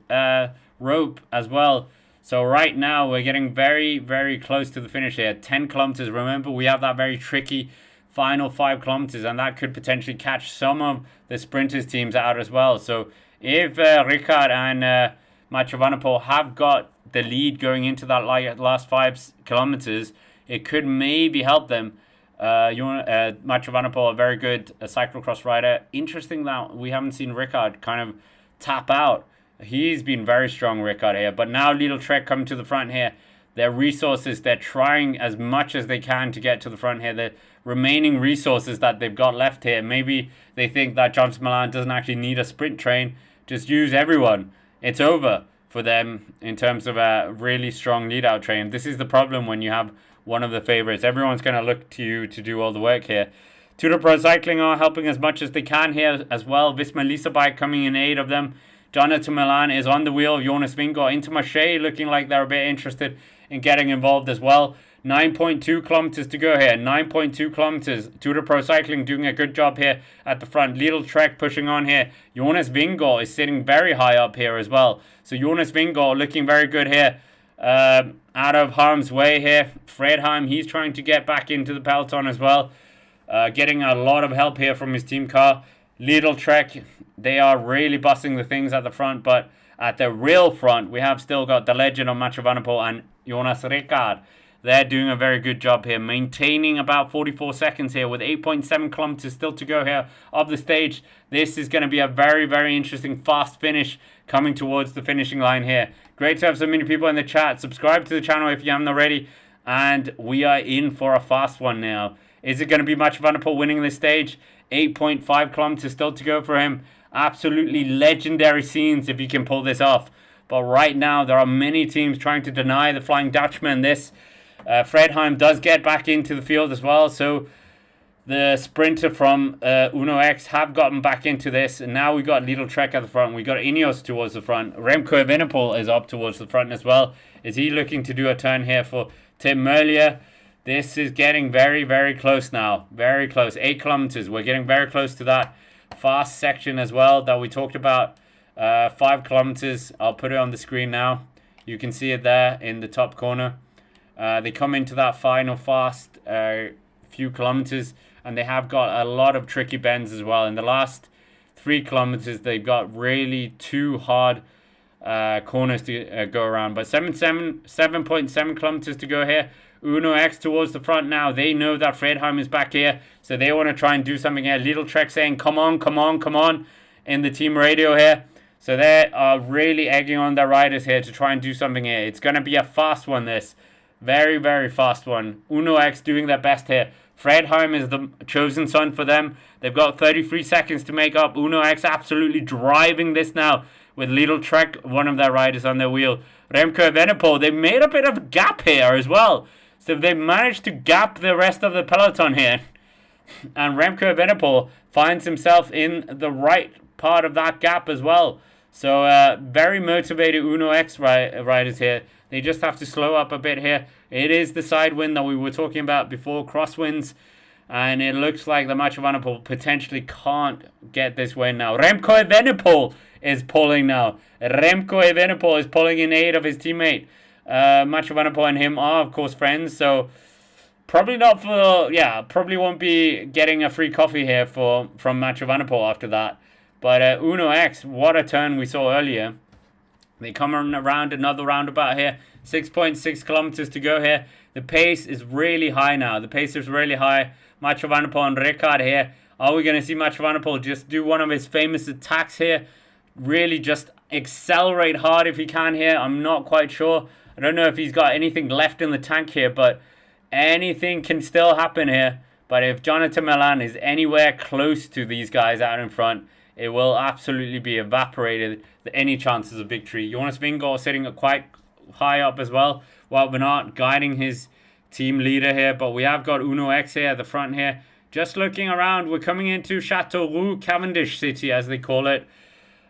Speaker 1: rope as well. So right now we're getting very, very close to the finish here. 10 kilometers. Remember, we have that very tricky final 5 kilometers, and that could potentially catch some of the sprinters teams out as well. So if Ricard and Mathieu van der Poel have got the lead going into that last 5 kilometers, it could maybe help them. Mathieu van der Poel, a very good cyclocross rider. Interesting that we haven't seen Ricard kind of tap out. He's been very strong, Ricard, here. But now Little Trek coming to the front here. Their resources, they're trying as much as they can to get to the front here. The remaining resources that they've got left here, maybe they think that Johnson Milan doesn't actually need a sprint train. Just use everyone. It's over for them in terms of a really strong lead-out train. This is the problem when you have one of the favorites. Everyone's going to look to you to do all the work here. Tour de Pro Cycling are helping as much as they can here as well. Visma Lease Bike coming in aid of them. Jonathan Milan is on the wheel. Jonas Vingegaard into Marseille, looking like they're a bit interested in getting involved as well. 9.2 kilometers to go here. 9.2 kilometers. Tour de Pro Cycling doing a good job here at the front. Little Trek pushing on here. Jonas Vingegaard is sitting very high up here as well. So Jonas Vingegaard looking very good here. Out of harm's way here. Fredheim, he's trying to get back into the peloton as well. Getting a lot of help here from his team car. Little Trek, they are really busting the things at the front, but at the real front, we have still got the legend of Mathieu van der Poel and Jonas Ricard. They're doing a very good job here, maintaining about 44 seconds here with 8.7 kilometers still to go here of the stage. This is going to be a very, very interesting fast finish coming towards the finishing line here. Great to have so many people in the chat. Subscribe to the channel if you haven't already, and we are in for a fast one now. Is it going to be Mathieu van der Poel winning this stage? 8.5 kilometers still to go for him. Absolutely legendary scenes if he can pull this off. But right now, there are many teams trying to deny the Flying Dutchman this. Fredheim does get back into the field as well. So the sprinter from Uno X have gotten back into this. And now we got Little Trek at the front. We got Ineos towards the front. Remco Evenepoel is up towards the front as well. Is he looking to do a turn here for Tim Merlier? This is getting very, very close now. Very close. 8 kilometers. We're getting very close to that fast section as well that we talked about. 5 kilometers. I'll put it on the screen now. You can see it there in the top corner. They come into that final fast few kilometers, and they have got a lot of tricky bends as well. In the last 3 kilometers, they've got really 2 hard corners to go around. But 7.7 kilometers to go here. Uno X towards the front now. They know that Fredheim is back here, so they want to try and do something here. Little Trek saying, come on, come on, come on, in the team radio here. So they are really egging on their riders here to try and do something here. It's going to be a fast one, this. Very, very fast one. Uno X doing their best here. Fredheim is the chosen son for them. They've got 33 seconds to make up. Uno X absolutely driving this now with Little Trek, one of their riders on their wheel. Remco Evenepoel, they made a bit of a gap here as well. So they managed to gap the rest of the peloton here. And Remco Evenepoel finds himself in the right part of that gap as well. So very motivated Uno X riders here. They just have to slow up a bit here. It is the side wind that we were talking about before, crosswinds. And it looks like the Mathieu van der Poel potentially can't get this win now. Remco Evenepoel is pulling now. Remco Evenepoel is pulling in aid of his teammate. Mathieu van der Poel and him are, of course, friends. So probably not for, probably won't be getting a free coffee here from Mathieu van der Poel after that. But Uno X, what a turn we saw earlier. They come around another roundabout here. 6.6 kilometers to go here. The pace is really high now. The pace is really high. Mathieu van der Poel and Ricard here. Are we going to see Mathieu van der Poel just do one of his famous attacks here? Really just accelerate hard if he can here. I'm not quite sure. I don't know if he's got anything left in the tank here, but anything can still happen here. But if Jonathan Milan is anywhere close to these guys out in front, it will absolutely be evaporated, any chances of victory. Jonas Vingegaard sitting quite high up as well. Well, we're not guiding his team leader here, but we have got Uno X here at the front here. Just looking around, we're coming into Châteauroux, Cavendish City, as they call it.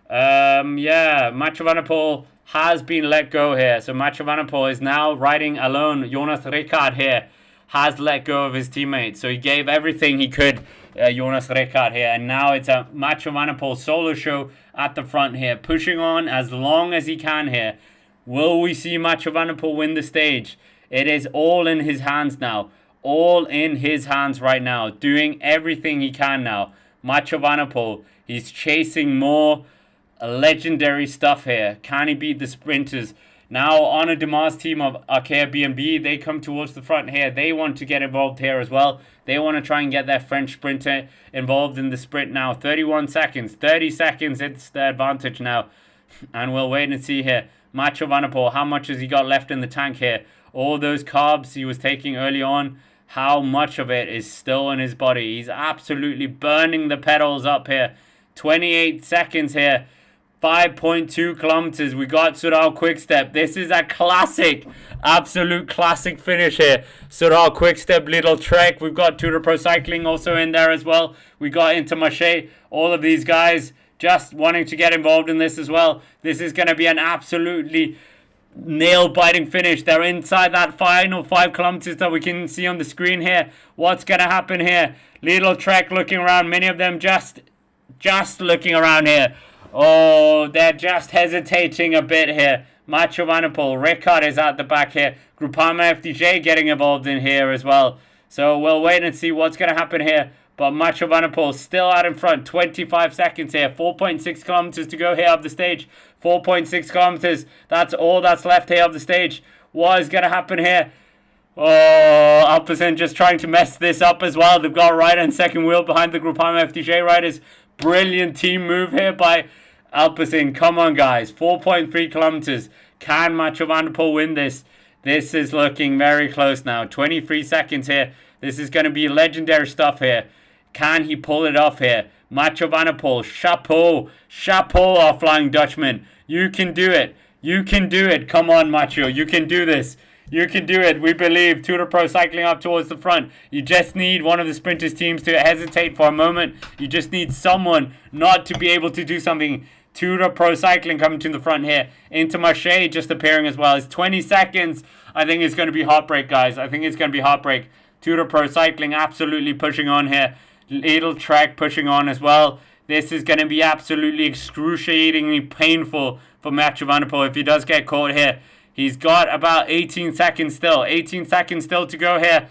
Speaker 1: Mathieu van der Poel has been let go here. So Mathieu van der Poel is now riding alone. Jonas Ricard here has let go of his teammates. So he gave everything he could, Jonas Rekard here. And now it's a Mathieu van der Poel solo show at the front here, pushing on as long as he can here. Will we see Mathieu van der Poel win the stage? It is all in his hands now. All in his hands right now. Doing everything he can now. Mathieu van der Poel, he's chasing more legendary stuff here. Can he beat the sprinters? Now, Arnaud Demar's team of Arkea B&B, they come towards the front here. They want to get involved here as well. They want to try and get their French sprinter involved in the sprint now. 31 seconds. 30 seconds, it's the advantage now. And we'll wait and see here. Mathieu van der Poel, how much has he got left in the tank here? All those carbs he was taking early on, how much of it is still in his body? He's absolutely burning the pedals up here. 28 seconds here. 5.2 kilometers. We got Soudal Quickstep. This is a classic, absolute classic finish here. Soudal Quickstep, little trek. We've got Tour de Pro Cycling also in there as well. We got Intermarché. All of these guys just wanting to get involved in this as well. This is going to be an absolutely nail-biting finish. They're inside that final 5 kilometers that we can see on the screen here. What's going to happen here? Little trek looking around. Many of them just looking around here. Oh, they're just hesitating a bit here. Mathieu van der Poel, Rekard is at the back here. Groupama FDJ getting involved in here as well. So we'll wait and see what's going to happen here. But Mathieu van der Poel still out in front. 25 seconds here. 4.6 kilometers to go here of the stage. 4.6 kilometers. That's all that's left here of the stage. What is going to happen here? Oh, Alpecin just trying to mess this up as well. They've got right and second wheel behind the Groupama FDJ riders. Brilliant team move here by Alpecin. Come on, guys. 4.3 kilometers. Can Mathieu van der Poel win this? This is looking very close now. 23 seconds here. This is going to be legendary stuff here. Can he pull it off here? Mathieu van der Poel. Chapeau. Chapeau, our Flying Dutchman. You can do it. You can do it. Come on, Mathieu. You can do this. You can do it. We believe. Tour de Pro Cycling up towards the front. You just need one of the sprinters teams to hesitate for a moment. You just need someone not to be able to do something. Tour de Pro Cycling coming to the front here. Intermarché just appearing as well. It's 20 seconds. I think it's going to be heartbreak, guys. I think it's going to be heartbreak. Tour de Pro Cycling absolutely pushing on here. Little Trek pushing on as well. This is going to be absolutely excruciatingly painful for Mathieu van der Poel if he does get caught here. He's got about 18 seconds still. 18 seconds still to go here.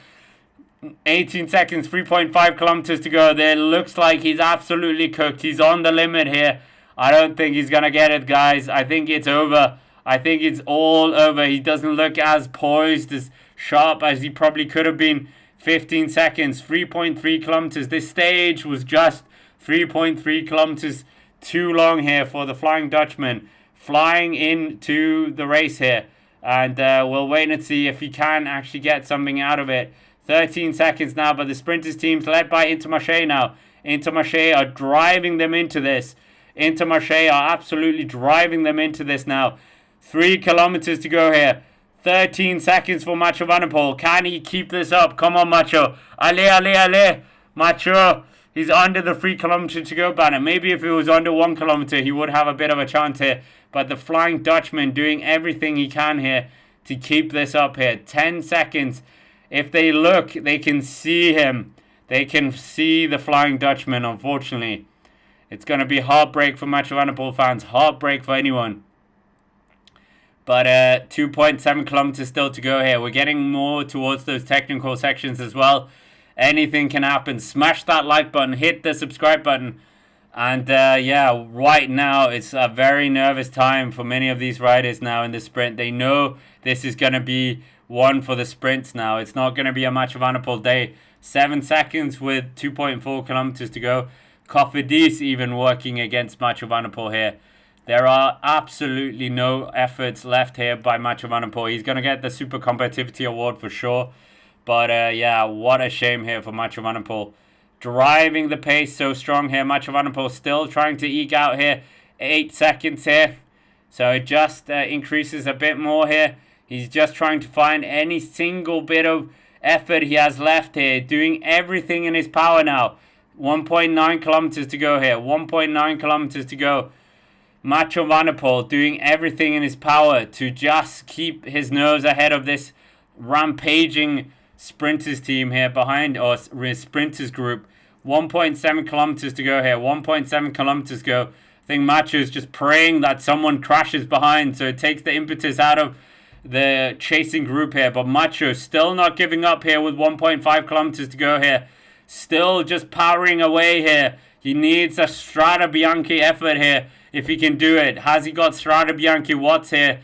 Speaker 1: 18 seconds, 3.5 kilometers to go. There looks like he's absolutely cooked. He's on the limit here. I don't think he's going to get it, guys. I think it's over. I think it's all over. He doesn't look as poised, as sharp as he probably could have been. 15 seconds, 3.3 kilometers. This stage was just 3.3 kilometers too long here for the Flying Dutchman. Flying into the race here. And we'll wait and see if he can actually get something out of it. 13 seconds now, but the sprinters team's led by Intermarché now. Intermarché are driving them into this. Intermarché are absolutely driving them into this now. 3 kilometers to go here. 13 seconds for Mathieu van der Poel. Can he keep this up? Come on, Mathieu. Allez, allez, allez. Mathieu. He's under the 3 kilometers to go banner. Maybe if it was under 1 kilometer, he would have a bit of a chance here. But the Flying Dutchman doing everything he can here to keep this up here. 10 seconds. If they look, they can see him. They can see the Flying Dutchman, unfortunately. It's going to be heartbreak for Mathieu van der Poel fans. Heartbreak for anyone. But 2.7 kilometers still to go here. We're getting more towards those technical sections as well. Anything can happen. Smash that like button. Hit the subscribe button. And yeah, right now it's a very nervous time for many of these riders now in the sprint. They know this is going to be one for the sprints now. It's not going to be a Mathieu van der Poel day. 7 seconds with 2.4 kilometers to go. Cofidis even working against Mathieu van der Poel here. There are absolutely no efforts left here by Mathieu van der Poel. He's going to get the Super Competitivity Award for sure. But yeah, what a shame here for Mathieu van der Poel. Driving the pace so strong here. Mathieu van der Poel still trying to eke out here. 8 seconds here. So it just increases a bit more here. He's just trying to find any single bit of effort he has left here. Doing everything in his power now. 1.9 kilometers to go here. 1.9 kilometers to go. Mathieu van der Poel doing everything in his power to just keep his nose ahead of this rampaging sprinters team here behind, or sprinters group. 1.7 kilometers to go here. 1.7 kilometers to go. I think Macho's just praying that someone crashes behind, so it takes the impetus out of the chasing group here. But Macho still not giving up here with 1.5 kilometers to go here. Still just powering away here. He needs a Strada Bianchi effort here if he can do it. Has he got Strada Bianchi watts here?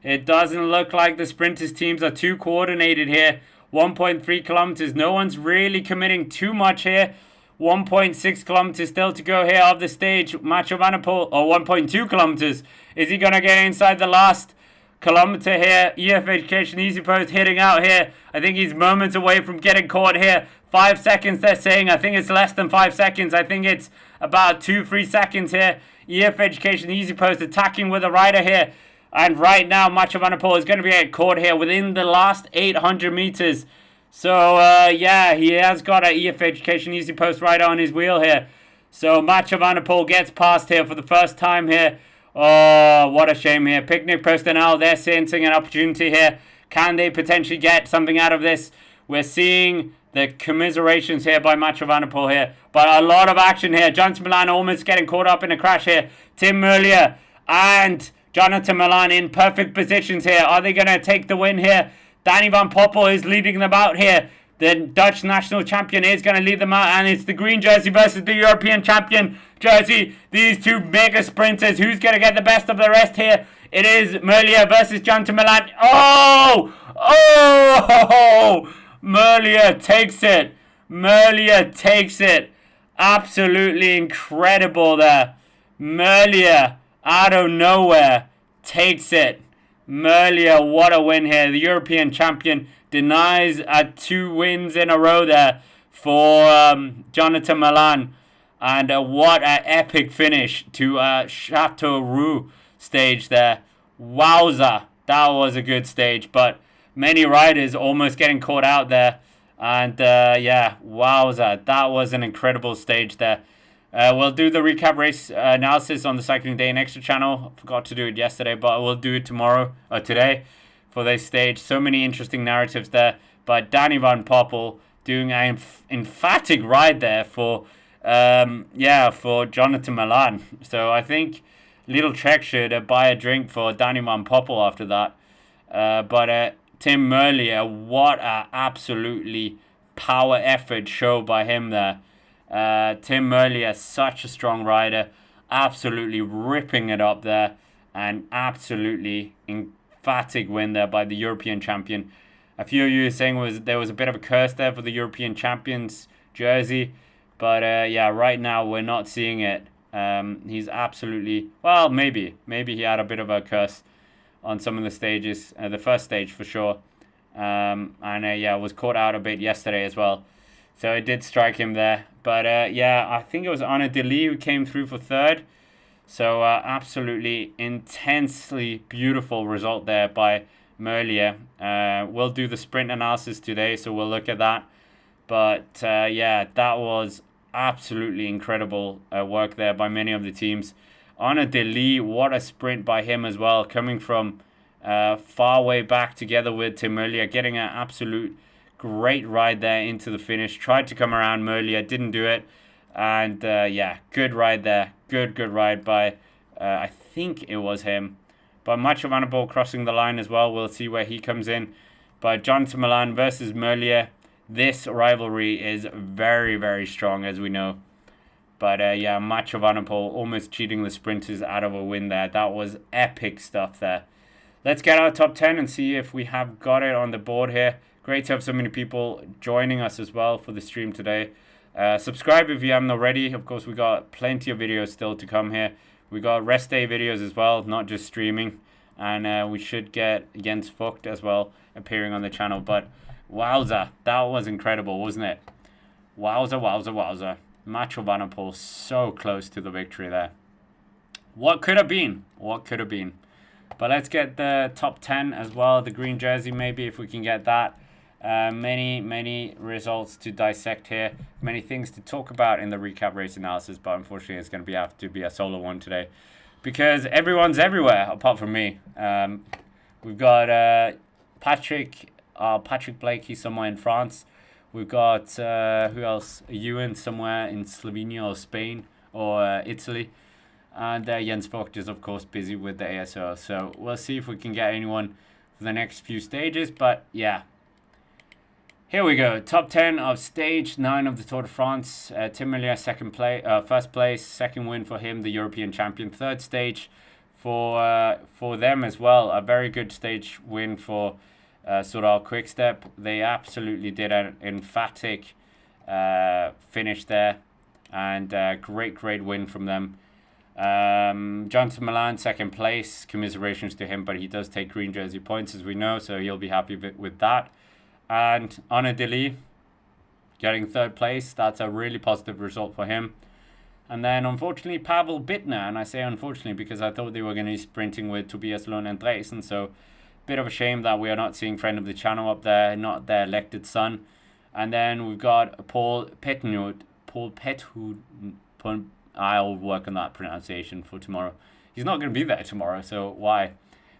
Speaker 1: It doesn't look like the sprinters teams are too coordinated here. 1.3 kilometers. No one's really committing too much here. 1.6 kilometers still to go here of the stage. Macho Van der Poel, or 1.2 kilometers. Is he going to get inside the last kilometer here? EF Education Easy Post hitting out here. I think he's moments away from getting caught here. 5 seconds they're saying. I think it's less than 5 seconds. I think it's about 2-3 seconds here. EF Education Easy Post attacking with a rider here. And right now, Macho Van der Poel is going to be caught here within the last 800 meters. So, yeah, he has got an EF Education Easy Post rider on his wheel here. So, Macho Van der Poel gets past here for the first time here. Oh, what a shame here. Picnic Personnel, they're sensing an opportunity here. Can they potentially get something out of this? We're seeing the commiserations here by Macho Van der Poel here. But a lot of action here. Jonathan Milan almost getting caught up in a crash here. Tim Merlier and Jonathan Milan in perfect positions here. Are they going to take the win here? Danny van Poppel is leading them out here. The Dutch national champion is going to lead them out. And it's the green jersey versus the European champion jersey. These two mega sprinters. Who's going to get the best of the rest here? It is Merlier versus Jonathan Milan. Oh! Oh! Merlier takes it. Merlier takes it. Absolutely incredible there. Merlier out of nowhere takes it. Merlier, what a win here. The European champion denies 2 wins in a row there for Jonathan Milan. And what an epic finish to Chateauroux stage there. Wowza, that was a good stage. But many riders almost getting caught out there. And yeah, wowza, that was an incredible stage there. We'll do the recap race analysis on the Cycling Day and Extra channel. I forgot to do it yesterday, but we'll do it tomorrow or today for this stage. So many interesting narratives there. But Danny van Poppel doing an emphatic ride there for for Jonathan Milan. So I think Little Trek should buy a drink for Danny van Poppel after that. But Tim Merlier, what a absolutely power effort show by him there. Tim Merlier, such a strong rider, absolutely ripping it up there, and absolutely emphatic win there by the European champion. A few of you are saying there was a bit of a curse there for the European champions jersey, but yeah, right now we're not seeing it. He's absolutely, well, maybe he had a bit of a curse on some of the stages, the first stage for sure, and yeah, was caught out a bit yesterday as well. So it did strike him there. But yeah, I think it was Arnaud Delis who came through for third. So absolutely intensely beautiful result there by Merlier. We'll do the sprint analysis today, so we'll look at that. But yeah, that was absolutely incredible work there by many of the teams. Arnaud Delis, what a sprint by him as well, coming from far way back together with Tim Merlier, getting an absolute great ride there into the finish. Tried to come around Merlier, didn't do it. And yeah, good ride there. Good ride by, I think it was him. But Macho Van der Poel crossing the line as well. We'll see where he comes in. But Jonathan Milan versus Merlier. This rivalry is very, very strong, as we know. But yeah, Macho Van der Poel almost cheating the sprinters out of a win there. That was epic stuff there. Let's get our top 10 and see if we have got it on the board here. Great to have so many people joining us as well for the stream today. Subscribe if you haven't already. Of course, we got plenty of videos still to come here. We got rest day videos as well, not just streaming. And we should get Jens Vogt as well appearing on the channel. But wowza, that was incredible, wasn't it? Wowza. Macho Van der Poel so close to the victory there. What could have been? But let's get the top 10 as well. The green jersey, maybe, if we can get that. Many results to dissect here. Many things to talk about in the recap race analysis. But unfortunately, it's going to have to be a solo one today. Because everyone's everywhere, apart from me. We've got Patrick Patrick Blake, he's somewhere in France. We've got, who else? Ewan somewhere in Slovenia or Spain or Italy. And Jens Vogt is, of course, busy with the ASO. So we'll see if we can get anyone for the next few stages. But yeah, here we go. Top 10 of stage 9 of the Tour de France. Tim Merlier, first place, second win for him, the European champion. Third stage for them as well. A very good stage win for Soudal Quickstep. They absolutely did an emphatic finish there. And great win from them. Jonathan Milan, second place. Commiserations to him, but he does take green jersey points, as we know, so he'll be happy with that. And Arnaud Delis getting third place. That's a really positive result for him. And then, unfortunately, Pavel Bittner. And I say unfortunately because I thought they were going to be sprinting with Tobias Lund and Andresen. So, bit of a shame that we are not seeing friend of the channel up there, not their elected son. And then we've got Paul Pethoud. I'll work on that pronunciation for tomorrow. He's not going to be there tomorrow, so why?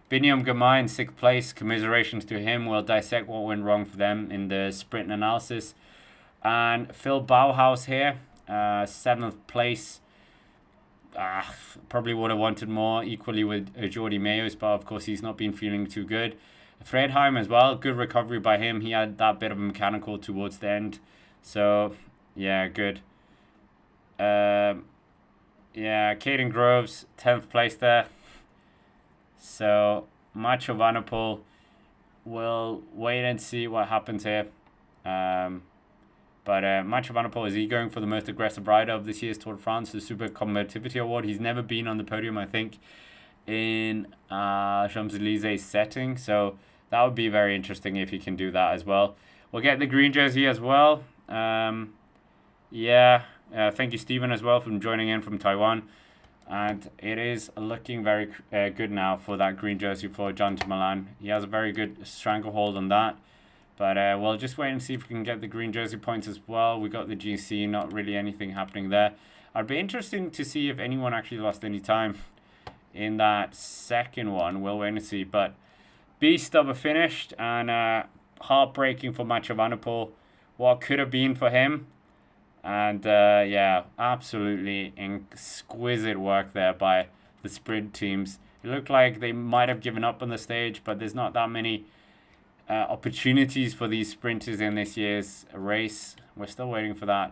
Speaker 1: Biniam Girmay in 6th place. Commiserations to him. We'll dissect what went wrong for them in the sprint analysis. And Phil Bauhaus here, 7th place. Probably would have wanted more, equally with Jordi Meus, but of course he's not been feeling too good. Fredheim as well, good recovery by him. He had that bit of a mechanical towards the end. So, yeah, good. Yeah, Caden Groves, 10th place there. So, Macho Vanderpool, we'll wait and see what happens here. But Macho Vanderpool, is he going for the most aggressive rider of this year's Tour de France, the Super Combativity Award? He's never been on the podium, I think, in Champs-Élysées setting. So, that would be very interesting if he can do that as well. We'll get the green jersey as well. Thank you, Stephen, as well, for joining in from Taiwan. And it is looking very good now for that green jersey for Jonathan Milan. He has a very good stranglehold on that. But we'll just wait and see if we can get the green jersey points as well. We got the GC, not really anything happening there. I'd be interesting to see if anyone actually lost any time in that second one. We'll wait and see. But beast of a finish, and heartbreaking for Mathieu Van Der Poel. What could have been for him. And absolutely exquisite work there by the sprint teams. It looked like they might have given up on the stage, but there's not that many opportunities for these sprinters in this year's race. We're still waiting for that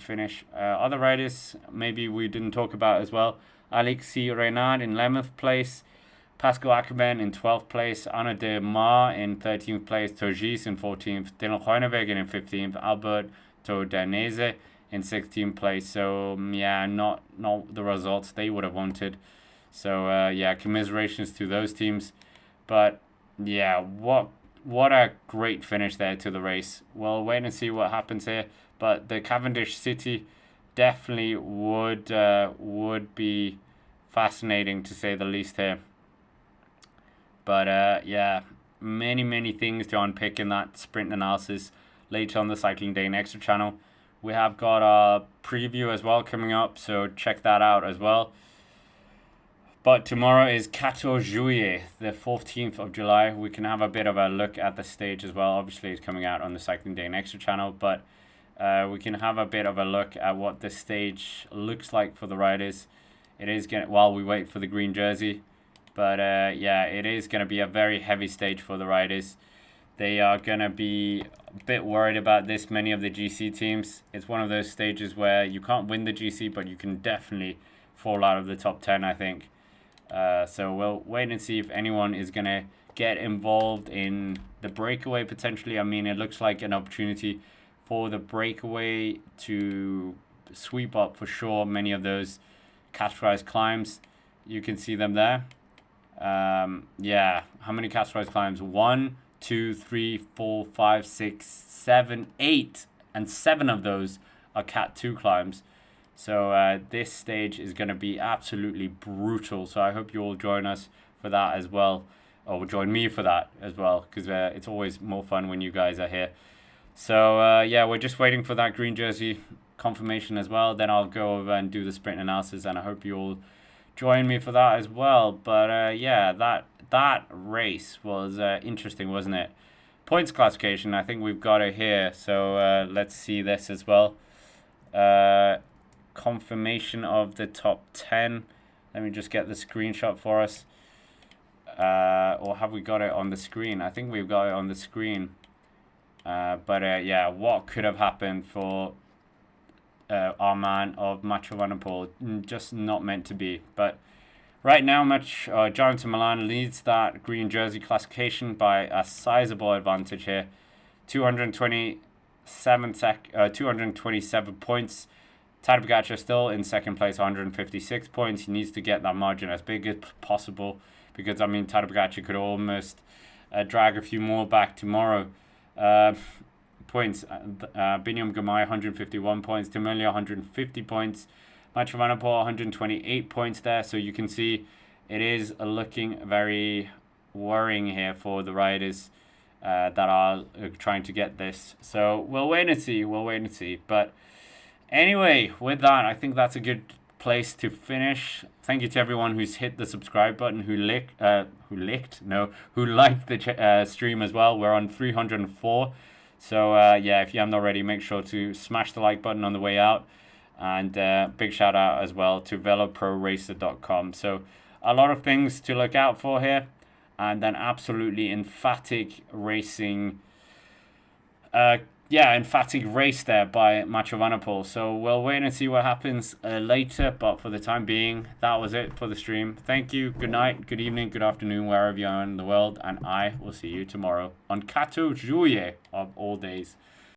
Speaker 1: finish. Other riders maybe we didn't talk about as well. Alexis Reynard in 11th place. Pascal Ackermann in 12th place. Anna de Mar in 13th place. Turgis in 14th. Dylan Groenewegen in 15th. Albert Danese in 16th place. So not the results they would have wanted. So commiserations to those teams. But what a great finish there to the race. We'll wait and see what happens here. But the Cavendish City definitely would be fascinating, to say the least here. But many things to unpick in that sprint analysis later on the Cycling Day and Extra channel. We have got a preview as well coming up, so check that out as well. But tomorrow is 14 Juillet, the 14th of July. We can have a bit of a look at the stage as well. Obviously, it's coming out on the Cycling Day and Extra channel, but we can have a bit of a look at what the stage looks like for the riders. It is while we wait for the green jersey. But it is going to be a very heavy stage for the riders. They are going to be a bit worried about this, many of the GC teams. It's one of those stages where you can't win the GC, but you can definitely fall out of the top 10, I think. So we'll wait and see if anyone is going to get involved in the breakaway potentially. I mean, it looks like an opportunity for the breakaway to sweep up for sure many of those categorized climbs. You can see them there. How many categorized climbs? 1, 2, 3, 4, 5, 6, 7, 8, and 7 of those are Cat 2 climbs. So this stage is going to be absolutely brutal. So I hope you all join us for that as well, or join me for that as well, because it's always more fun when you guys are here. So we're just waiting for that green jersey confirmation as well. Then I'll go over and do the sprint analysis, and I hope you all join me for that as well. But that that race was interesting, wasn't it? Points classification, I think we've got it here. So let's see this as well. Confirmation of the top 10. Let me just get the screenshot for us. Or have we got it on the screen? I think we've got it on the screen. But yeah, what could have happened for our man of Mathieu van der Poel? Just not meant to be. But right now, Jonathan Milan leads that green jersey classification by a sizable advantage here. 227 points. Tadej Pogačar still in second place, 156 points. He needs to get that margin as big as possible because, I mean, Tadej Pogačar could almost drag a few more back tomorrow. Points. Biniam Girmay, 151 points. Dumoulin, 150 points. Mathieu van der Poel, 128 points there. So you can see it is looking very worrying here for the riders that are trying to get this. So we'll wait and see. But anyway, with that, I think that's a good place to finish. Thank you to everyone who's hit the subscribe button, who liked the stream as well. We're on 304. So yeah, if you haven't already, make sure to smash the like button on the way out. And big shout out as well to veloproracer.com. So a lot of things to look out for here. And then absolutely emphatic racing. Emphatic race there by Mathieu van der Poel. So we'll wait and see what happens later. But for the time being, that was it for the stream. Thank you. Good night, good evening, good afternoon, wherever you are in the world. And I will see you tomorrow on 14 juillet of all days.